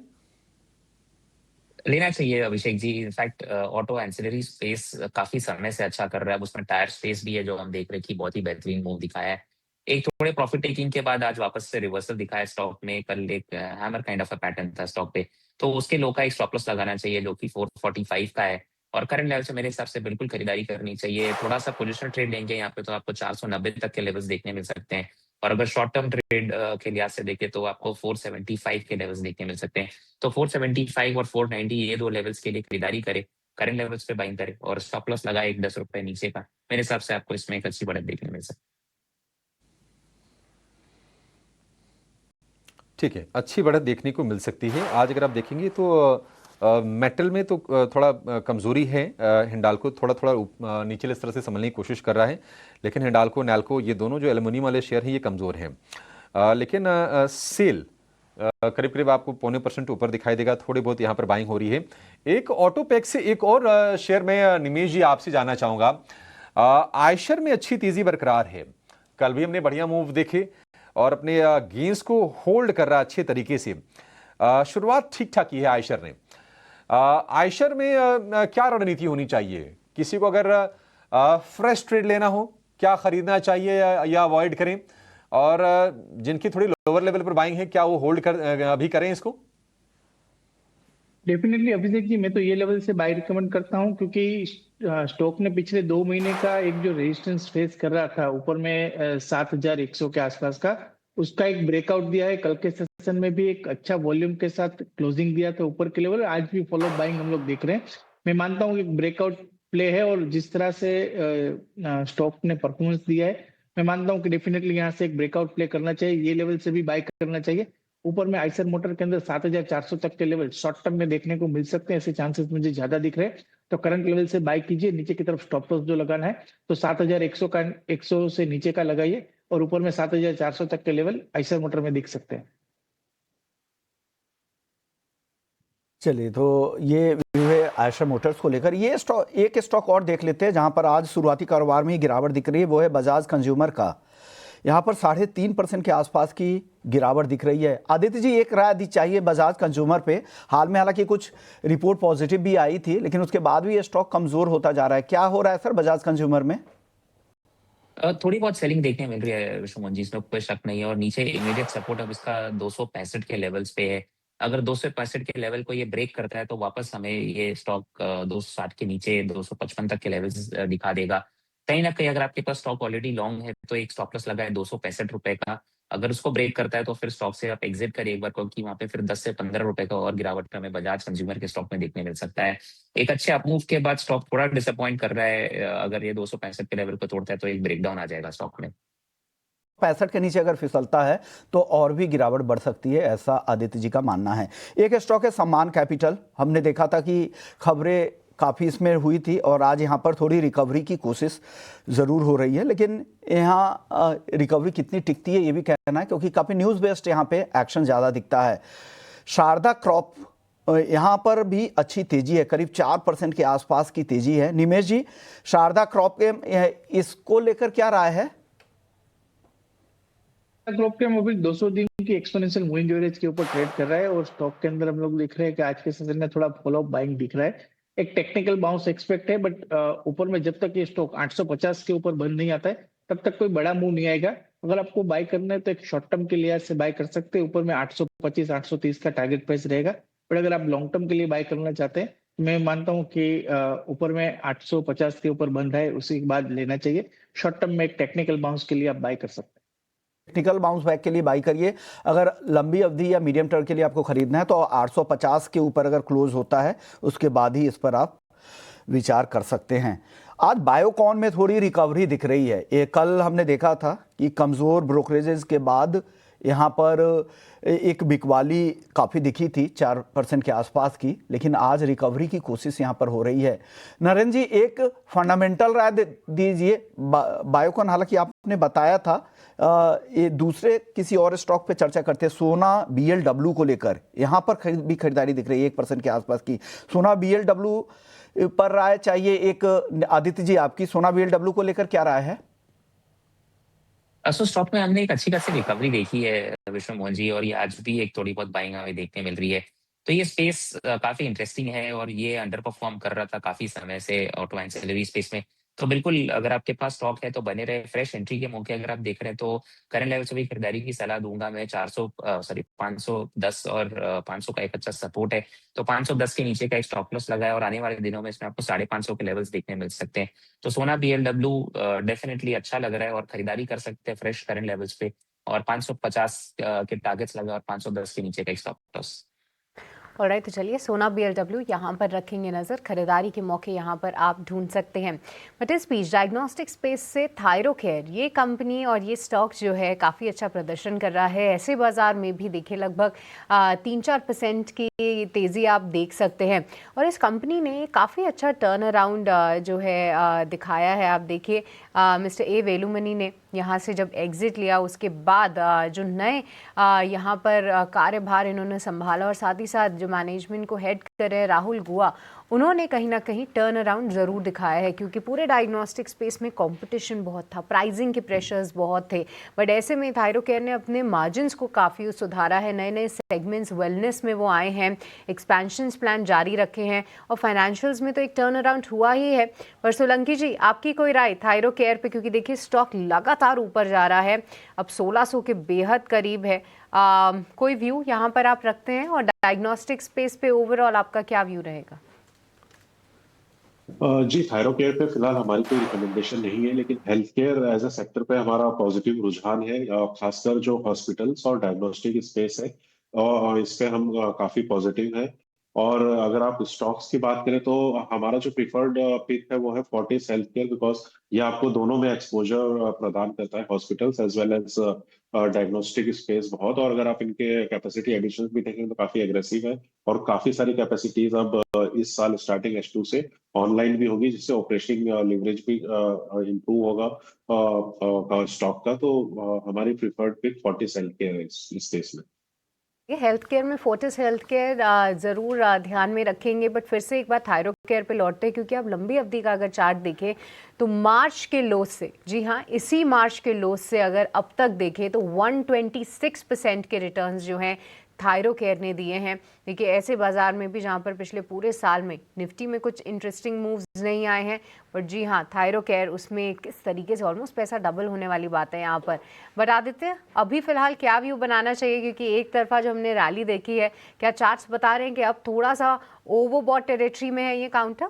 लेना चाहिए अभिषेक जी। इनफैक्ट ऑटो एंसिलरी स्पेस काफी समय से अच्छा कर रहा है, उसमें टायर स्पेस भी है जो हम देख रहे हैं कि बहुत ही बेहतरीन मूव दिखाया है। एक थोड़े प्रॉफिट टेकिंग के बाद आज वापस से रिवर्सल दिखाया स्टॉक में। कल एक hammer kind of a pattern था स्टॉक पे, तो उसके लो का एक स्टॉप लॉस लगाना चाहिए जो कि 445 का है और करंट लेवल से मेरे हिसाब से बिल्कुल खरीदारी करनी चाहिए। थोड़ा सा पोजिशनल ट्रेड लेंगे यहाँ पे तो आपको 490 तक के लेवल्स देखने मिल सकते हैं और अगर शॉर्ट टर्म ट्रेड के लिहाज से देखें तो आपको 475 के लेवल्स देखने मिल सकते हैं। तो 475 और 490 ये 2 लेवल्स के लिए खरीदारी करे, करंट लेवल्स पे बाइंग करे और स्टॉप लॉस लगाए 10 रुपए नीचे का। मेरे हिसाब से आपको इसमें एक अच्छी बढ़त देखने मिल सकती है। ठीक है, अच्छी बढ़त देखने को मिल सकती है। आज अगर आप देखेंगे तो मेटल में तो थोड़ा कमजोरी है। हिंडाल्को थोड़ा नीचे इस तरह से संभलने की कोशिश कर रहा है, लेकिन हिंडाल्को नैल्को ये दोनों जो एल्युमिनियम वाले शेयर हैं ये कमजोर हैं। लेकिन सेल करीब करीब आपको 0.25% ऊपर दिखाई देगा, थोड़ी बहुत यहाँ पर बाइंग हो रही है। एक ऑटोपेक से एक और शेयर में निमेश जी आपसे जानना चाहूंगा। आयशर में अच्छी तेजी बरकरार है, कल भी हमने बढ़िया मूव देखे और अपने गेंस को होल्ड कर रहा अच्छे तरीके से। शुरुआत ठीक ठाक की है आयशर ने। आयशर में क्या रणनीति होनी चाहिए? किसी को अगर फ्रेश ट्रेड लेना हो क्या खरीदना चाहिए या अवॉइड करें? और जिनकी थोड़ी लोअर लेवल पर बाइंग है क्या वो होल्ड कर अभी करें इसको? डेफिनेटली अभिषेक जी, मैं तो ये लेवल से बाय रिकमेंड करता हूं क्योंकि स्टॉक ने पिछले 2 महीने का एक जो रेजिस्टेंस फेस कर रहा था ऊपर में 7100 के आसपास का, उसका एक ब्रेकआउट दिया है। कल के सेशन में भी एक अच्छा वॉल्यूम के साथ क्लोजिंग दिया था ऊपर के लेवल, आज भी फॉलो बाइंग हम लोग देख रहे हैं। मैं मानता हूँ एक ब्रेकआउट प्ले है और जिस तरह से स्टॉक ने परफॉर्मेंस दिया है, मैं मानता हूँ कि डेफिनेटली यहाँ से एक ब्रेकआउट प्ले करना चाहिए, ये लेवल से भी बाय करना चाहिए। ऊपर में आइसर मोटर के अंदर 7,400 तक के लेवल शॉर्ट टर्म में देखने को मिल सकते हैं, ऐसे चांसेस मुझे ज्यादा दिख रहे हैं। तो करंट लेवल से बाय कीजिए, नीचे की तरफ स्टॉप लॉस जो लगाना है तो 7,100 का 100 से नीचे का लगाइए और ऊपर में 7,400 तक के लेवल आइसर मोटर में दिख सकते हैं। चलिए, तो ये व्यू है आयशर मोटर्स को लेकर। ये स्टॉक, एक स्टॉक और देख लेते हैं जहां पर आज शुरुआती कारोबार में ही गिरावट दिख रही है, वो है बजाज कंज्यूमर का। यहाँ पर 3.5% के आसपास की गिरावट दिख रही है। आदित्य जी, एक राय दी चाहिए बजाज कंज्यूमर पे। हाल में हालांकि कुछ रिपोर्ट पॉजिटिव भी आई थी, लेकिन उसके बाद भी ये स्टॉक कमजोर होता जा रहा है। क्या हो रहा है सर बजाज कंज्यूमर में? थोड़ी बहुत सेलिंग देखने मिल रही है विश्वमोहन जी, इसमें कोई शक नहीं है। और नीचे इमीडिएट सपोर्ट अब इसका 265 के लेवल्स पे है। अगर 265 के लेवल को ये ब्रेक करता है तो वापस हमें ये स्टॉक 260 के नीचे 255 तक के लेवल्स दिखा देगा। कहीं ना कहीं अगर आपके पास स्टॉक ऑलरेडी लॉन्ग है तो एक स्टॉप लॉस लगा है 265 रुपए का। अगर उसको ब्रेक करता है तो फिर स्टॉक से आप एग्जिट करिए एक बार, क्योंकि वहां पे फिर 10 से 15 रुपए का और गिरावट हमें बजाज कंज्यूमर के स्टॉक में देखने मिल सकता है। एक अच्छे अपमूव के बाद स्टॉक थोड़ा डिसअपॉइंट कर रहा है। अगर ये 265 के लेवल को तोड़ता है तो एक ब्रेकडाउन आ जाएगा स्टॉक में। 65 के नीचे अगर फिसलता है तो और भी गिरावट बढ़ सकती है, ऐसा आदित्य जी का मानना है। एक स्टॉक है सम्मान कैपिटल। हमने देखा था कि खबरें काफ़ी इसमें हुई थी और आज यहाँ पर थोड़ी रिकवरी की कोशिश ज़रूर हो रही है, लेकिन यहाँ रिकवरी कितनी टिकती है ये भी कहना है, क्योंकि काफ़ी न्यूज़ बेस्ड यहाँ पे एक्शन ज़्यादा दिखता है। शारदा क्रॉप, यहाँ पर भी अच्छी तेजी है, करीब 4% के आसपास की तेजी है। निमेश जी, शारदा क्रॉप के इसको लेकर क्या राय है? क्रॉप के अभी 200 दिन की एक्सपोनेंशियल मूविंग एवरेज के ऊपर ट्रेड कर रहा है और स्टॉक के अंदर हम लोग देख रहे हैं कि आज के सेशन में थोड़ा फॉलो बाइंग दिख रहा है। एक टेक्निकल बाउंस एक्सपेक्ट है, बट ऊपर में जब तक ये स्टॉक 850 के ऊपर बंद नहीं आता है तब तक कोई बड़ा मूव नहीं आएगा। अगर आपको बाय करना है तो एक शॉर्ट टर्म के लिहाज से बाय कर सकते हैं। ऊपर में 825 830 का टारगेट प्राइस रहेगा। बट अगर आप लॉन्ग टर्म के लिए बाय करना चाहते हैं, मैं मानता हूँ कि ऊपर में 850 के ऊपर बंद है, उसी के बाद लेना चाहिए। शॉर्ट टर्म में एक टेक्निकल बाउंस के लिए आप बाय कर सकते हैं। टेक्निकल बाउंस बैक के लिए बाई करिए। अगर लंबी अवधि या मीडियम टर्म के लिए आपको खरीदना है तो 850 के ऊपर अगर क्लोज होता है उसके बाद ही इस पर आप विचार कर सकते हैं। आज बायोकॉन में थोड़ी रिकवरी दिख रही है। ये कल हमने देखा था कि कमज़ोर ब्रोकरेजेस के बाद यहाँ पर एक बिकवाली काफ़ी दिखी थी 4% के आसपास की, लेकिन आज रिकवरी की कोशिश यहाँ पर हो रही है। नरेंद्र जी, एक फंडामेंटल राय दीजिए। बायोकॉन, हालांकि आपने बताया था, ये दूसरे किसी और स्टॉक पे चर्चा करते हैं, सोना BLW को लेकर। यहाँ पर भी खरीदारी दिख रही है 1% के आसपास की। सोना BLW पर राय चाहिए एक। आदित्य जी, आपकी सोना BLW को लेकर क्या राय है? सो स्टॉक में हमने एक अच्छी खासी रिकवरी देखी है विश्वमोहन जी, और ये आज भी एक थोड़ी बहुत बाइंग हमें देखने मिल रही है। तो ये स्पेस काफी इंटरेस्टिंग है और ये अंडर परफॉर्म कर रहा था काफी समय से ऑटो एंसिलरी स्पेस में। तो बिल्कुल अगर आपके पास स्टॉक है तो बने रहे। फ्रेश एंट्री के मौके अगर आप देख रहे हैं तो करंट लेवल से भी खरीदारी की सलाह दूंगा मैं। 510 और 500 का एक अच्छा सपोर्ट है, तो 510 के नीचे का एक स्टॉप लॉस लगा है और आने वाले दिनों में इसमें आपको 550 के लेवल्स देखने मिल सकते हैं। तो सोना BLW डेफिनेटली अच्छा लग रहा है और खरीदारी कर सकते हैं फ्रेश करंट लेवल्स पे। और 550 के टारगेट्स लगा और 510 के नीचे का एक स्टॉप लॉस। ऑलराइट, तो चलिए सोना BLW यहाँ पर रखेंगे नज़र। खरीदारी के मौके यहाँ पर आप ढूंढ सकते हैं। बट इस बीच डायग्नोस्टिक स्पेस से थायरोकेयर, ये कंपनी और ये स्टॉक जो है काफ़ी अच्छा प्रदर्शन कर रहा है। ऐसे बाज़ार में भी देखिए लगभग 3-4% की तेज़ी आप देख सकते हैं और इस कंपनी ने काफ़ी अच्छा टर्न अराउंड जो है दिखाया है। आप देखिए मिस्टर A वेलुमनी ने यहाँ से जब एग्जिट लिया उसके बाद जो नए यहाँ पर कार्यभार इन्होंने संभाला और साथ ही साथ जो मैनेजमेंट को हेड कर रहे हैं राहुल गुआ, उन्होंने कहीं ना कहीं टर्न अराउंड ज़रूर दिखाया है, क्योंकि पूरे डायग्नोस्टिक स्पेस में कंपटीशन बहुत था, प्राइसिंग के प्रेशर्स बहुत थे। बट ऐसे में थायरोकेयर ने अपने मार्जिन्स को काफ़ी सुधारा है। नए नए सेगमेंट्स वेलनेस में वो आए हैं, एक्सपेंशन प्लान जारी रखे हैं और फाइनेंशियल्स में तो एक टर्न अराउंड हुआ ही है। पर सोलंकी जी, आपकी कोई राय थायरोकेयर पे, क्योंकि देखिए स्टॉक लगातार ऊपर जा रहा है, अब 1600 के बेहद करीब है। कोई व्यू यहाँ पर आप रखते हैं और डायग्नोस्टिक स्पेस पे ओवरऑल आपका क्या व्यू रहेगा? जी, थायरोकेयर पे फिलहाल हमारी कोई रिकमेंडेशन नहीं है, लेकिन health care as a sector पे हमारा पॉजिटिव रुझान है। खासकर जो हॉस्पिटल्स और डायग्नोस्टिक स्पेस है और इस पे हम काफी पॉजिटिव है। और अगर आप स्टॉक्स की बात करें तो हमारा जो प्रिफर्ड पिक है वो है फोर्टिस हेल्थ केयर, बिकॉज ये आपको दोनों में एक्सपोजर प्रदान करता है, hospitals as well as diagnostic space बहुत, और अगर आप इनके कैपेसिटी एडिशन भी देखेंगे तो काफी एग्रेसिव है, और काफी सारी कैपेसिटीज अब इस साल स्टार्टिंग H2 से ऑनलाइन भी होगी, जिससे ऑपरेटिंग लेवरेज भी इम्प्रूव होगा स्टॉक का। तो हमारी प्रिफर्ड पिक फोर्टिस हेल्थकेयर है इस स्पेस में। ये हेल्थ केयर में फोर्टिस हेल्थ केयर ज़रूर ध्यान में रखेंगे, बट फिर से एक बार थायरो केयर पे लौटते हैं, क्योंकि आप लंबी अवधि का अगर चार्ट देखें तो मार्च के लो से, जी हाँ, इसी मार्च के लो से अगर अब तक देखें तो 126% के रिटर्न्स जो हैं थायरो केयर ने दिए हैं। देखिए ऐसे बाजार में भी जहाँ पर पिछले पूरे साल में निफ्टी में कुछ इंटरेस्टिंग मूव्स नहीं आए हैं, बट जी हाँ थायरो केयर उसमें किस तरीके से ऑलमोस्ट पैसा डबल होने वाली बात है यहाँ पर। बट आदित्य, अभी फिलहाल क्या व्यू बनाना चाहिए, क्योंकि एक तरफा जो हमने रैली देखी है, क्या चार्ट्स बता रहे हैं कि अब थोड़ा सा ओवरबॉट टेरिटरी में है ये काउंटर?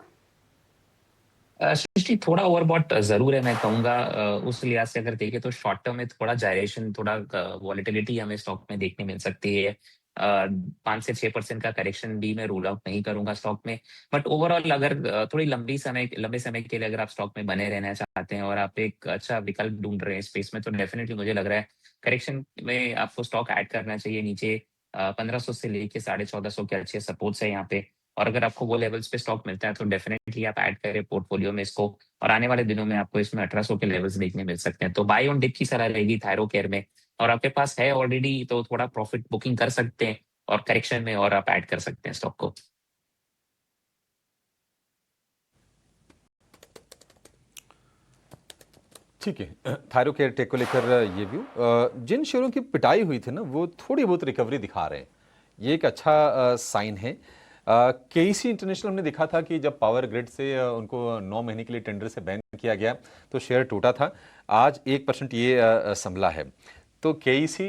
सृष्टि, थोड़ा ओवरबॉट जरूर है, मैं कहूंगा। उस लिहाज से अगर देखें तो शॉर्ट टर्म में थोड़ा जायरेशन, थोड़ा वॉलेटिलिटी हमें स्टॉक में देखने मिल सकती है। 5 से 6% का करेक्शन भी मैं रूल आउट नहीं करूंगा स्टॉक में। बट ओवरऑल अगर थोड़ी लंबे समय के लिए अगर आप स्टॉक में बने रहना चाहते हैं और आप एक अच्छा विकल्प ढूंढ रहे हैं स्पेस में, तो डेफिनेटली मुझे लग रहा है करेक्शन में आपको स्टॉक ऐड करना चाहिए। नीचे 1500 से लेके 1450 के अच्छे सपोर्ट्स है यहाँ पे, और अगर आपको वो लेवल्स पे स्टॉक मिलता है तो डेफिनेटली आप ऐड करें पोर्टफोलियो में इसको। और आने वाले दिनों में आपको इसमें 1800 के लेवल्स देखने मिल सकते हैं, तो बाय ऑन डिप की सलाह रहेगी थायरो केयर में। और आपके पास है ऑलरेडी तो थोड़ा प्रॉफिट बुकिंग कर सकते हैं, और करेक्शन में और आप ऐड कर सकते हैं स्टॉक को। ठीक है, थायरो केयर टेक को लेकर ये व्यू। जिन शेयरों की पिटाई हुई थी ना, वो थोड़ी बहुत रिकवरी दिखा रहे हैं, ये एक अच्छा साइन है। केईसी इंटरनेशनल हमने देखा था कि जब पावर ग्रिड से उनको 9 महीने के लिए टेंडर से बैन किया गया तो शेयर टूटा था। आज 1% ये संभला है। तो केईसी,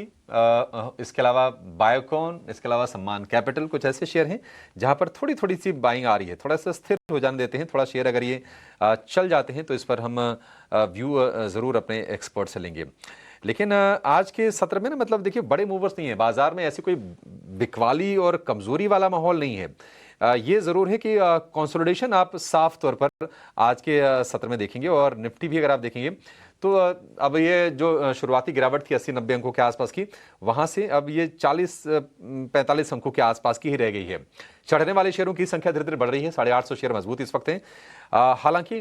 इसके अलावा बायोकॉन, इसके अलावा सम्मान कैपिटल, कुछ ऐसे शेयर हैं जहां पर थोड़ी थोड़ी सी बाइंग आ रही है। थोड़ा सा स्थिर हो जाने देते हैं, थोड़ा शेयर अगर ये चल जाते हैं तो इस पर हम व्यू ज़रूर अपने एक्सपर्ट से लेंगे। लेकिन आज के सत्र में ना, मतलब देखिए, बड़े मूवर्स नहीं है बाजार में, ऐसी कोई बिकवाली और कमजोरी वाला माहौल नहीं है। ये ज़रूर है कि कंसोलिडेशन आप साफ तौर पर आज के सत्र में देखेंगे। और निफ्टी भी अगर आप देखेंगे तो अब ये जो शुरुआती गिरावट थी 80-90 अंकों के आसपास की, वहां से अब ये 40-45 अंकों के आसपास की ही रह गई है। चढ़ने वाले शेयरों की संख्या धीरे धीरे बढ़ रही है। 850 शेयर मजबूत इस वक्त हैं। हालांकि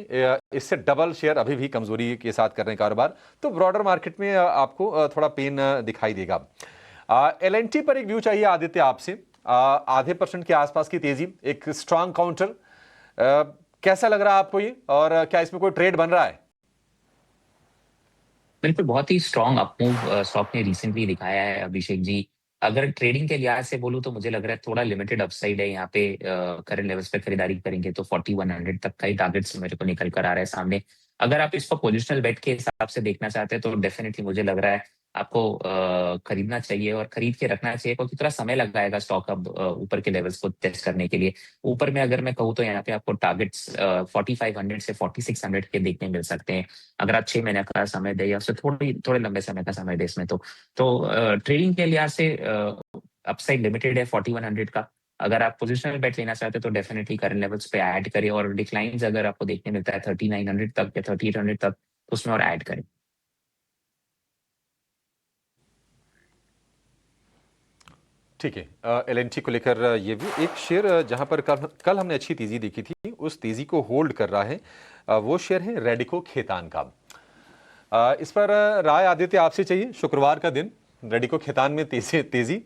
इससे डबल शेयर अभी भी कमजोरी के साथ कर रहे हैं कारोबार, तो ब्रॉडर मार्केट में आपको थोड़ा पेन दिखाई देगा। L&T पर एक व्यू चाहिए आदित्य आपसे। आधे % के आसपास की तेजी, एक स्ट्रांग काउंटर, कैसा लग रहा है आपको ये, और क्या इसमें कोई ट्रेड बन रहा है? बिल्कुल, बहुत ही स्ट्रॉन्ग अपमूव स्टॉक ने रिसेंटली दिखाया है अभिषेक जी। अगर ट्रेडिंग के लिहाज से बोलूं तो मुझे लग रहा है थोड़ा लिमिटेड अपसाइड है यहाँ पे। करंट लेवल्स पे खरीदारी करेंगे तो 4100 तक का ही टारगेट्स मेरे को निकल कर आ रहा है सामने। अगर आप इसको पोजिशनल बेट के हिसाब से देखना चाहते हैं तो डेफिनेटली मुझे लग रहा है आपको खरीदना चाहिए और खरीद के रखना चाहिए, क्योंकि थोड़ा समय लग जाएगा स्टॉक अब ऊपर के लेवल्स को टेस्ट करने के लिए। ऊपर में अगर मैं कहूँ तो यहाँ पे आपको टारगेट्स 4500 से 4600 के देखने मिल सकते हैं, अगर आप 6 महीने का समय दें या उससे थोड़े लंबे समय का समय दें इसमें। तो ट्रेडिंग के लिहाज से अपसाइड लिमिटेड है 4100 का। अगर आप पोजिशनल बेट लेना चाहते हैं तो डेफिनेटली करंट लेवल्स पे ऐड करें, और डिक्लाइंस अगर आपको देखने मिलता है 3900 तक या 3800 तक, तो उसमें और ऐड करें। ठीक है, L&T को लेकर ये भी एक शेयर जहां पर कल हमने अच्छी तेजी देखी थी, उस तेजी को होल्ड कर रहा है, वो शेयर है रेडिको खेतान का। इस पर राय आदित्य आपसे चाहिए। शुक्रवार का दिन, रेडिको खेतान में तेजी,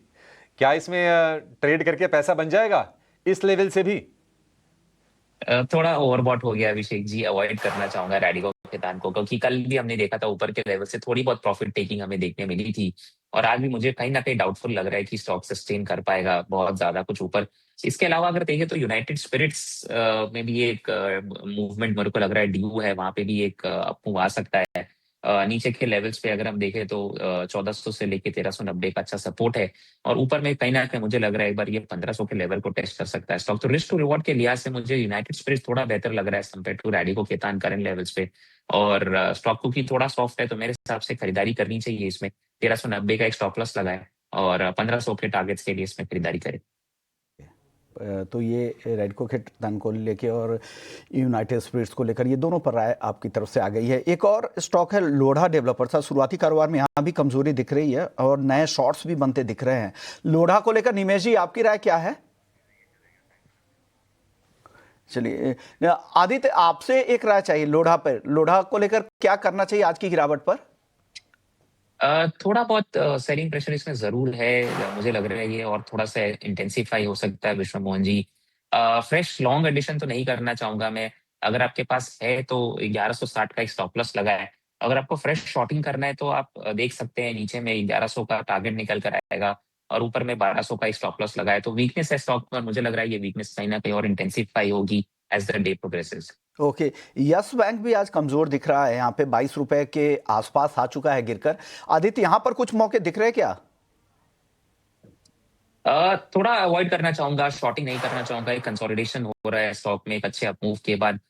क्या इसमें ट्रेड करके पैसा बन जाएगा इस लेवल से भी? थोड़ा ओवरबॉट हो गया अभिषेक जी, अवॉइड करना चाहूंगा रेडिको खेतान को, क्योंकि कल भी हमने देखा था ऊपर के लेवल से थोड़ी बहुत प्रॉफिट टेकिंग हमें देखने मिली थी, और आज भी मुझे कहीं ना कहीं डाउटफुल लग रहा है कि स्टॉक सस्टेन कर पाएगा बहुत ज्यादा कुछ ऊपर। इसके अलावा अगर देखें तो यूनाइटेड स्पिरिट्स में भी एक मूवमेंट मेरे को लग रहा है ड्यू है, वहां पे भी एक अपमूव आ सकता है। नीचे के लेवल्स पे अगर हम देखें तो 1400 से लेके 1390 का अच्छा सपोर्ट है, और ऊपर में कहीं ना कहीं मुझे लग रहा है एक बार ये 1500 के लेवल को टेस्ट कर सकता है स्टॉक। तो रिस्क टू रिवॉर्ड के लिहाज से मुझे यूनाइटेड स्पिरिट्स थोड़ा बेहतर लग रहा है compare to Radico Khaitan current levels पे। और स्टॉक क्योंकि थोड़ा सॉफ्ट है तो मेरे हिसाब से खरीदारी करनी चाहिए इसमें। 1390 का एक स्टॉप लॉस लगाए और 1500 के टारगेट्स के लिए इसमें खरीदारी करें। तो ये रेडको के टर्न को लेके और यूनाइटेड स्पिरिट्स को लेकर ये दोनों पर राय आपकी तरफ से आ गई है। एक और स्टॉक है लोढ़ा डेवलपर्स। शुरुआती कारोबार में यहाँ भी कमजोरी दिख रही है और नए शॉर्ट्स भी बनते दिख रहे हैं। लोढ़ा को लेकर निमेश जी आपकी राय क्या है? चलिए आदित्य, आपसे एक राय चाहिए लोढ़ा पर। लोढ़ा को लेकर क्या करना चाहिए आज की गिरावट पर? थोड़ा बहुत सेलिंग प्रेशर इसमें जरूर है, मुझे लग रहा है ये और थोड़ा सा इंटेंसिफाई हो सकता है विश्व Mohan ji. Fresh long addition तो नहीं करना चाहूंगा मैं। अगर आपके पास है तो 1160 का एक स्टॉप लॉस लगा है। अगर आपको फ्रेश शॉर्टिंग करना है तो आप देख सकते हैं नीचे में 1100 का टारगेट निकल कर आएगा और ऊपर में 1200 का एक स्टॉप लॉस लगा है। तो वीकनेस है स्टॉक पर, मुझे लग रहा है ये वीकनेस कहीं ना कहीं और इंटेंसिफाई होगी as the day progresses. Okay, Yes Bank भी आज कमजोर दिख रहा है, यहाँ पे 22 रुपए के आसपास आ चुका है गिरकर। आदित्य, यहाँ पर कुछ मौके दिख रहे हैं क्या? थोड़ा अवॉइड करना चाहूंगा, शॉर्टिंग नहीं करना चाहूंगा। एक कंसोलिडेशन हो रहा है स्टॉक में एक अच्छे अपमूव के बाद,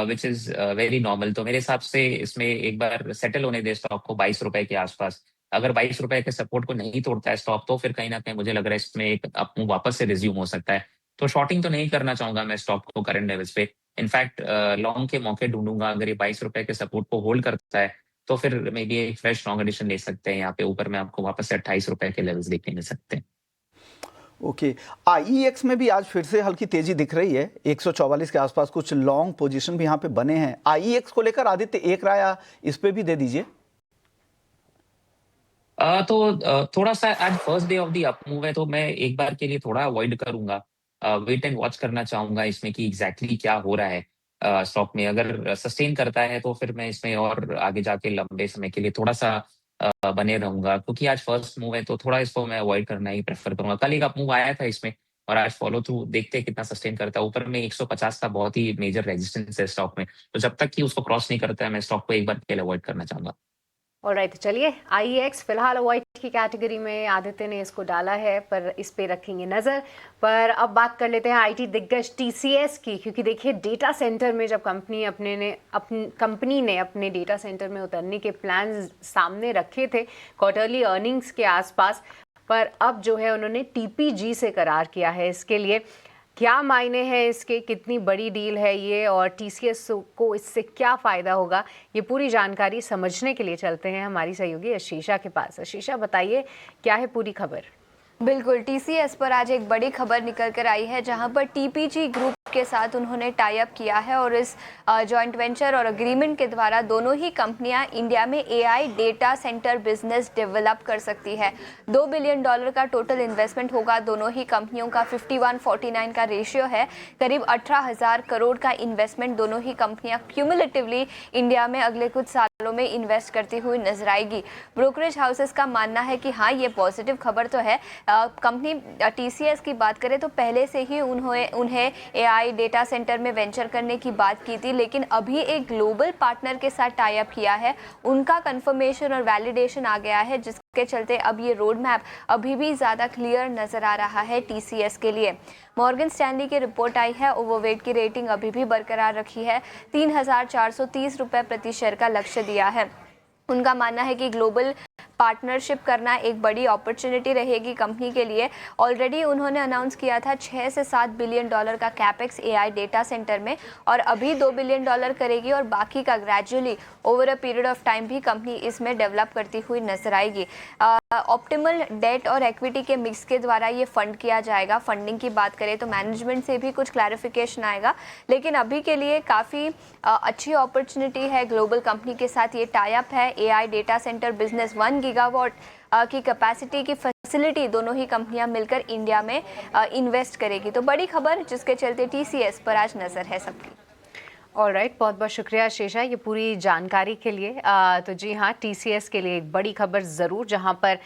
विच इज वेरी नॉर्मल। तो मेरे हिसाब से इसमें एक बार सेटल होने दे स्टॉक को 22 रुपए के आसपास। अगर 22 रुपए के सपोर्ट को नहीं तोड़ता है स्टॉक तो फिर कहीं ना कहीं मुझे लग रहा है इसमें एक अपमूव वापस से रिज्यूम हो सकता है। तो शॉर्टिंग तो नहीं करना चाहूंगा मैं स्टॉक को करंट लेवल्स पे। इनफैक्ट लॉन्ग के मौके ढूंढूंगा। अगर ये 22 रुपए के सपोर्ट को होल्ड करता है तो फिर मे बी एक फ्रेश लॉन्ग एडिशन ले सकते हैं। यहाँ पे ऊपर में आपको वापस से 28 रुपए के लेवल्स देखने मिल सकते हैं। ओके, आईईएक्स में भी आज फिर से हल्की तेजी दिख रही है। 144 के आसपास कुछ लॉन्ग पोजीशन भी यहाँ पे बने हैं। आईईएक्स को लेकर आदित्य एक राय इस पे भी दे दीजिए। थोड़ा सा आज first day of the up move है तो मैं एक बार के लिए थोड़ा अवॉइड करूंगा। वेट एंड वॉच करना चाहूंगा इसमें कि एग्जैक्टली क्या हो रहा है स्टॉक में। अगर सस्टेन करता है तो फिर मैं इसमें और आगे जाके लंबे समय के लिए थोड़ा सा बने रहूंगा, क्योंकि आज फर्स्ट मूव है तो थोड़ा इसको मैं अवॉइड करना ही प्रेफर करूंगा। कल एक अपमूव आया था इसमें और आज फॉलो थ्रू देखते हैं कितना सस्टेन करता है। ऊपर में 150 का बहुत ही मेजर रेजिस्टेंस है स्टॉक में, तो जब तक कि उसको क्रॉस नहीं करता है मैं स्टॉक को एक बार के लिए अवॉइड करना चाहूंगा। ऑलराइट, चलिए आईईएक्स फिलहाल अवॉइड की कैटेगरी में आदित्य ने इसको डाला है, पर इस पे रखेंगे नज़र। पर अब बात कर लेते हैं आईटी दिग्गज टीसीएस की, क्योंकि देखिए डेटा सेंटर में जब कंपनी ने अपने डेटा सेंटर में उतरने के प्लान्स सामने रखे थे क्वार्टरली अर्निंग्स के आसपास, पर अब जो है उन्होंने टीपीजी से करार किया है। इसके लिए क्या मायने हैं इसके, कितनी बड़ी डील है ये और टीसीएस को इससे क्या फ़ायदा होगा, ये पूरी जानकारी समझने के लिए चलते हैं हमारी सहयोगी आशीषा के पास। आशीषा, बताइए क्या है पूरी खबर? बिल्कुल, टीसीएस पर आज एक बड़ी खबर निकल कर आई है, जहां पर टीपीजी ग्रुप के साथ उन्होंने टाई अप किया है और इस जॉइंट वेंचर और एग्रीमेंट के द्वारा दोनों ही कंपनियां इंडिया में AI data centre business develop कर सकती है। $2 बिलियन का टोटल इन्वेस्टमेंट होगा। दोनों ही कंपनियों का 51-49 का रेशियो है। करीब 18,000 करोड़ का इन्वेस्टमेंट दोनों ही कंपनियां क्यूमुलेटिवली इंडिया में अगले कुछ सालों में इन्वेस्ट करती हुई नजर आएगी। ब्रोकरेज हाउसेस का मानना है कि हाँ, ये पॉजिटिव खबर तो है। कंपनी टीसीएस की बात करें तो पहले से ही उन्हें एआई डेटा सेंटर में वेंचर करने की बात की थी, लेकिन अभी एक ग्लोबल पार्टनर के साथ टाई अप किया है। उनका कंफर्मेशन और वैलिडेशन आ गया है, जिसके चलते अब ये रोड मैप अभी भी ज़्यादा क्लियर नज़र आ रहा है टीसीएस के लिए। मॉर्गन स्टैनली की रिपोर्ट आई है, ओवरवेट की रेटिंग अभी भी बरकरार रखी है। 3,430 रुपये प्रति शेयर का लक्ष्य दिया है। उनका मानना है कि ग्लोबल पार्टनरशिप करना एक बड़ी अपॉर्चुनिटी रहेगी कंपनी के लिए। ऑलरेडी उन्होंने अनाउंस किया था 6 से 7 बिलियन डॉलर का कैपेक्स एआई डेटा सेंटर में, और अभी $2 बिलियन करेगी और बाकी का gradually over a period of time भी कंपनी इसमें डेवलप करती हुई नजर आएगी। ऑप्टिमल डेट और इक्विटी के मिक्स के द्वारा ये फंड किया जाएगा। फंडिंग की बात करें तो मैनेजमेंट से भी कुछ क्लैरिफिकेशन आएगा, लेकिन अभी के लिए काफ़ी अच्छी अपॉर्चुनिटी है। ग्लोबल कंपनी के साथ ये टाई अप है। AI data centre business 1 gigawatt की कैपेसिटी की फैसिलिटी दोनों ही कंपनियां मिलकर इंडिया में इन्वेस्ट करेगी। तो बड़ी खबर जिसके चलते टीसीएस पर आज नज़र है सबकी। ऑलराइट, बहुत बहुत शुक्रिया आशीषा ये पूरी जानकारी के लिए। तो जी हाँ, टीसीएस के लिए एक बड़ी खबर ज़रूर, जहाँ पर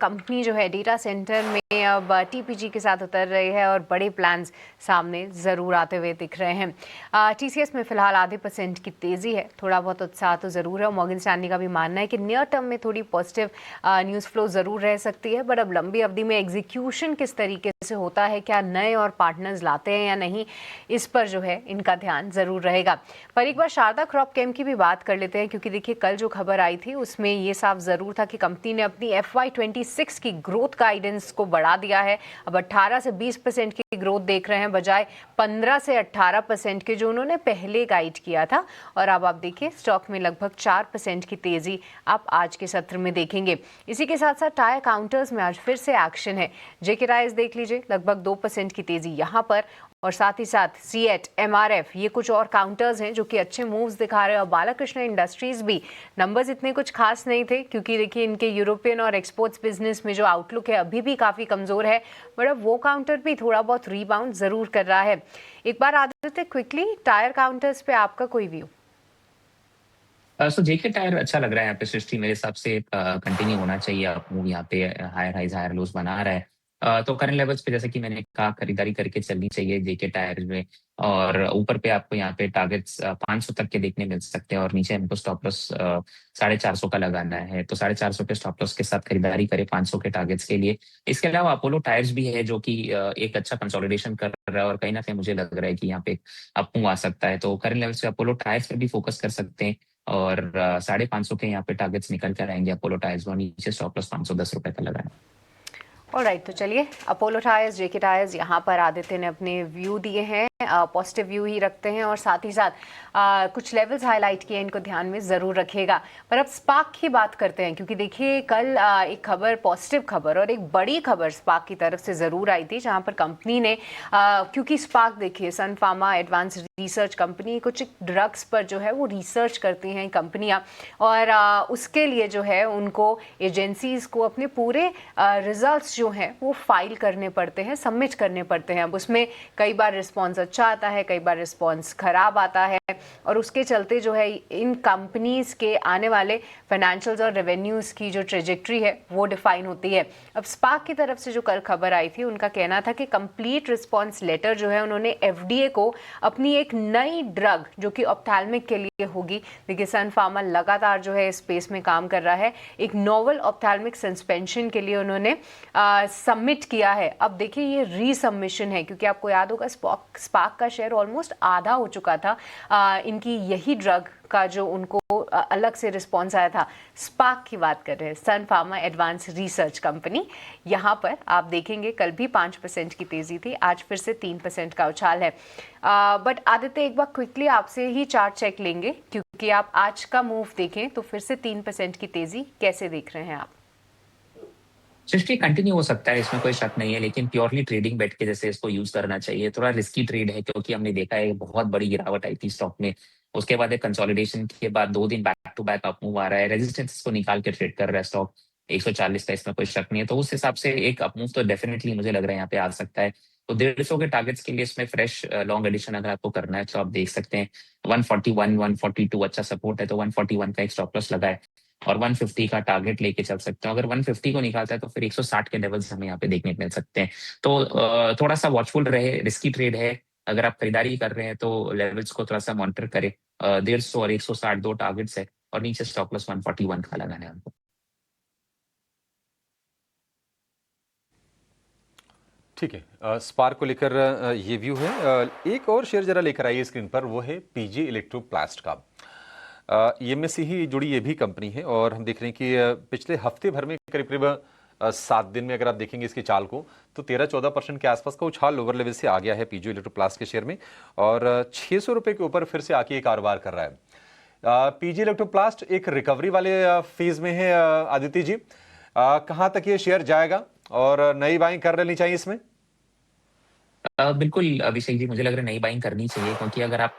कंपनी जो है डेटा सेंटर में अब टीपीजी के साथ उतर रही है और बड़े प्लान्स सामने ज़रूर आते हुए दिख रहे हैं। टीसीएस में फ़िलहाल आधे % की तेज़ी है, थोड़ा बहुत उत्साह तो ज़रूर है। मॉर्गन स्टैनली का भी मानना है कि नियर टर्म में थोड़ी पॉजिटिव न्यूज़ फ्लो ज़रूर रह सकती है, बट अब लंबी अवधि में एग्जीक्यूशन किस तरीके से होता है, क्या नए और पार्टनर्स लाते हैं या नहीं, इस पर जो है इनका ध्यान ज़रूर रहेगा। पर एक बार शारदा क्रॉप केम की भी बात कर लेते हैं, क्योंकि देखिए कल जो खबर आई थी उसमें ये साफ ज़रूर था कि कंपनी ने अपनी FY26 की ग्रोथ गाइडेंस को बढ़ा दिया है। अब 18 से 20% की ग्रोथ देख रहे हैं बजाय 15 से 18% के जो उन्होंने पहले गाइड किया था। और अब आप देखिए स्टॉक में लगभग 4% की तेजी आप आज के सत्र में देखेंगे। इसी के साथ साथ टायर काउंटर्स में आज फिर से एक्शन है। जेके टायर्स देख लीजिए लगभग 2% की तेजी यहाँ पर, और साथ ही साथ सीएट, एमआरएफ, ये कुछ और काउंटर्स हैं जो कि अच्छे मूव्स दिखा रहे हैं। और बालाकृष्ण इंडस्ट्रीज भी नंबर्स इतने कुछ खास नहीं थे क्योंकि देखिए इनके यूरोपियन और एक्सपोर्ट्स बिजनेस में जो आउटलुक है अभी भी काफ़ी कमज़ोर है, बट अब वो काउंटर भी थोड़ा बहुत रीबाउंड ज़रूर कर रहा है। एक बार आते क्विकली टायर काउंटर्स पे आपका कोई व्यू? सो जेके टायर अच्छा लग रहा है यहाँ पे सृष्टि, मेरे हिसाब से कंटिन्यू होना चाहिए। आप मूव यहाँ पे हायर हाइज हायर लोज बना रहा है। तो करंट लेवल्स पे जैसे कि मैंने कहा खरीदारी करके चलनी चाहिए जेके टायर्स में। और ऊपर पे आपको यहाँ पे टारगेट्स 500 तक के देखने मिल सकते हैं, और नीचे हमको स्टॉप लॉस 450 का लगाना है। तो 450 के स्टॉप लॉस के साथ खरीदारी करें 500 के टारगेट्स के लिए। इसके अलावा अपोलो टायर्स भी है जो कि एक अच्छा कंसोलिडेशन कर रहा है, और कहीं ना कहीं मुझे लग रहा है कि यहाँ पे अप मूव आ सकता है। तो करंट लेवल्स पे अपोलो टायर्स पे भी फोकस कर सकते हैं, और 550 के यहाँ पे टारगेट्स निकल कर आएंगे अपोलो टायर्स, और नीचे स्टॉप लॉस 510 रुपए का लगाएं। ऑलराइट, तो चलिए अपोलो टायर्स, जेके टायर्स, यहाँ पर आदित्य ने अपने व्यू दिए हैं, पॉजिटिव व्यू ही रखते हैं, और साथ ही साथ कुछ लेवल्स हाईलाइट किए, इनको ध्यान में ज़रूर रखिएगा। पर अब स्पार्क की बात करते हैं क्योंकि देखिए कल एक खबर, पॉजिटिव खबर और एक बड़ी खबर स्पार्क की तरफ से ज़रूर आई थी, जहाँ पर कंपनी ने क्योंकि स्पार्क देखिए सन फार्मा एडवांस रिसर्च कंपनी, कुछ ड्रग्स पर जो है वो रिसर्च करती हैं कंपनियाँ, और उसके लिए जो है उनको एजेंसीज़ को अपने पूरे रिजल्ट्स जो हैं वो फाइल करने पड़ते हैं, सबमिट करने पड़ते हैं। अब उसमें कई बार रिस्पॉन्स अच्छा आता है, कई बार रिस्पॉन्स खराब आता है, और उसके चलते जो है इन कंपनीज के आने वाले फाइनेंशियल्स और रेवेन्यूज़ की जो ट्रेजेक्ट्री है वो डिफाइन होती है। अब स्पार्क की तरफ से जो कल खबर आई थी, उनका कहना था कि कंप्लीट रिस्पॉन्स लेटर जो है उन्होंने एफडीए को अपनी एक नई ड्रग जो कि ऑप्थेल्मिक के लिए होगी, देखिए सन फार्मा लगातार जो है स्पेस में काम कर रहा है, एक नोवेल ऑप्थेल्मिक सस्पेंशन के लिए उन्होंने सबमिट किया है। अब देखिए ये रीसबमिशन है क्योंकि आपको याद होगा स्पार्क का शेयर ऑलमोस्ट आधा हो चुका था इनकी यही ड्रग का जो उनको अलग से रिस्पॉन्स आया था। स्पार्क की बात कर रहे हैं, सन फार्मा एडवांस रिसर्च कंपनी। यहाँ पर आप देखेंगे कल भी 5% की तेज़ी थी, आज फिर से 3% का उछाल है। बट आदित्य एक बार क्विकली आपसे ही चार्ट चेक लेंगे क्योंकि आप आज का मूव देखें तो फिर से 3% की तेज़ी कैसे देख रहे हैं आप? सृष्टि कंटिन्यू हो सकता है, इसमें कोई शक नहीं है, लेकिन प्योरली ट्रेडिंग बैठ के जैसे इसको यूज करना चाहिए। थोड़ा रिस्की ट्रेड है क्योंकि हमने देखा है बहुत बड़ी गिरावट आई थी स्टॉक में, उसके बाद एक कंसोलिडेशन के बाद 2 दिन back to back up move आ रहा है, रेजिस्टेंस को निकाल के ट्रेड कर रहा है स्टॉक 140 का, इसमें कोई शक नहीं है। तो उस हिसाब से एक अप मूव तो डेफिनेटली मुझे लग रहा है यहाँ पे आ सकता है। तो 150 के टारगेट्स के लिए इसमें फ्रेश लॉन्ग एडिशन अगर आपको करना है तो आप देख सकते हैं 141, 142 अच्छा सपोर्ट है, तो 141 का एक स्टॉप लॉस लगा है, और 150 का टारगेट लेके चल सकते हैं। अगर 150 को निकालता है तो फिर 160 के लेवल्स हमें यहाँ पे देखने को मिल सकते हैं। तो थोड़ा सा वॉचफुल रहे, रिस्की ट्रेड है, अगर आप खरीदारी कर रहे हैं तो लेवल्स को थोड़ा सा मॉनिटर करें। 150 और 160 2 टारगेट्स है, और नीचे स्टॉप लॉस 141 का लगाना है हमको। ठीक है, स्पार्क को लेकर ये व्यू है। एक और शेयर जरा लेकर आइए स्क्रीन पर, वो है पीजी इलेक्ट्रोप्लास्ट का। ईएमएस से ही जुड़ी ये भी कंपनी है, और हम देख रहे हैं कि पिछले हफ्ते भर में करीब करीब 7 दिन में अगर आप देखेंगे इसके चाल को तो 13-14% के आसपास का उछाल लोअर लेवल से आ गया है पीजी इलेक्ट्रोप्लास्ट के शेयर में, और 600 रुपये के ऊपर फिर से आके ये कारोबार कर रहा है। पीजी इलेक्ट्रोप्लास्ट एक रिकवरी वाले फेज में है। आदित्य जी, कहाँ तक ये शेयर जाएगा और नई बाइंग कर लेनी चाहिए इसमें? बिल्कुल अभिषेक जी, मुझे लग रहा है नई बाइंग करनी चाहिए, क्योंकि अगर आप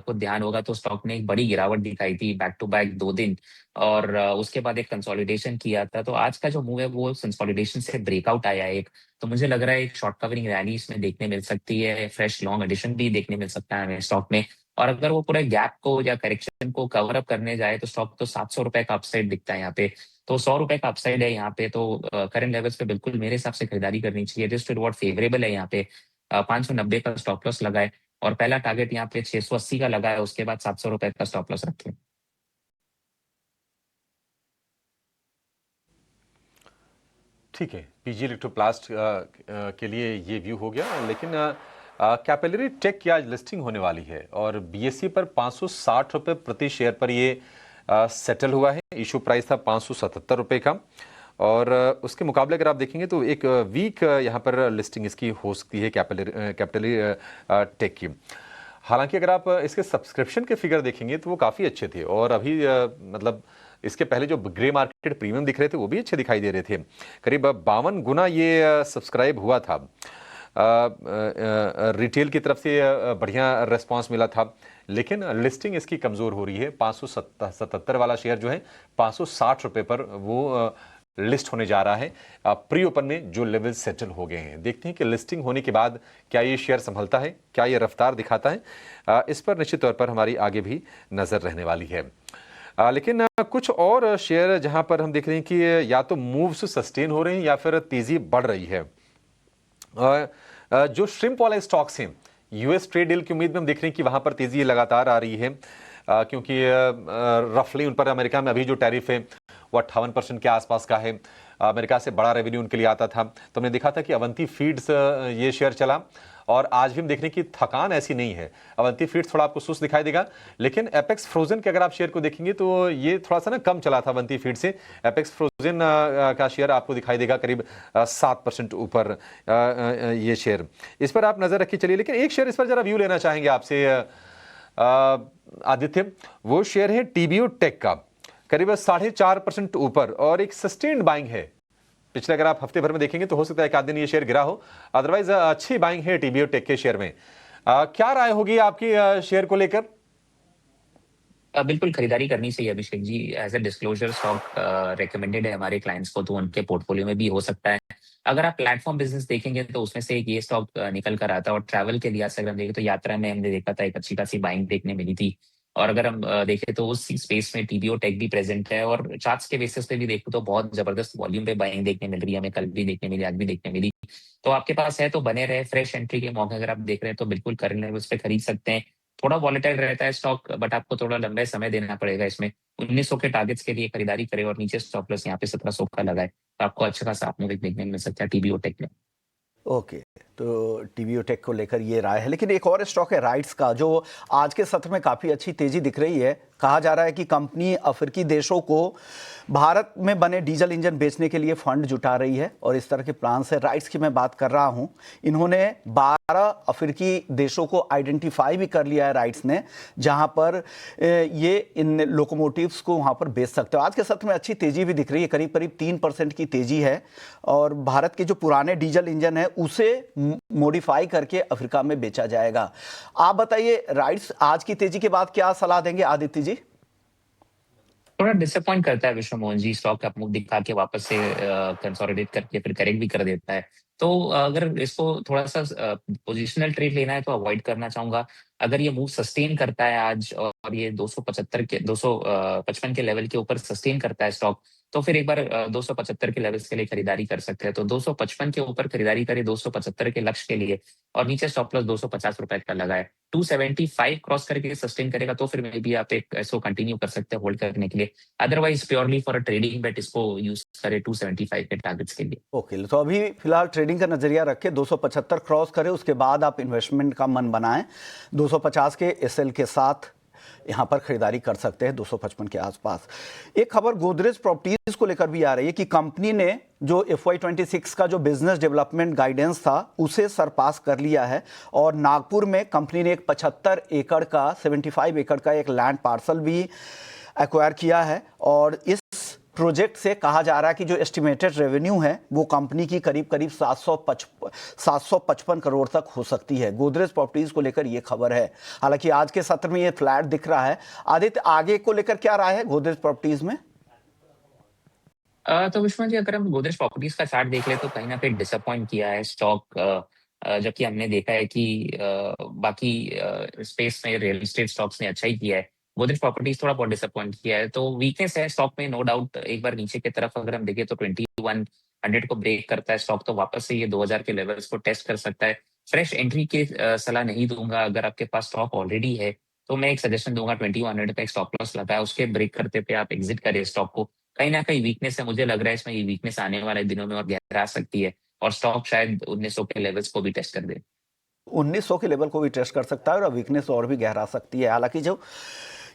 को ध्यान होगा तो स्टॉक ने एक बड़ी गिरावट दिखाई थी बैक टू बैक 2 दिन, और उसके बाद एक कंसोलिडेशन किया था। तो आज का जो मूव है वो कंसोलिडेशन से ब्रेकआउट आया है एक, तो मुझे लग रहा है एक शॉर्ट कवरिंग रैली इसमें देखने मिल सकती है, फ्रेश लॉन्ग एडिशन भी देखने मिल सकता है हमें स्टॉक में। और अगर वो पूरे गैप को या करेक्शन को कवर अप करने जाए तो स्टॉक तो 700 रुपए का अपसाइड दिखता है यहाँ पे, तो 100 रुपए का अपसाइड है यहाँ पे। तो करंट लेवल्स पे बिल्कुल मेरे हिसाब से खरीदारी करनी चाहिए। रिस्क रिवॉर्ड फेवरेबल है यहाँ पे। 590 का स्टॉप लॉस लगा है, और पहला टारगेट यहाँ पे 680 का लगा है, उसके बाद 700 रुपए का स्टॉप लॉस रखें। ठीक है, पीजी इलेक्ट्रोप्लास्ट के लिए ये व्यू हो गया, लेकिन कैपिलरी टेक की आज लिस्टिंग होने वाली है और बीएसई पर 560 रुपये प्रति शेयर पर ये सेटल हुआ है। इशू प्राइस था 577 रुपये का, और उसके मुकाबले अगर आप देखेंगे तो एक वीक यहाँ पर लिस्टिंग इसकी हो सकती है कैपिटल टेक की। हालांकि अगर आप इसके सब्सक्रिप्शन के फिगर देखेंगे तो वो काफ़ी अच्छे थे, और अभी मतलब इसके पहले जो ग्रे मार्केट प्रीमियम दिख रहे थे वो भी अच्छे दिखाई दे रहे थे। करीब 52 गुना ये सब्सक्राइब हुआ था। रिटेल की तरफ से बढ़िया रिस्पांस मिला था, लेकिन लिस्टिंग इसकी कमज़ोर हो रही है। 577 वाला शेयर जो है 560 रुपये पर वो लिस्ट होने जा रहा है। प्री ओपन में जो लेवल सेटल हो गए हैं, देखते हैं कि लिस्टिंग होने के बाद क्या ये शेयर संभलता है, क्या ये रफ्तार दिखाता है। इस पर निश्चित तौर पर हमारी आगे भी नज़र रहने वाली है। लेकिन कुछ और शेयर जहां पर हम देख रहे हैं कि या तो मूव्स सस्टेन हो रहे हैं या फिर तेज़ी बढ़ रही है। जो श्रिम्प वाले स्टॉक्स हैं, यूएस ट्रेड डील की उम्मीद में हम देख रहे हैं कि वहां पर तेज़ी लगातार आ रही है, क्योंकि रफली उन पर अमेरिका में अभी जो टैरिफ है वो 58% के आसपास का है। अमेरिका से बड़ा रेवेन्यू उनके लिए आता था। तो हमने देखा था कि अवंती फीड्स ये शेयर चला, और आज भी हम देख रहे हैं कि थकान ऐसी नहीं है। अवंती फीड्स थोड़ा आपको सुस्त दिखाई देगा, लेकिन एपेक्स फ्रोजन के अगर आप शेयर को देखेंगे तो ये थोड़ा सा ना कम चला था अवंती फीड से। एपेक्स फ्रोजन का शेयर आपको दिखाई देगा करीब 7% ऊपर ये शेयर। इस पर आप नजर रखिए चलिए। लेकिन एक शेयर इस पर जरा व्यू लेना चाहेंगे आपसे आदित्य, वो शेयर है टीबीओ टेक का, करीब 4.5% ऊपर, और एक सस्टेन्ड बाइंग है। पिछले अगर आप हफ्ते भर में देखेंगे तो हो सकता है एक आध दिन ये शेयर गिरा हो, अदरवाइज अच्छी बाइंग है टीबीओ टेक के शेयर में। क्या राय होगी आपकी शेयर को लेकर? बिल्कुल खरीदारी करनी चाहिए Abhishek ji. As a disclosure stock recommended है हमारे क्लाइंट्स को, तो उनके पोर्टफोलियो में भी हो सकता है। अगर आप प्लेटफॉर्म बिजनेस देखेंगे तो उसमें से एक ये स्टॉक निकल कर आता है। और ट्रैवल के लिहाज से अगर हम देखें तो यात्रा में हमने देखा था एक अच्छी खासी बाइंग देखने मिली थी। और अगर हम देखें तो उस स्पेस में टीबीओ टेक भी प्रेजेंट है, और चार्ट्स के बेसिस पे भी देखो तो बहुत जबरदस्त वॉल्यूम पे बाइंग देखने मिल रही है हमें। कल भी देखने मिली, आज भी देखने मिली। तो आपके पास है तो बने रहे। फ्रेश एंट्री के मौके अगर आप देख रहे हैं तो बिल्कुल कर लें, उस पर खरीद सकते हैं। थोड़ा वॉलेटाइल रहता है स्टॉक, बट आपको थोड़ा लंबे समय देना पड़ेगा इसमें। 1900 के टारगेट्स के लिए खरीदारी करें, और नीचे स्टॉप लॉस यहाँ पे 1700 का लगाए, तो आपको अच्छा खासा आपको देखने मिल सकता है टीबीओ टेक में। ओके, तो टीबीओ टेक को लेकर ये राय है। लेकिन एक और स्टॉक है राइट्स का, जो आज के सत्र में काफ़ी अच्छी तेजी दिख रही है। कहा जा रहा है कि कंपनी अफ्रीकी देशों को भारत में बने डीजल इंजन बेचने के लिए फंड जुटा रही है, और इस तरह के प्लान से राइट्स की मैं बात कर रहा हूं। इन्होंने 12 अफ्रीकी देशों को आइडेंटिफाई भी कर लिया है राइट्स ने, जहां पर ये इन लोकोमोटिव्स को वहां पर बेच सकते हो। आज के सत्र में अच्छी तेजी भी दिख रही है, करीब करीब 3% की तेजी है। और भारत के जो पुराने डीजल इंजन है उसे मॉडिफाई करके अफ्रीका में बेचा जाएगा। आप बताइए राइट्स आज की तेजी के बाद क्या सलाह देंगे आदित्य जी? थोड़ा डिसअपॉइंट करता है विश्व मोहन जी, स्टॉक का मूव दिखा के वापस से कंसोलिडेट करके फिर करेक्ट भी कर देता है। तो अगर इसको थोड़ा सा पोजिशनल ट्रेड लेना है तो अवॉइड करना चाहूंगा। अगर ये मूव सस्टेन करता है आज, और ये 255 के लेवल के ऊपर सस्टेन करता है स्टॉक, तो फिर एक बार 275 के लेवल्स के लिए खरीदारी कर सकते हैं। तो 255 के ऊपर खरीदारी करें 275 के लक्ष्य के लिए, और नीचे स्टॉप लॉस 250 रुपए का लगाए। 275 क्रॉस करके सस्टेन करेगा तो फिर मे बी आप एक इसको कंटिन्यू कर सकते हैं होल्ड करने के लिए। Otherwise purely for a trading bet इसको यूज करें 275 के टारगेट्स के लिए। ओके, तो अभी फिलहाल ट्रेडिंग का नजरिया रखें, 275 क्रॉस करें, उसके बाद आप इन्वेस्टमेंट का मन बनाएं। 250 के एसएल के साथ यहां पर खरीदारी कर सकते हैं 255 के आसपास। एक खबर गोदरेज प्रॉपर्टीज को लेकर भी आ रही है कि कंपनी ने जो FY26 का जो बिजनेस डेवलपमेंट गाइडेंस था उसे सरपास कर लिया है, और नागपुर में कंपनी ने एक 75 एकड़ का एक लैंड पार्सल भी एक्वायर किया है। और इस प्रोजेक्ट से कहा जा रहा है कि जो एस्टिमेटेड रेवेन्यू है वो कंपनी की करीब करीब 755 करोड़ तक हो सकती है। गोदरेज प्रॉपर्टीज को लेकर ये खबर है। हालांकि आज के सत्र में ये फ्लैट दिख रहा है। आदित्य, आगे को लेकर क्या राय है गोदरेज प्रॉपर्टीज में? तो विश्वनाथ जी, अगर हम गोदरेज प्रॉपर्टीज का चार्ट देख ले तो कहीं ना कहीं डिसअपॉइंट किया है स्टॉक। जबकि हमने देखा है कि बाकी स्पेस में रियल एस्टेट स्टॉक्स ने अच्छा ही किया है, गोदरेज प्रॉपर्टीज थोड़ा बहुत डिसअपॉइंट किया है। तो वीकनेस है स्टॉक में, नो डाउट। एक बार नीचे की तरफ अगर हम देखें तो 2100 को ब्रेक करता है स्टॉक, तो वापस से ये 2000 के लेवल्स को टेस्ट कर सकता है। फ्रेश एंट्री की सलाह नहीं दूंगा। अगर आपके पास स्टॉक ऑलरेडी है तो मैं एक सजेशन दूंगा 2100 पे एक स्टॉप लॉस लगाए, उसके ब्रेक करते पे आप एग्जिट करें स्टॉक को। कहीं ना कहीं वीकनेस है, मुझे लग रहा है इसमें ये वीकनेस आने वाले दिनों में और गहरा सकती है, और स्टॉक शायद 1900 के लेवल्स को भी टेस्ट कर दे। 1900 के लेवल को भी टेस्ट कर सकता है और वीकनेस और भी गहरा सकती है। हालांकि जो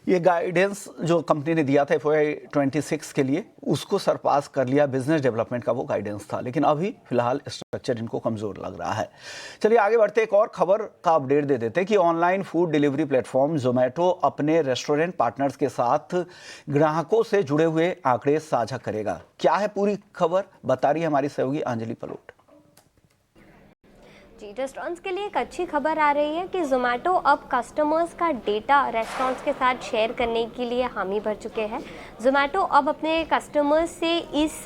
ये गाइडेंस जो कंपनी ने दिया था FY26 के लिए, उसको सरपास कर लिया। बिजनेस डेवलपमेंट का वो गाइडेंस था, लेकिन अभी फिलहाल स्ट्रक्चर इनको कमज़ोर लग रहा है। चलिए आगे बढ़ते, एक और खबर का अपडेट दे देते कि online food delivery platform Zomato अपने रेस्टोरेंट पार्टनर्स के साथ ग्राहकों से जुड़े हुए आंकड़े साझा करेगा। क्या है पूरी खबर, बता रही है हमारी सहयोगी अंजलि पलोट। जी, रेस्टोरेंट्स के लिए एक अच्छी खबर आ रही है कि जोमेटो अब कस्टमर्स का डेटा रेस्टोरेंट्स के साथ शेयर करने के लिए हामी भर चुके हैं। जोमेटो अब अपने कस्टमर्स से इस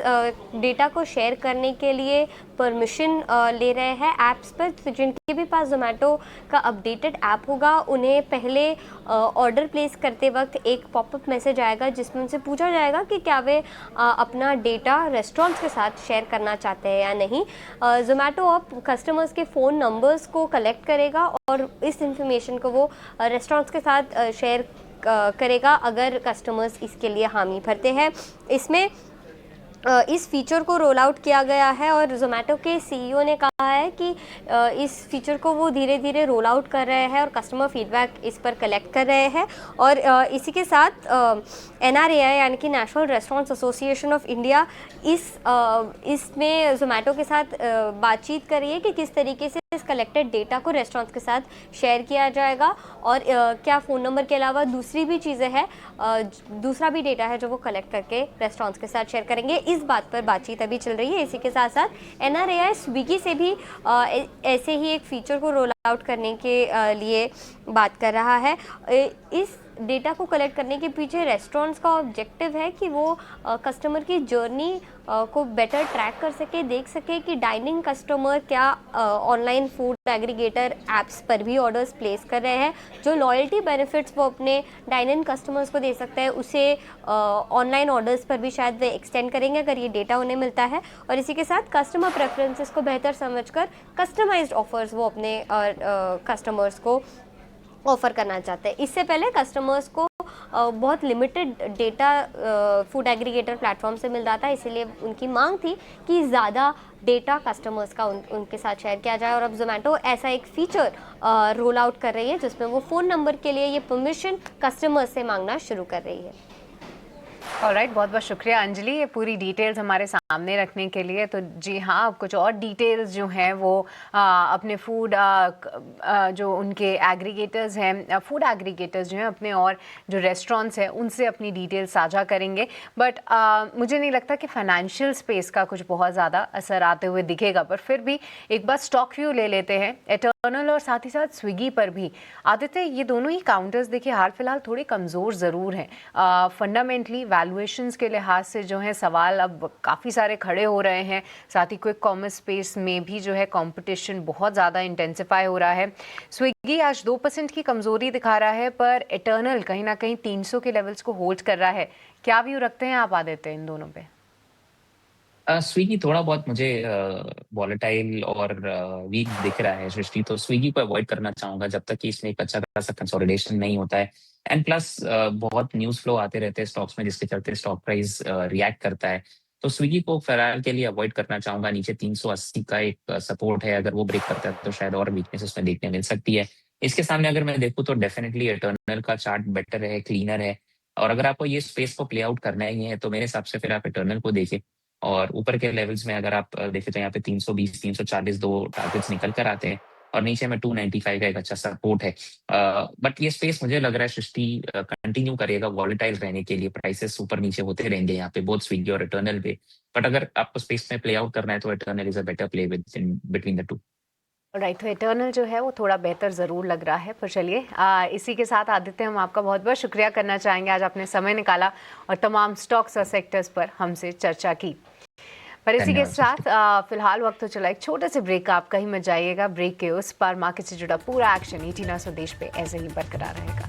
डेटा को शेयर करने के लिए परमिशन ले रहे हैं ऐप्स पर। तो जिनके भी पास जोमेटो का अपडेटेड ऐप होगा, उन्हें पहले ऑर्डर प्लेस करते वक्त एक पॉपअप मैसेज आएगा जिसमें उनसे पूछा जाएगा कि क्या वे अपना डेटा रेस्टोरेंट्स के साथ शेयर करना चाहते हैं या नहीं। जोमेटो अब कस्टमर्स के फ़ोन नंबर्स को कलेक्ट करेगा और इस इंफॉर्मेशन को वो रेस्टोरेंट्स के साथ शेयर करेगा अगर कस्टमर्स इसके लिए हामी भरते हैं। इसमें इस फीचर को रोल आउट किया गया है और जोमेटो के सीईओ ने कहा है कि इस फीचर को वो धीरे धीरे रोल आउट कर रहे हैं और कस्टमर फीडबैक इस पर कलेक्ट कर रहे हैं। और इसी के साथ NRAI यानी कि national restaurants association of India इसमें जोमेटो के साथ बातचीत कर रही है कि किस तरीके से इस कलेक्टेड डेटा को रेस्टोरेंट्स के साथ शेयर किया जाएगा और क्या फ़ोन नंबर के अलावा दूसरी भी चीज़ें हैं, दूसरा भी डेटा है जो वो कलेक्ट करके रेस्टोरेंट्स के साथ शेयर करेंगे। इस बात पर बातचीत अभी चल रही है। इसी के साथ साथ NRAI स्विगी से भी ऐसे ही एक फीचर को रोल आउट करने के लिए बात कर रहा है। इस डेटा को कलेक्ट करने के पीछे रेस्टोरेंट्स का ऑब्जेक्टिव है कि वो कस्टमर की जर्नी को बेटर ट्रैक कर सके, देख सके कि डाइनिंग कस्टमर क्या ऑनलाइन फूड एग्रीगेटर ऐप्स पर भी ऑर्डर्स प्लेस कर रहे हैं। जो लॉयल्टी बेनिफिट्स वो अपने डाइनिंग कस्टमर्स को दे सकते हैं, उसे ऑनलाइन ऑर्डर्स पर भी शायद वे एक्सटेंड करेंगे अगर ये डेटा उन्हें मिलता है। और इसी के साथ कस्टमर प्रेफरेंसेस को बेहतर समझकर कस्टमाइज्ड ऑफर्स वो अपने कस्टमर्स को ऑफ़र करना चाहते हैं। इससे पहले कस्टमर्स को बहुत limited data food aggregator platform से मिल रहा था, इसीलिए उनकी मांग थी कि ज़्यादा डेटा कस्टमर्स का उनके साथ शेयर किया जाए। और अब जोमेटो ऐसा एक फीचर रोल आउट कर रही है जिसमें वो फ़ोन नंबर के लिए ये परमिशन कस्टमर्स से मांगना शुरू कर रही है। ऑलराइट, बहुत बहुत शुक्रिया अंजलि ये पूरी डिटेल्स हमारे सामने रखने के लिए। तो जी हाँ, कुछ और डिटेल्स जो हैं वो अपने फूड जो उनके एग्रीगेटर्स हैं, फूड एग्रीगेटर्स जो हैं अपने, और जो रेस्टोरेंट्स हैं उनसे अपनी डिटेल्स साझा करेंगे। बट मुझे नहीं लगता कि फाइनेंशियल स्पेस का कुछ बहुत ज़्यादा असर आते हुए दिखेगा। पर फिर भी एक बार स्टॉक व्यू ले लेते हैं एटर्नल और साथ ही साथ स्विगी पर भी। आदित्य, ये दोनों ही काउंटर्स देखिए हाल फिलहाल थोड़े कमज़ोर ज़रूर हैं। फंडामेंटली वैल्यूएशंस के लिहाज से जो है सवाल अब काफ़ी सारे खड़े हो रहे हैं। साथ ही क्विक कॉमर्स स्पेस में भी जो है कंपटीशन बहुत ज़्यादा इंटेंसिफाई हो रहा है। स्विगी आज 2% की कमज़ोरी दिखा रहा है, पर एटर्नल कहीं ना कहीं 300 के लेवल्स को होल्ड कर रहा है। क्या व्यू रखते हैं आप आदित्य इन दोनों पे? स्विगी थोड़ा बहुत मुझे वॉलेटाइल और वीक दिख रहा है सृष्टि, तो स्विगी को अवॉइड करना चाहूंगा जब तक कि इसमें एक अच्छा खासा कंसोलिडेशन नहीं होता है। एंड प्लस बहुत न्यूज़ फ्लो आते रहते हैं स्टॉक्स में जिसके चलते स्टॉक प्राइस रिएक्ट करता है। तो स्विगी को फिलहाल के लिए अवॉइड करना चाहूंगा। नीचे 380 का एक सपोर्ट है, अगर वो ब्रेक करता है तो शायद और वीकनेस उसमें देखने मिल सकती है। इसके सामने अगर मैं देखूँ तो डेफिनेटली एटर्नल का चार्ट बेटर है, क्लीनर है, और अगर आपको ये स्पेस को प्ले आउट करना ही है तो मेरे हिसाब से फिर आप एटर्नल को देखिए। और ऊपर के लेवल्स में अगर आप देखें तो यहाँ पे 320 340 दो टारगेट्स निकल कर आते हैं और नीचे में 295 का एक अच्छा सपोर्ट है। बट ये स्पेस मुझे लग रहा है सृष्टि कंटिन्यू करेगा वॉलेटाइल रहने के लिए। प्राइसेस ऊपर नीचे होते रहेंगे यहाँ पे बोथ स्विगी और एटर्नल पे। बट अगर आपको स्पेस में प्ले आउट करना है तो eternal is a better play with in between the two. Right, तो एटर्नल जो है वो थोड़ा बेहतर ज़रूर लग रहा है। पर चलिए इसी के साथ आदित्य हम आपका बहुत बहुत शुक्रिया करना चाहेंगे, आज आपने समय निकाला और तमाम स्टॉक्स और सेक्टर्स पर हमसे चर्चा की। पर इसी के साथ फिलहाल वक्त तो चला एक छोटे से ब्रेक का, आप कहीं मत जाइएगा। ब्रेक के उस पार मार्केट से जुड़ा पूरा एक्शन 18 स्वदेश पे ऐसे ही बरकरार रहेगा।